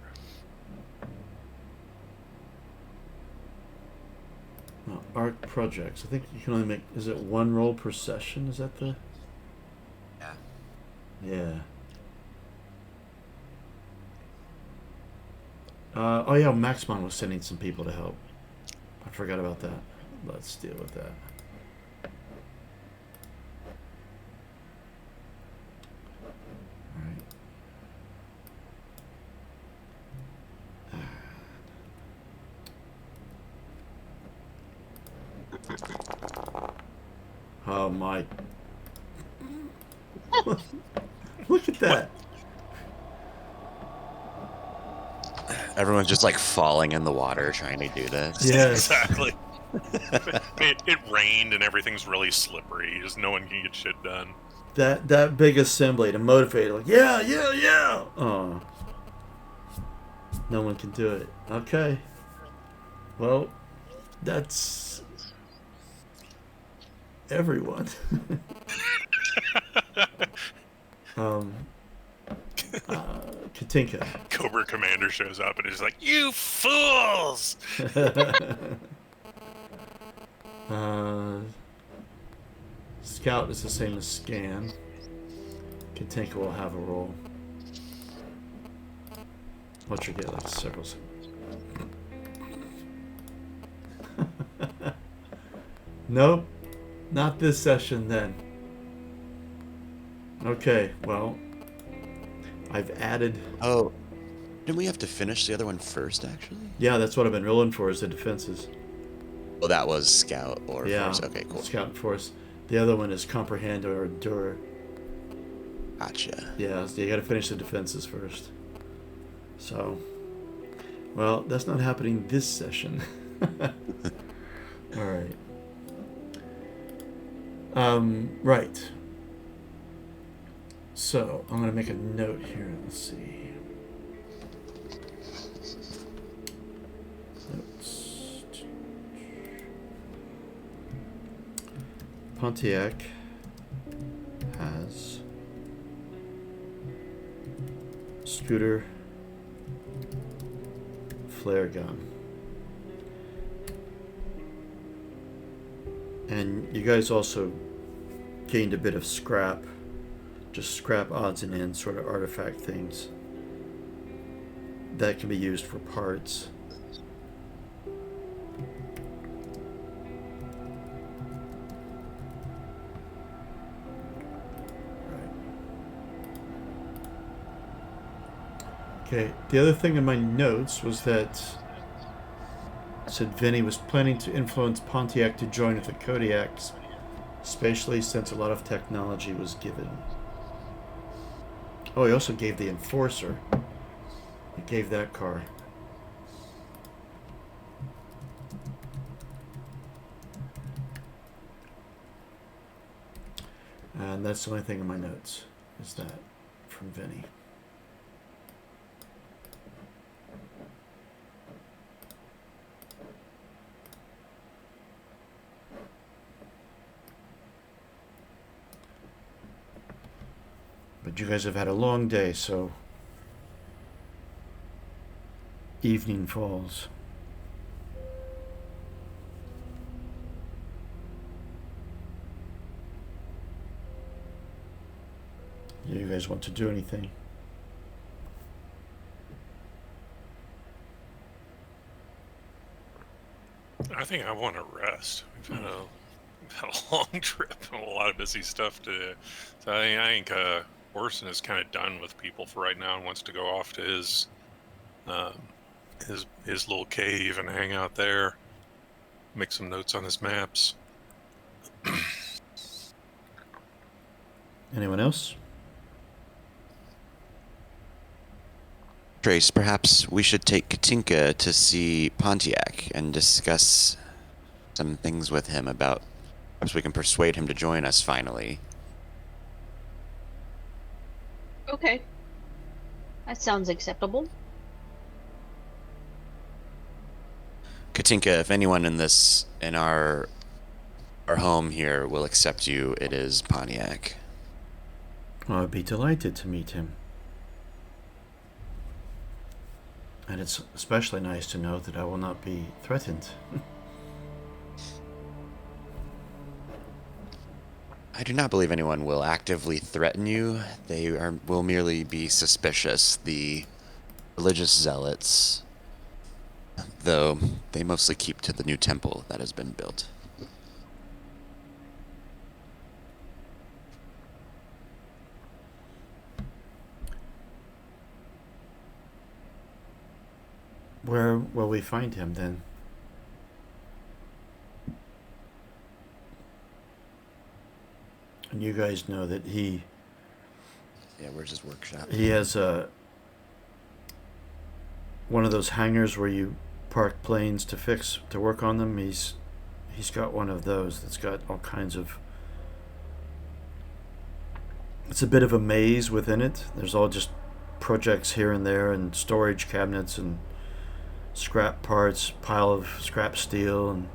No, arc projects. I think you can only make. Is it 1 roll per session? Is that the? Yeah. Yeah. Oh yeah, Maxmon was sending some people to help. I forgot about that. Let's deal with that. Oh my Look at that. Everyone's just like falling in the water trying to do this. Yes. Exactly. It rained and everything's really slippery. Just no one can get shit done. That big assembly to motivate, like, yeah, yeah, yeah. Oh, no one can do it. Okay. Well, that's everyone. um, Katinka. Cobra Commander shows up and is like, "You fools!" Scout is the same as Scan. Katinka will have a roll. What's your get like several seconds? Nope, not this session then. Okay, well, I've added. Oh, didn't we have to finish the other one first, actually? Yeah, that's what I've been rolling for is the defenses. Well, that was Scout or Yeah, Force. Okay, cool. Scout and Force. The other one is Comprehend or Endure. Gotcha. Yeah, so you got to finish the defenses first. So, well, that's not happening this session. All right. Right. So I'm gonna make a note here. Let's see. Notes. Pontiac has scooter, flare gun. And you guys also gained a bit of scrap, just scrap odds and ends, sort of artifact things that can be used for parts. Okay, the other thing in my notes was that it said Vinny was planning to influence Pontiac to join with the Kodiaks, especially since a lot of technology was given. Oh, he also gave the Enforcer. He gave that car. And that's the only thing in my notes, is that from Vinny. But you guys have had a long day, so evening falls. You guys want to do anything? I think I want to rest. We've had a long trip and a lot of busy stuff to do. So I think Orson is kind of done with people for right now and wants to go off to um, his little cave and hang out there, make some notes on his maps. Anyone else? Trace, perhaps we should take Katinka to see Pontiac and discuss some things with him about. Perhaps we can persuade him to join us finally. Okay. That sounds acceptable. Katinka, if anyone in our home here will accept you, it is Pontiac. Well, I'd be delighted to meet him. And it's especially nice to know that I will not be threatened. I do not believe anyone will actively threaten you. They will merely be suspicious. The religious zealots, though, they mostly keep to the new temple that has been built. Where will we find him then? And you guys know that he Yeah, where's his workshop? He has one of those hangars where you park planes to work on them. He's got one of those that's got all kinds of. It's a bit of a maze within it. There's all just projects here and there, and storage cabinets and scrap parts, pile of scrap steel, and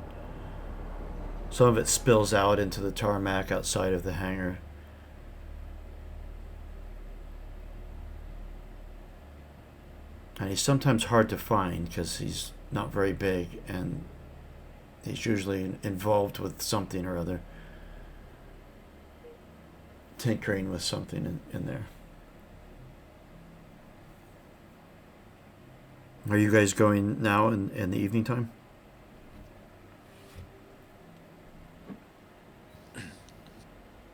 some of it spills out into the tarmac outside of the hangar. And he's sometimes hard to find because he's not very big, and he's usually involved with something or other, tinkering with something in there. Are you guys going now in the evening time?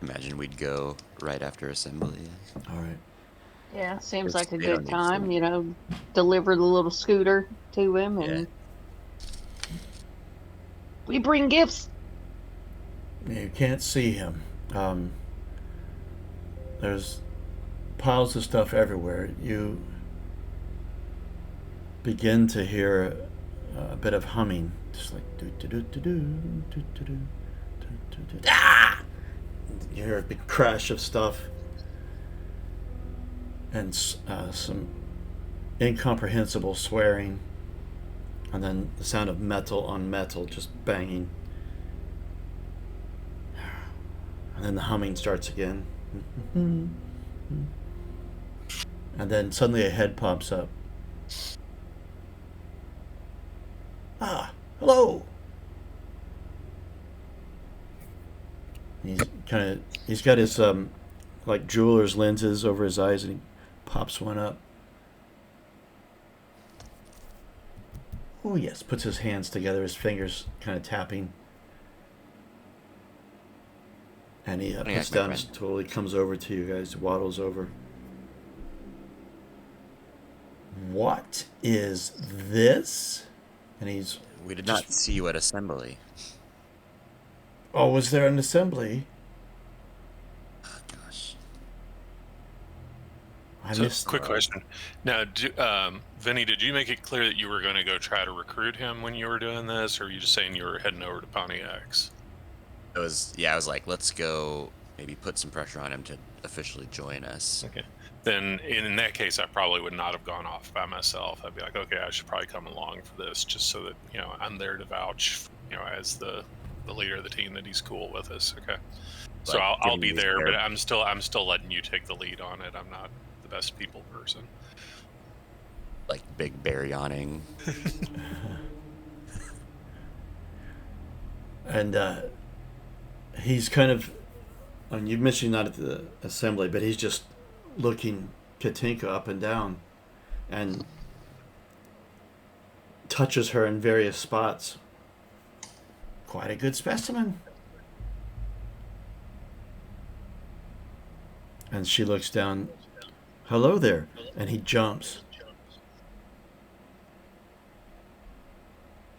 Imagine we'd go right after assembly. All right. Yeah, seems It's- like a they don't good need time. food. You know, deliver the little scooter to him, and Yeah. we bring gifts. You can't see him. There's piles of stuff everywhere. You begin to hear a bit of humming, just like do do do do do do do do. Ah! You hear a big crash of stuff and some incomprehensible swearing, and then the sound of metal on metal just banging, and then the humming starts again, and then suddenly a head pops up. Ah, hello. He's got his like jeweler's lenses over his eyes, and he pops one up. Oh yes, puts his hands together, his fingers kind of tapping, and he puts my down his friend. tool. He comes over to you guys, waddles over. What is this? And he's We did just. not see you at assembly. Oh, was there an assembly? Oh, gosh. I So, missed. quick question. Now, Vinny, did you make it clear that you were going to go try to recruit him when you were doing this, or were you just saying you were heading over to Pontiac's? I was like, let's go maybe put some pressure on him to officially join us. Okay. Then in that case, I probably would not have gone off by myself. I'd be like, okay, I should probably come along for this, just so that I'm there to vouch, as the leader of the team, that he's cool with us. Okay. So Like, I'll given be he's there, there- but I'm still letting you take the lead on it. I'm not the best people person. Like big bear yawning. And he's kind of. I mean, you mentioned not at the assembly, but he's just looking Katinka up and down, and touches her in various spots. Quite a good specimen. And she looks down. Hello there. And he jumps.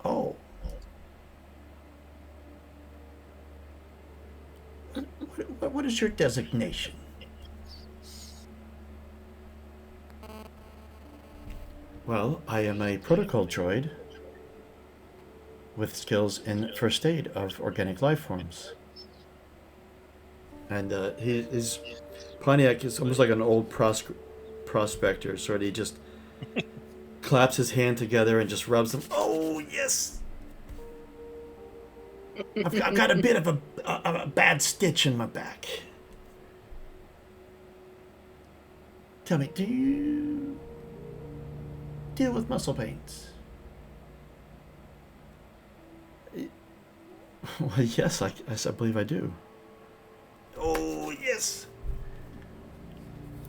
Oh. What is your designation? Well, I am a protocol droid with skills in first aid of organic life forms. And his Pontiac is almost like an old prospector, sort of. He just claps his hand together and just rubs them. Oh, yes! I've got a bit of a bad stitch in my back. Tell me, do you deal with muscle pains? Well, yes, I believe I do. Oh, yes.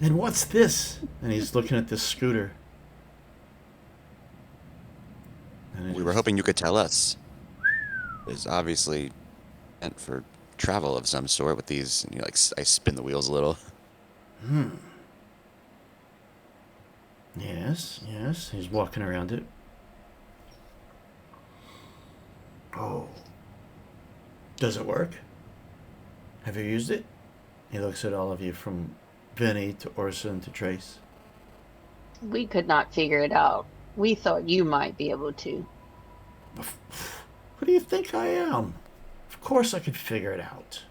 And what's this? And he's looking at this scooter. And We were hoping you could tell us. It's obviously meant for travel of some sort with these. And I spin the wheels a little. Yes. He's walking around it. Oh. Does it work? Have you used it? He looks at all of you from Vinny to Orson to Trace. We could not figure it out. We thought you might be able to. Who do you think I am? Of course I could figure it out.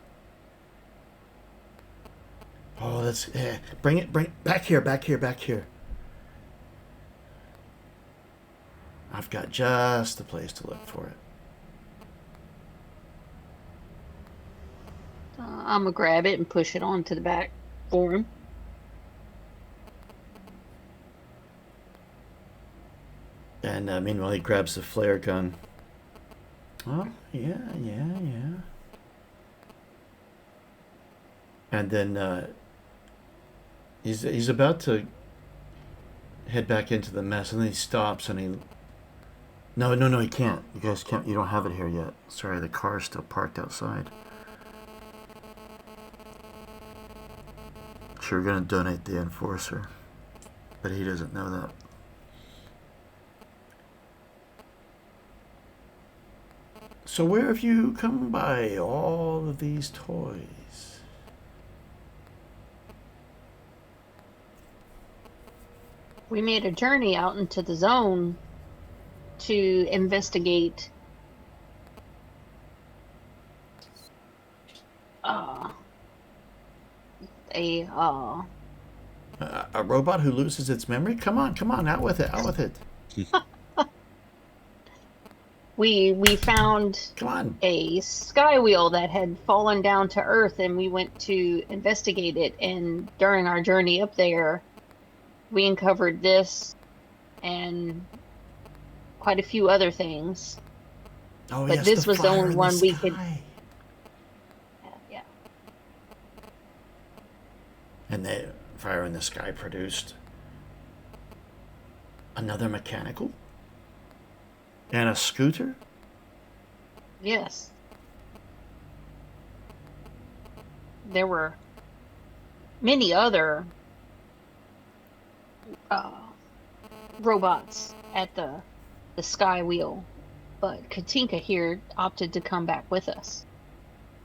Oh, that's bring back here. I've got just the place to look for it. I'm gonna grab it and push it onto the back for him. And meanwhile, he grabs the flare gun. Oh, yeah. And then he's about to head back into the mess, and then he stops and he. No, he can't. You guys can't. You don't have it here yet. Sorry, the car's still parked outside. Sure, we're gonna donate the Enforcer, but he doesn't know that. So where have you come by all of these toys? We made a journey out into the zone to investigate A robot who loses its memory? Come on, out with it. we found Come on. a sky wheel that had fallen down to Earth, and we went to investigate it. And during our journey up there, we uncovered this and quite a few other things. Oh, but yes, this was the fire only in one the we could. sky. Yeah. And the fire in the sky produced another mechanical and a scooter. Yes. There were many other robots at the sky wheel, but Katinka here opted to come back with us.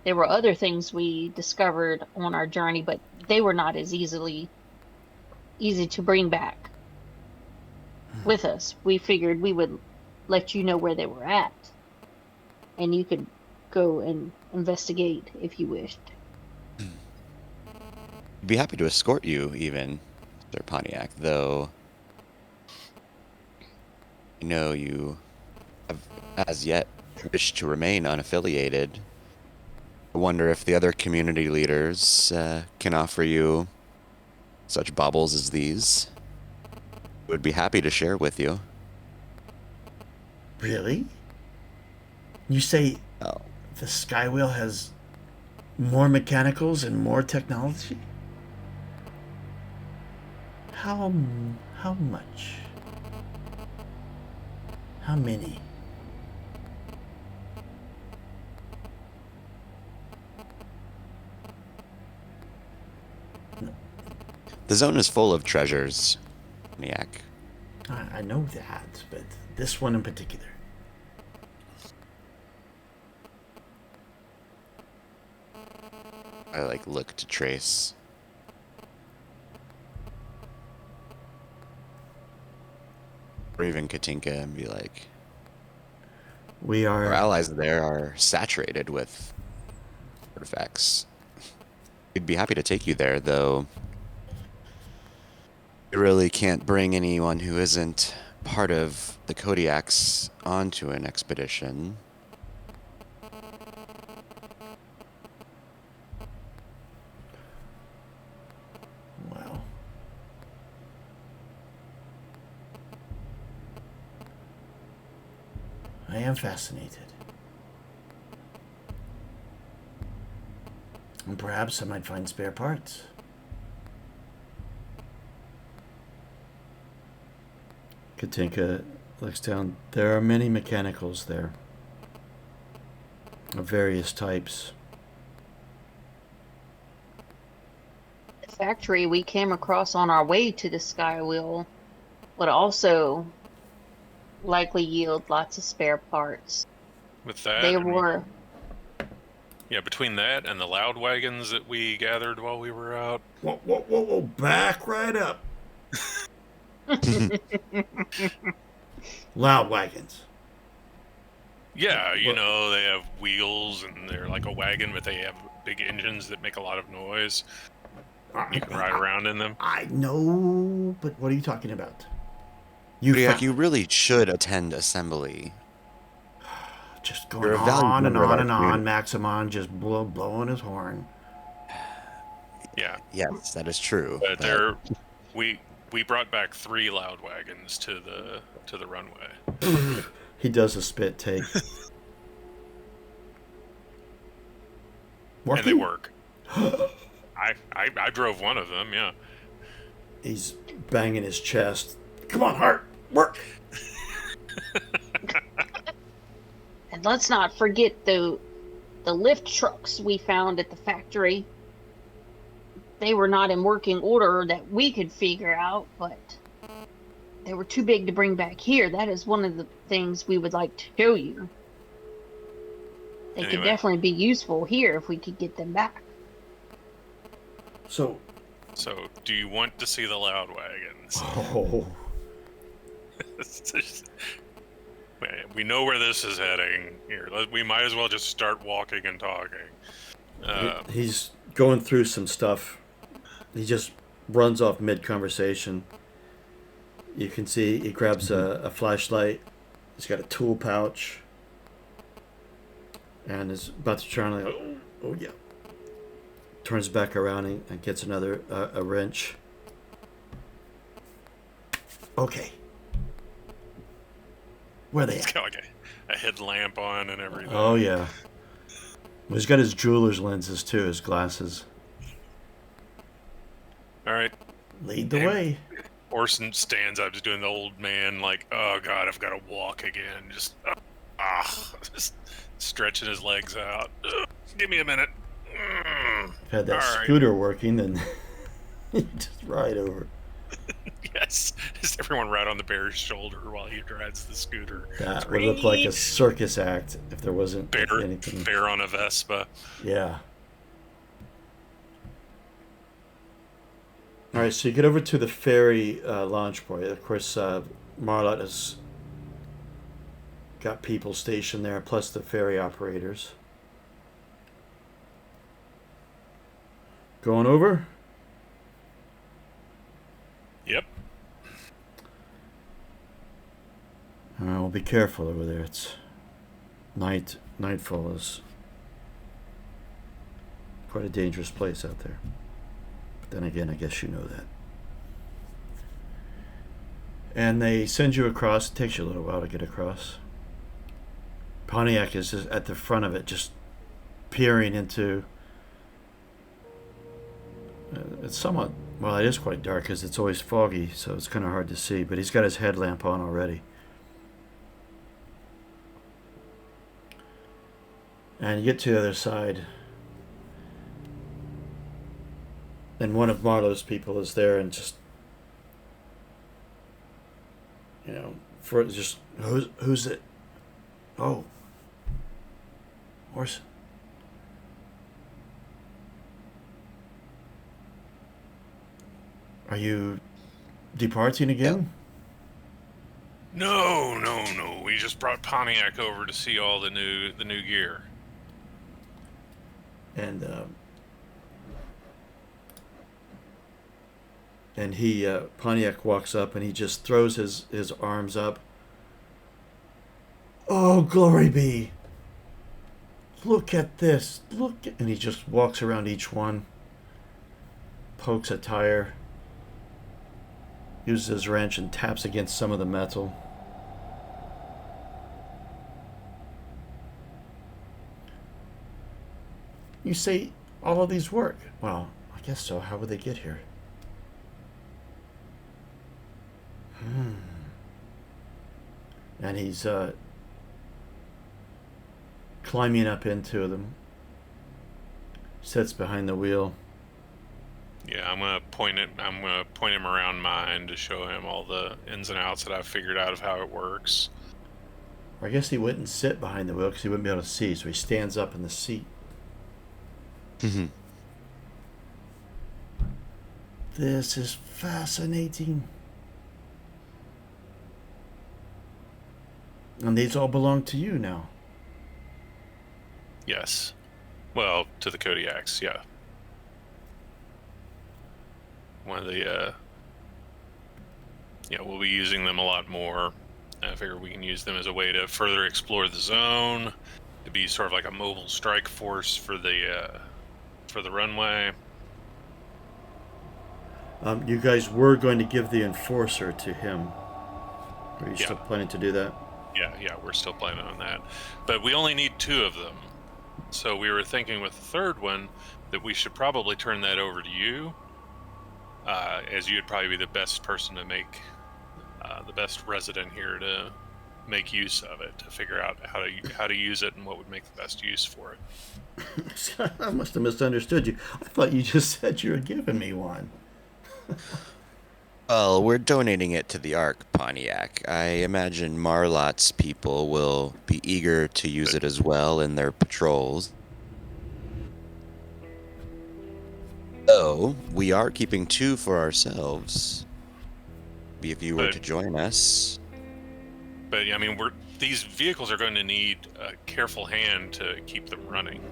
There were other things we discovered on our journey, but they were not as easy to bring back with us. We figured we would let you know where they were at, and you could go and investigate if you wished. I'd be happy to escort you, even, Sir Pontiac, though I know you have as yet wished to remain unaffiliated. I wonder if the other community leaders can offer you such baubles as these. Would be happy to share with you. Really? You say Oh, the Skywheel has more mechanicals and more technology? How much? How many? the zone is full of treasures, Pontiac. I know that, but this one in particular. I look to Trace. Or even Katinka and be like, We our are. allies there are saturated with artifacts. We'd be happy to take you there, though we really can't bring anyone who isn't part of the Kodiaks onto an expedition. Well. I am fascinated. And perhaps I might find spare parts. Katinka looks down. There are many mechanicals there, of various types. The factory we came across on our way to the sky wheel would also likely yield lots of spare parts. With that, They I mean, were Yeah, between that and the loud wagons that we gathered while we were out. Whoa, whoa, whoa, whoa! Back right up. Loud wagons. Yeah, you What- know, they have wheels and they're like a wagon, but they have big engines that make a lot of noise. You can ride around in them. I know, but what are you talking about? You Briac, you really should attend assembly. just going You're a valued on and member of on our and on. community. Maximon just blowing his horn. Yeah, Yes, that is true. but there, we brought back 3 loud wagons to the runway. He does a spit take. And they Working? work. I drove one of them, yeah. He's banging his chest. Come on, Hart, work. And let's not forget the lift trucks we found at the factory. They were not in working order that we could figure out, but they were too big to bring back here. That is one of the things we would like to show you. They could Anyway. definitely be useful here if we could get them back. So, So, do you want to see the loud wagons? oh, We know where this is heading. Here, we might as well just start walking and talking. he's going through some stuff. He just runs off mid-conversation. You can see he grabs a flashlight. He's got a tool pouch. And is about to turn like, oh yeah. Turns back around and gets another a wrench. Okay. Where they He's at? got like a headlamp on and everything. Oh yeah. Well, he's got his jeweler's lenses too, his glasses. All right. Lead the Hey. way. Orson stands up, just doing the old man, like, oh god, I've got to walk again. Just stretching his legs out. Give me a minute. Had that All right. scooter working, and you just ride over. Yes, just everyone right on the bear's shoulder while he drives the scooter. That would look like a circus act if there wasn't Bear, anything. bear on a Vespa. Yeah. All right, so you get over to the ferry launch point. Of course, Marlot has got people stationed there, plus the ferry operators. Going over? Yep. Well, be careful over there. It's nightfall is quite a dangerous place out there. But then again, I guess you know that. And they send you across. It takes you a little while to get across. Pontiac is just at the front of it, just peering into. It's somewhat, well, it is quite dark because it's always foggy, so it's kind of hard to see. But he's got his headlamp on already. And you get to the other side. And one of Marlowe's people is there and just, for just, who's it? Oh. Orson. Are you departing again? No. We just brought Pontiac over to see all the new gear. And he Pontiac walks up and he just throws his arms up. Oh, glory be! Look at this! And he just walks around each one, pokes a tire, uses his wrench and taps against some of the metal. You say all of these work? Well, I guess so. How would they get here? And he's climbing up into them. Sits behind the wheel. Yeah, I'm gonna point him around mine to show him all the ins and outs that I've figured out of how it works. Or I guess he wouldn't sit behind the wheel because he wouldn't be able to see, so he stands up in the seat. This is fascinating. And these all belong to you now. Yes. Well, to the Kodiaks, yeah. One of the, we'll be using them a lot more. I figure we can use them as a way to further explore the zone, to be sort of like a mobile strike force for the runway. You guys were going to give the enforcer to him. Are you still planning to do that? Yeah, we're still planning on that. But we only need 2 of them. So we were thinking with the third one that we should probably turn that over to you, as you'd probably be the best person to make, the best resident here to make use of it, to figure out how to use it and what would make the best use for it. I must have misunderstood you. I thought you just said you were giving me one. Well, we're donating it to the Ark, Pontiac. I imagine Marlot's people will be eager to use it as well in their patrols. So, we are keeping 2 for ourselves. Maybe if you were to join us. But I mean, these vehicles are going to need a careful hand to keep them running.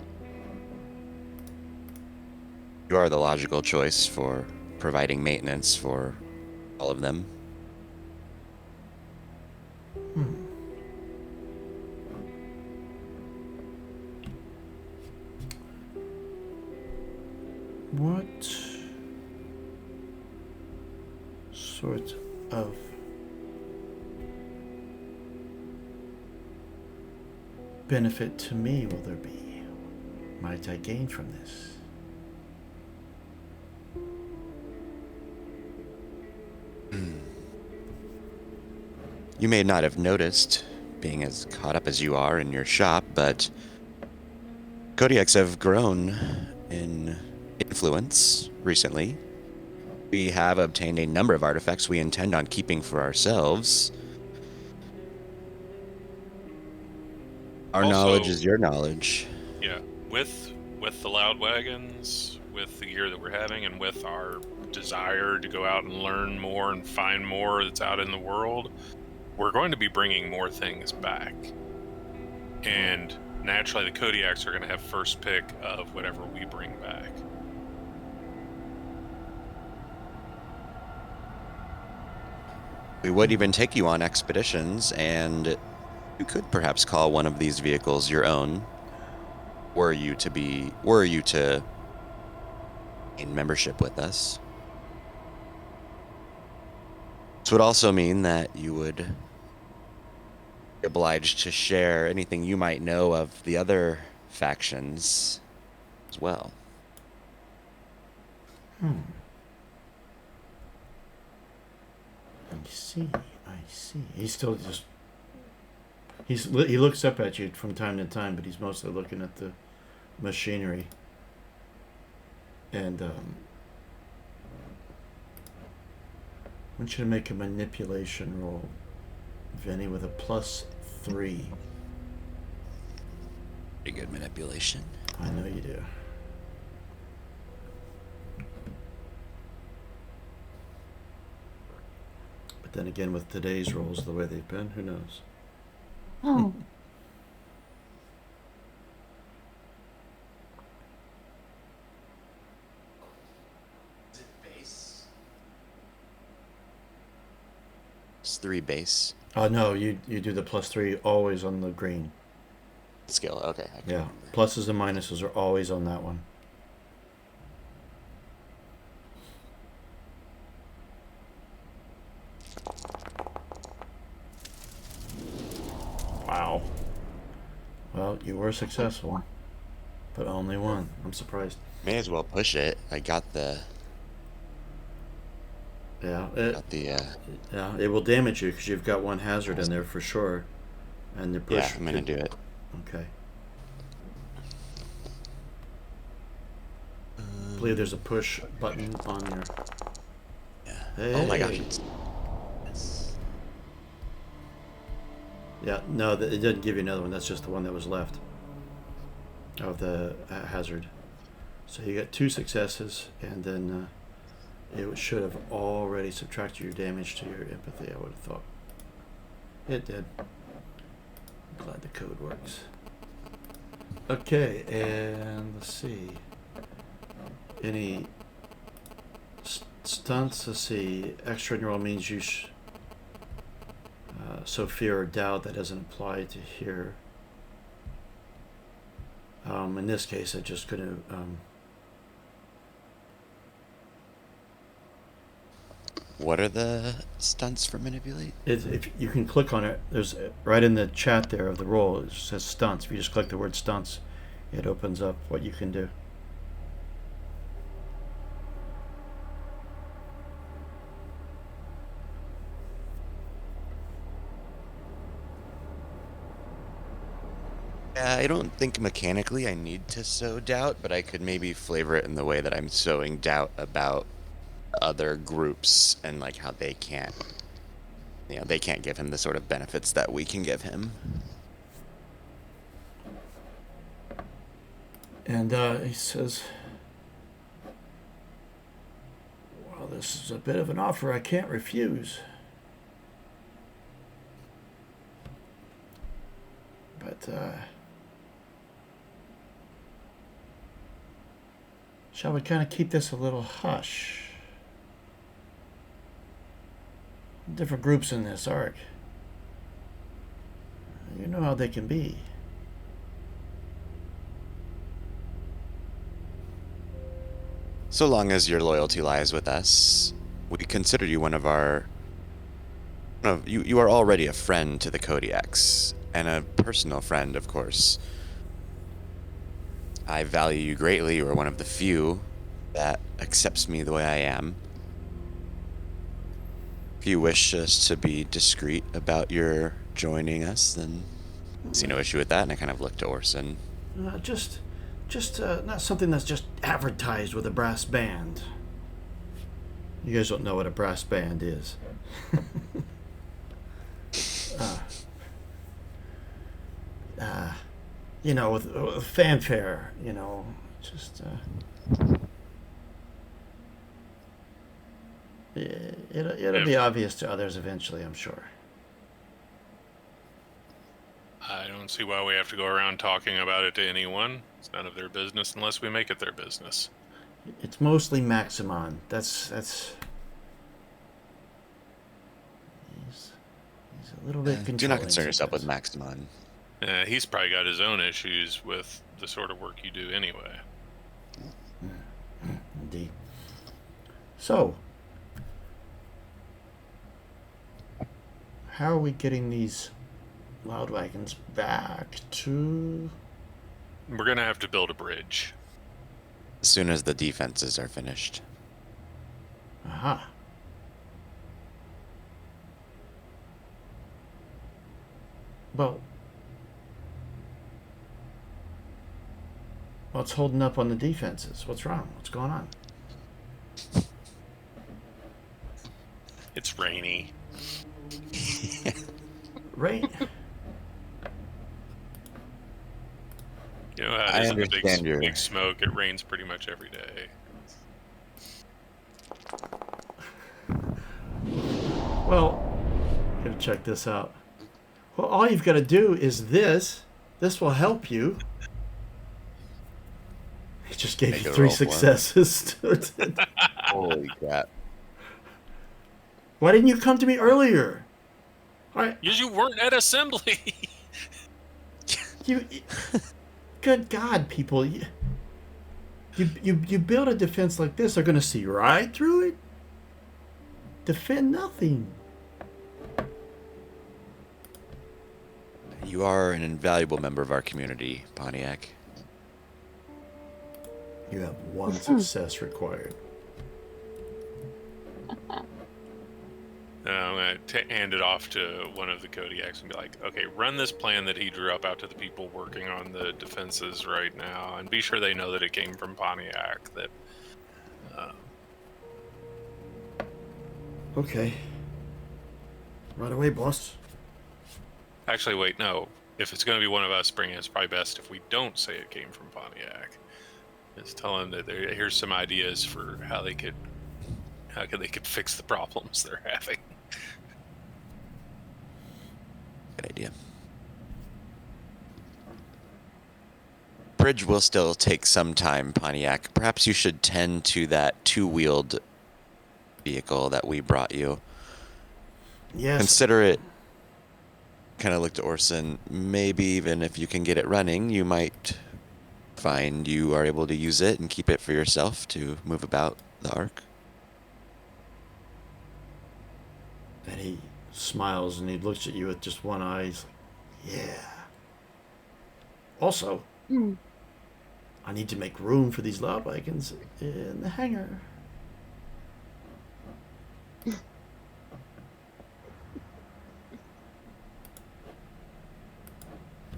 You are the logical choice for providing maintenance for all of them. What sort of benefit to me will there be? Might I gain from this? You may not have noticed, being as caught up as you are in your shop, but Kodiaks have grown in influence recently. We have obtained a number of artifacts we intend on keeping for ourselves. Our knowledge is your knowledge. Yeah, with the loud wagons, with the gear that we're having, and with our desire to go out and learn more and find more that's out in the world, we're going to be bringing more things back. And naturally, the Kodiaks are going to have first pick of whatever we bring back. We would even take you on expeditions, and you could perhaps call one of these vehicles your own, were you to in membership with us. This would also mean that you would be obliged to share anything you might know of the other factions as well. I see. He's still just... He looks up at you from time to time, but he's mostly looking at the machinery. And, I want you to make a manipulation roll, Vinny, with a +3. Pretty good manipulation. I know you do. But then again, with today's rolls the way they've been, who knows? Oh. Is it base? It's 3 base. Oh no, you do the +3 always on the green. Skill, okay. I can Yeah, remember. pluses and minuses are always on that one. Wow. Well, you were successful, but only one. I'm surprised. May as well push it. I got the... Yeah, got it will damage you because you've got one hazard in there for sure, and the push. Yeah, I'm gonna do it. Okay. I believe there's a push button on your. Yeah. Hey. Oh my gosh. Yes. Yeah, no, it didn't give you another one. That's just the one that was left of the hazard. So you got 2 successes, and then it should have already subtracted your damage to your empathy, I would have thought. It did. I'm glad the code works. Okay, and let's see. Any stunts? Let's see. Extra in your roll means you so fear or doubt, that doesn't apply to here. In this case, I'm just going to... What are the stunts for manipulate? if you can click on it, there's right in the chat there of the roll, it says stunts. If you just click the word stunts, it opens up what you can do. I don't think mechanically I need to sow doubt, but I could maybe flavor it in the way that I'm sowing doubt about other groups and like how they can't, they can't give him the sort of benefits that we can give him. And he says, well, this is a bit of an offer I can't refuse. But, shall we kind of keep this a little hush? Different groups in this arc. You know how they can be. So long as your loyalty lies with us, we consider you one of our... you are already a friend to the Kodiaks, and a personal friend, of course. I value you greatly. You are one of the few that accepts me the way I am. If you wish us to be discreet about your joining us, then I see no issue with that. And I kind of look to Orson. Just not something that's just advertised with a brass band. You guys don't know what a brass band is. With fanfare, just it'll be obvious to others eventually, I'm sure. I don't see why we have to go around talking about it to anyone. It's none of their business unless we make it their business. It's mostly Maximon. That's he's a little bit controlling. Do not concern yourself with sometimes. Maximon. He's probably got his own issues with the sort of work you do anyway. Indeed. So, how are we getting these loud wagons back to... We're going to have to build a bridge. As soon as the defenses are finished. Aha. Well, what's holding up on the defenses? What's wrong? What's going on? It's rainy. Rain? You know how I it is in the understand your- big smoke. It rains pretty much every day. Well, gotta check this out. Well, all you've got to do is this. This will help you. He just gave Make you it 3 roll for him. successes. Holy crap. Why didn't you come to me earlier? Because you weren't at assembly. You, good God, people! You build a defense like this, they're going to see right through it. Defend nothing. You are an invaluable member of our community, Pontiac. You have 1 success required. I'm going to hand it off to one of the Kodiaks and be like, okay, run this plan that he drew up out to the people working on the defenses right now, and be sure they know that it came from Pontiac. That Okay. Right away, boss. Actually, wait, no. If it's going to be one of us bringing it, it's probably best if we don't say it came from Pontiac. Just tell them that here's some ideas for how they could fix the problems they're having. Good idea. Bridge will still take some time, Pontiac. Perhaps you should tend to that two-wheeled vehicle that we brought you. Yes. Consider it. Kind of looked at Orson. Maybe even if you can get it running, you might find you are able to use it and keep it for yourself to move about the Ark. And he smiles and he looks at you with just one eye. He's like, yeah. Also, I need to make room for these loud wagons in the hangar.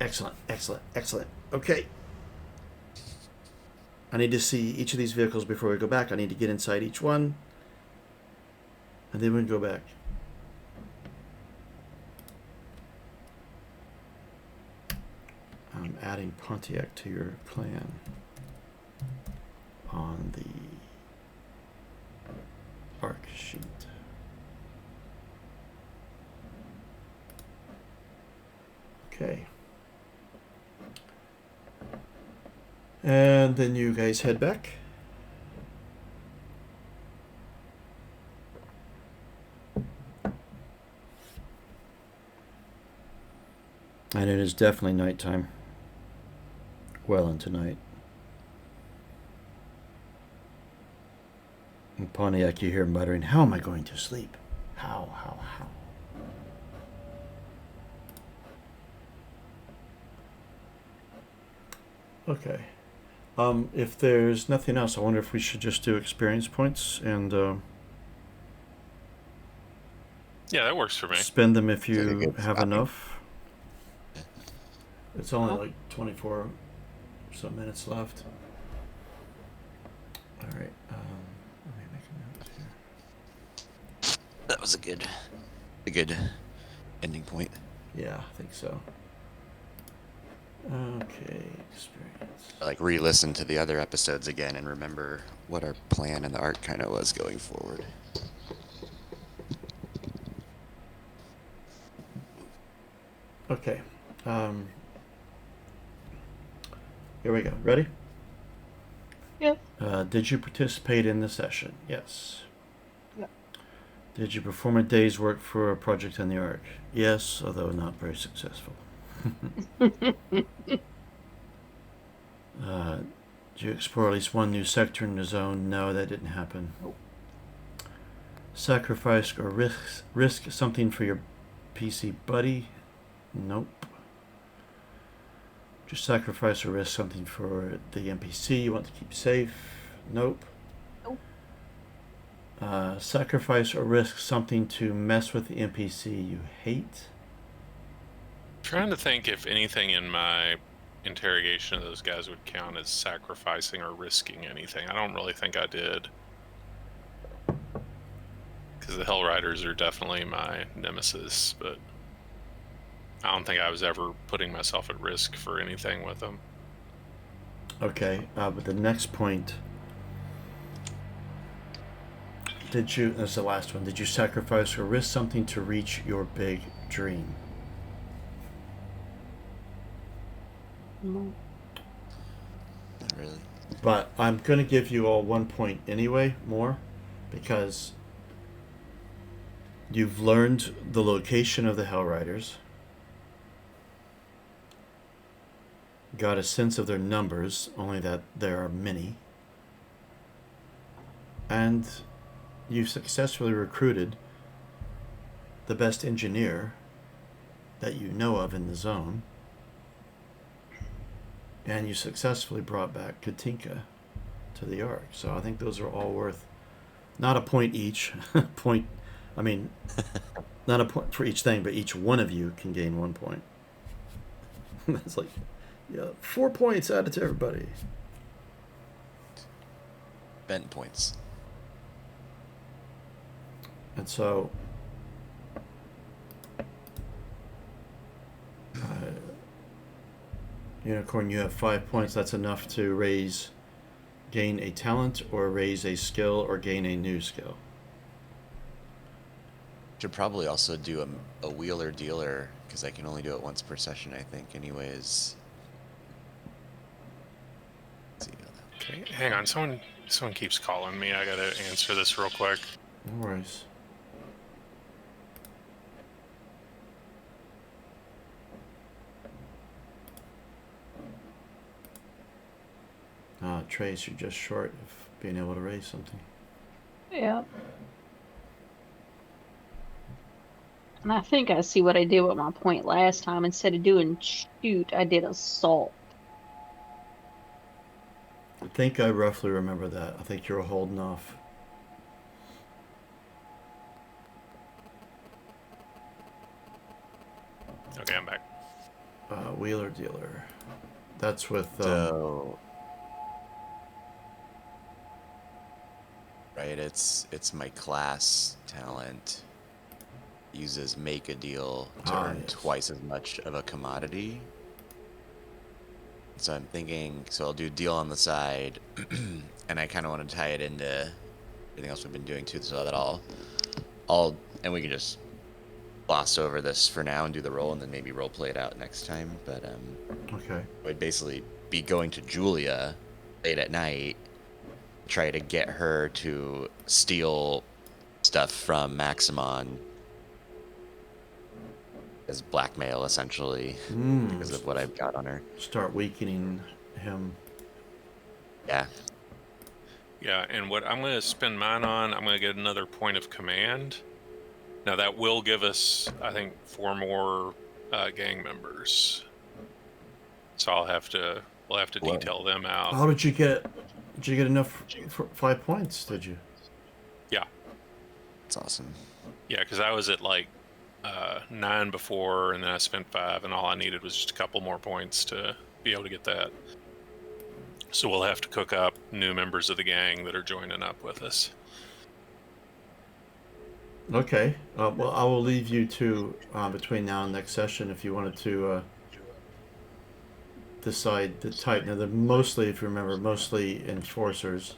Excellent, excellent, excellent. Okay. I need to see each of these vehicles before we go back. I need to get inside each one. And then we can go back. I'm adding Pontiac to your clan on the arc sheet. Okay. And then you guys head back. And it is definitely nighttime. Well into night. In Pontiac, you hear muttering, how am I going to sleep? How? Okay. If there's nothing else, I wonder if we should just do experience points and Yeah, that works for me. spend them if Is that a you good have stopping? enough. It's only like 24 or some minutes left. All right. Let me make a note here. That was a good ending point. Yeah, I think so. Okay, experience. Like re-listen to the other episodes again and remember what our plan and the arc kind of was going forward. Okay. Here we go. Ready? Yep. Did you participate in the session? Yes. Yep. Did you perform a day's work for a project on the Ark? Yes, although not very successful. Did you explore at least one new sector in the zone? No, that didn't happen. Nope. Sacrifice or risk something for your PC buddy? Nope. Just sacrifice or risk something for the NPC you want to keep safe? Nope. Nope. Sacrifice or risk something to mess with the NPC you hate? Trying to think if anything in my interrogation of those guys would count as sacrificing or risking anything. I don't really think I did. Because the Hell Riders are definitely my nemesis, but I don't think I was ever putting myself at risk for anything with them. Okay, but the next point. That's the last one. Did you sacrifice or risk something to reach your big dream? No. Not really. But I'm going to give you all 1 point anyway, more, because you've learned the location of the Hell Riders, got a sense of their numbers, only that there are many, and you've successfully recruited the best engineer that you know of in the zone, and you successfully brought back Katinka to the Ark. So I think those are all worth not a point each. Not a point for each thing, but each one of you can gain 1 point. That's like, yeah, 4 points added to everybody. Bent points. And so, Unicorn, you have 5 points. That's enough to raise gain a talent or raise a skill or gain a new skill. Should probably also do a wheeler dealer, because I can only do it once per session, I think, anyways. Let's see. Okay, hang on. Someone keeps calling me. I gotta answer this real quick. No worries. Trace, you're just short of being able to raise something. Yeah. And I think I see what I did with my point last time. Instead of doing shoot, I did assault. I think I roughly remember that. I think you were holding off. Okay, I'm back. Wheeler dealer. That's with. So, right, it's my class talent. Uses make a deal to earn yes. twice as much of a commodity. So I'm thinking, so I'll do deal on the side, and I kind of want to tie it into everything else we've been doing too, so that and we can just gloss over this for now and do the roll, and then maybe role play it out next time. But Okay. I'd basically be going to Julia late at night, try to get her to steal stuff from Maximon as blackmail, essentially, because of what I've got on her. Start weakening him. Yeah. Yeah, and what I'm going to spend mine on, I'm going to get another point of command. Now that will give us, I think, 4 more gang members. So we'll have to detail them out. How did you get? Did you get enough for 5 points? Did you? Yeah. That's awesome. Yeah, because I was at like 9 before, and then I spent 5, and all I needed was just a couple more points to be able to get that. So we'll have to cook up new members of the gang that are joining up with us. Okay. Well, I will leave you to between now and next session if you wanted to decide the type. Now, they're mostly, if you remember, mostly enforcers,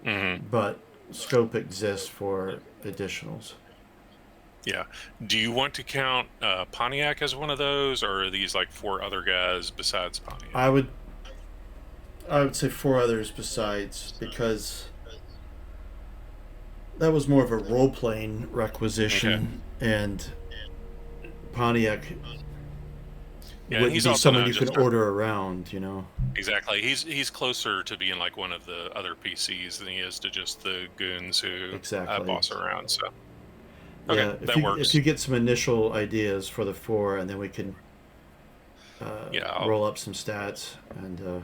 but scope exists for additionals. Yeah. Do you want to count Pontiac as one of those, or are these like 4 other guys besides Pontiac? I would say 4 others besides, because that was more of a role-playing requisition, and Pontiac wouldn't he's be also someone not you just could order around, you know. Exactly. He's closer to being like one of the other PCs than he is to just the goons who boss around. So okay, yeah, that works. If you get some initial ideas for the 4, and then we can roll up some stats and.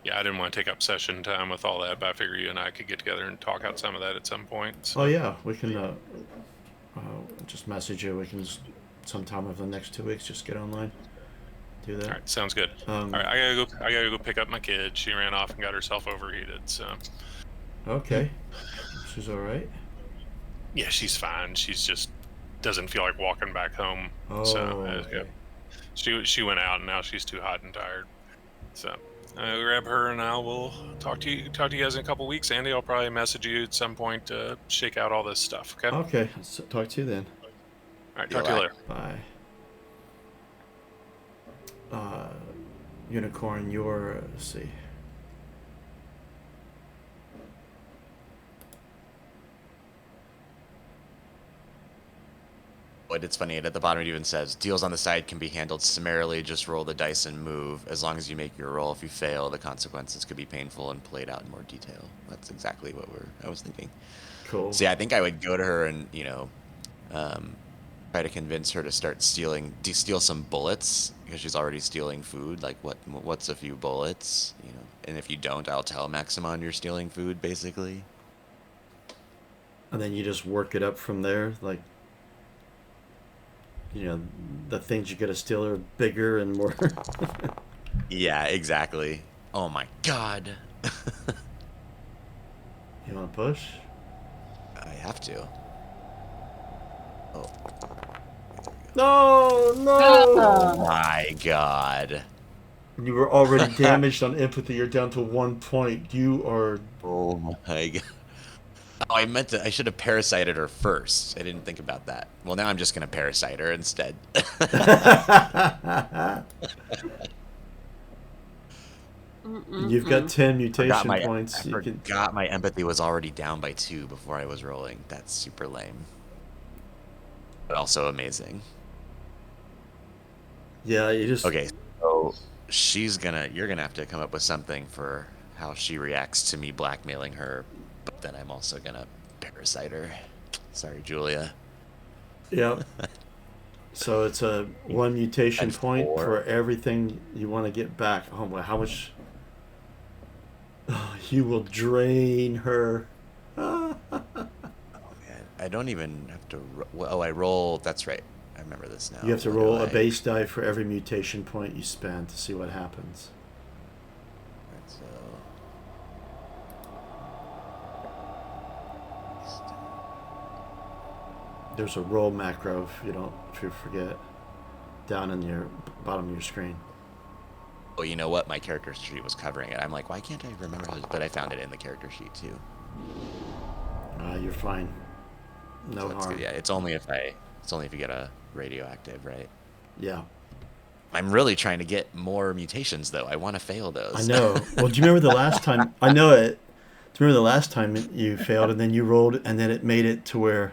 Yeah, I didn't want to take up session time with all that, but I figure you and I could get together and talk out some of that at some point. So. Oh yeah, we can just message you. We can sometime over the next 2 weeks just get online, do that. All right, sounds good. All right, I gotta go pick up my kid. She ran off and got herself overheated. So. Okay, she's all right. Yeah, she's fine. She's just doesn't feel like walking back home. Oh. So Okay. she went out and now she's too hot and tired. So. Grab her and I will talk to you guys in a couple weeks. Andy, I'll probably message you at some point to shake out all this stuff. Okay. Okay. So talk to you then. All right. Talk to you later. Bye. Unicorn, let's see. But it's funny, at the bottom it even says, deals on the side can be handled summarily, just roll the dice and move. As long as you make your roll, if you fail, the consequences could be painful and played out in more detail. That's exactly what I was thinking. Cool. So yeah, I think I would go to her and, try to convince her to start steal some bullets, because she's already stealing food. Like, what's a few bullets, And if you don't, I'll tell Maximon you're stealing food, basically. And then you just work it up from there, like, the things you gotta steal are bigger and more. Yeah, exactly. Oh my god. You wanna push? I have to. Oh. No! Oh my god. You were already damaged on empathy. You're down to 1 point. You are. Oh my god. Oh, I meant to. I should have parasited her first. I didn't think about that. Well, now I'm just gonna parasite her instead. You've got 10 mutation I points. You can. forgot my empathy was already down by 2 before I was rolling. That's super lame. But also amazing. Yeah, you just. Okay, so you're gonna have to come up with something for how she reacts to me blackmailing her, but then I'm also gonna parasite her. Sorry, Julia. Yep. So it's a 1 mutation And point 4. for everything you want to get back. Oh my, how much? Oh, you will drain her. Oh man, I don't even have to. Oh, I roll. That's right. I remember this now. You have to What do roll a I- base die for every mutation point you spend to see what happens. Right, so. There's a roll macro if you forget, down in your bottom of your screen. Oh, you know what? My character sheet was covering it. I'm like, why can't I remember how? But I found it in the character sheet too. You're fine. No So that's harm. good. Yeah, it's only if you get a radioactive, right? Yeah. I'm really trying to get more mutations though. I want to fail those. I know. Well, do you remember the last time? I know it. Do you remember the last time you failed and then you rolled and then it made it to where?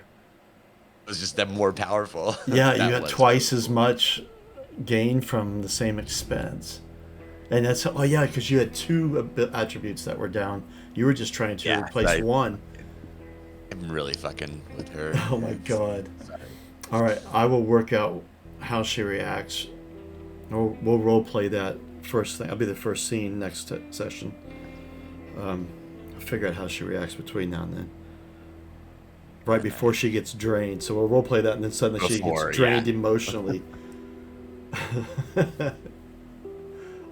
It was just them more powerful. Yeah, you That got was twice really as cool. much gain from the same expense. And that's because you had 2 attributes that were down. You were just trying to Yeah, replace right. 1. I'm really fucking with her. Oh my god. Sorry. All right, I will work out how she reacts. We'll role play that first thing. I'll be the first scene next session. I'll figure out how she reacts between now and then. Right before she gets drained. So we'll role play that, and then suddenly she Before, gets drained yeah. emotionally.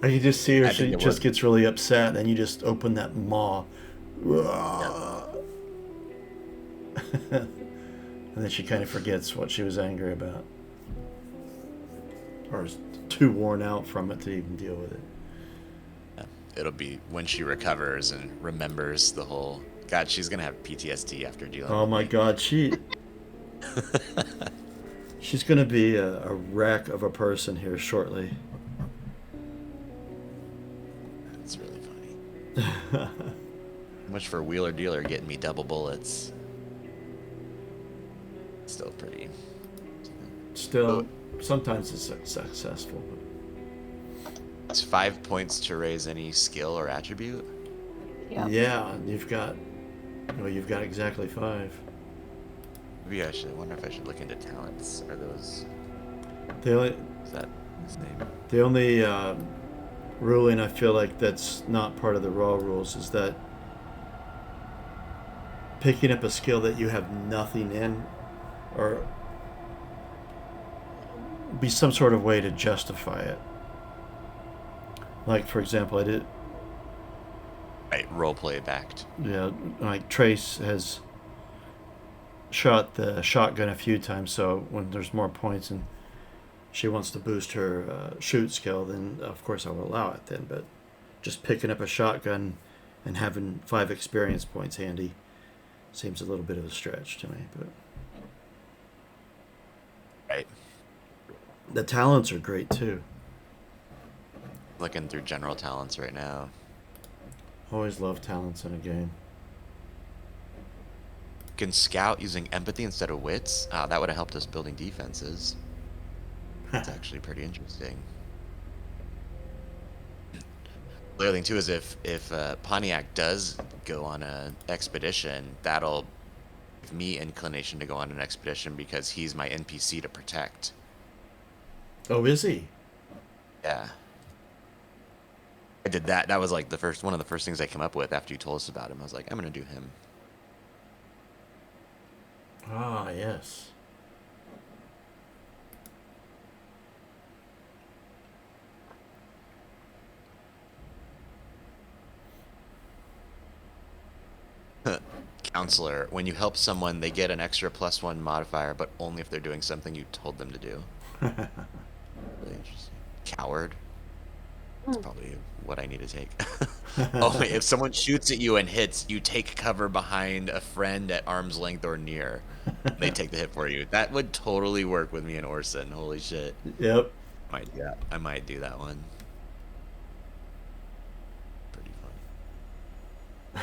I can just see her. I She think it just worked. gets really upset, and then you just open that maw. And then she kind of forgets what she was angry about. Or is too worn out from it to even deal with it. It'll be when she recovers and remembers the whole. God, she's gonna have PTSD after dealing. Oh with my me. god, she's gonna be a wreck of a person here shortly. That's really funny. Much for Wheeler Dealer getting me double bullets. Still pretty. Still, sometimes it's successful. It's 5 points to raise any skill or attribute. Yeah. Yeah, you've got exactly 5. Maybe I wonder if I should look into talents. Are those? The only Is that his name? the only ruling I feel like that's not part of the raw rules is that picking up a skill that you have nothing in, or be some sort of way to justify it. Like, for example, I did. Right, roleplay backed. Yeah, like Trace has shot the shotgun a few times, so when there's more points and she wants to boost her shoot skill, then of course I will allow it then. But just picking up a shotgun and having 5 experience points handy seems a little bit of a stretch to me. But Right. the talents are great too. Looking through general talents right now. Always love talents in a game. Can scout using empathy instead of wits. That would have helped us building defenses. That's actually pretty interesting. The other thing too is if Pontiac does go on an expedition, that'll give me inclination to go on an expedition because he's my NPC to protect. Oh, is he? Yeah. I did that. That was like one of the first things I came up with after you told us about him. I was like, I'm gonna do him. Ah, yes. Counselor, when you help someone, they get an extra +1 modifier, but only if they're doing something you told them to do. Really interesting. Coward. That's probably what I need to take. Oh, wait, if someone shoots at you and hits, you take cover behind a friend at arm's length or near. They take the hit for you. That would totally work with me and Orson. Holy shit. Yep. I might do that one. Pretty fun.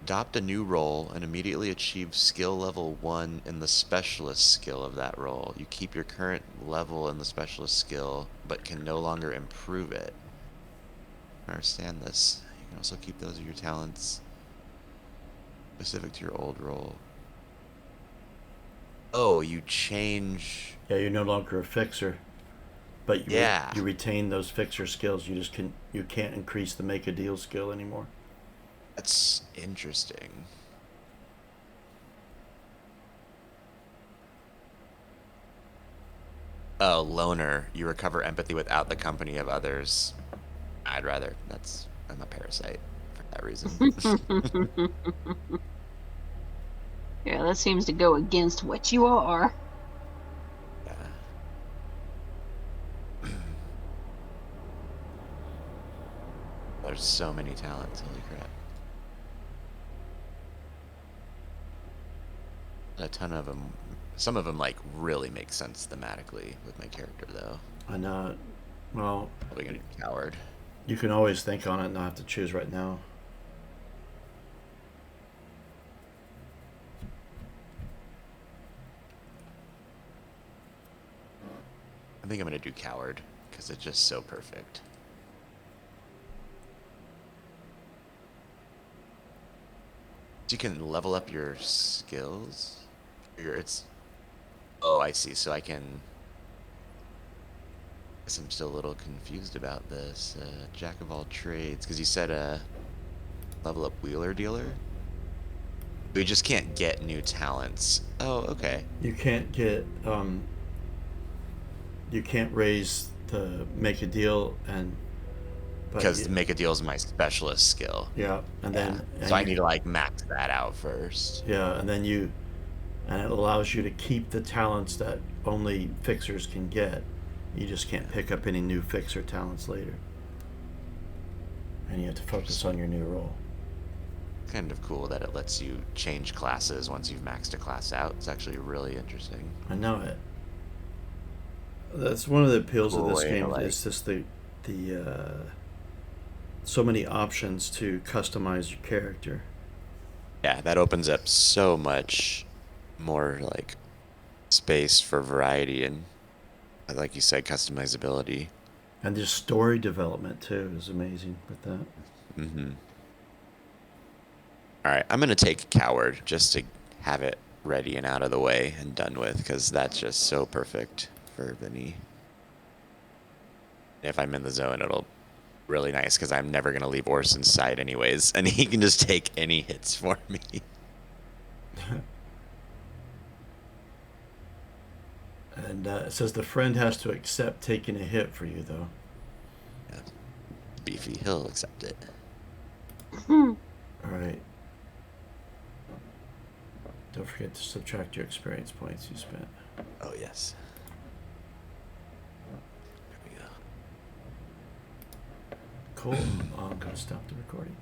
Adopt a new role and immediately achieve skill level 1 in the specialist skill of that role. You keep your current level in the specialist skill, but can no longer improve it. I understand this. You can also keep those of your talents specific to your old role. Oh, you change. Yeah, you're no longer a fixer, but Yeah. you retain those fixer skills. You can't increase the make a deal skill anymore. That's interesting. Oh, loner. You recover empathy without the company of others. I'm a parasite for that reason. Yeah, that seems to go against what you are. Yeah. There's so many talents, holy crap. A ton of them. Some of them, like, really make sense thematically with my character, though. I know. Well, Probably gonna be coward. you can always think on it and not have to choose right now. I think I'm gonna do coward, because it's just so perfect. You can level up your skills. Oh, I see. So I can. I guess I'm still a little confused about this. Jack of all trades, because you said level up wheeler dealer. We just can't get new talents. Oh, okay. You can't get. You can't raise the make a deal Because make a deal is my specialist skill. Yeah, and Yeah. then So I need to like max that out first. Yeah, and then and it allows you to keep the talents that only fixers can get. You just can't pick up any new fixer talents later. And you have to focus on your new role. Kind of cool that it lets you change classes once you've maxed a class out. It's actually really interesting. I know it. That's one of the appeals of this Boy, game. like- Is just the so many options to customize your character. Yeah, that opens up so much more like space for variety and, like you said, customizability. And just story development too is amazing with that. Mm-hmm. All right, I'm gonna take coward just to have it ready and out of the way and done with, because that's just so perfect for Vinny. If I'm in the zone, it'll really nice because I'm never gonna leave Orson's side anyways, and he can just take any hits for me. And it says the friend has to accept taking a hit for you, though. Yeah. Beefy, he'll accept it. All right. Don't forget to subtract your experience points you spent. Oh yes. There we go. Cool. I'm going to stop the recording.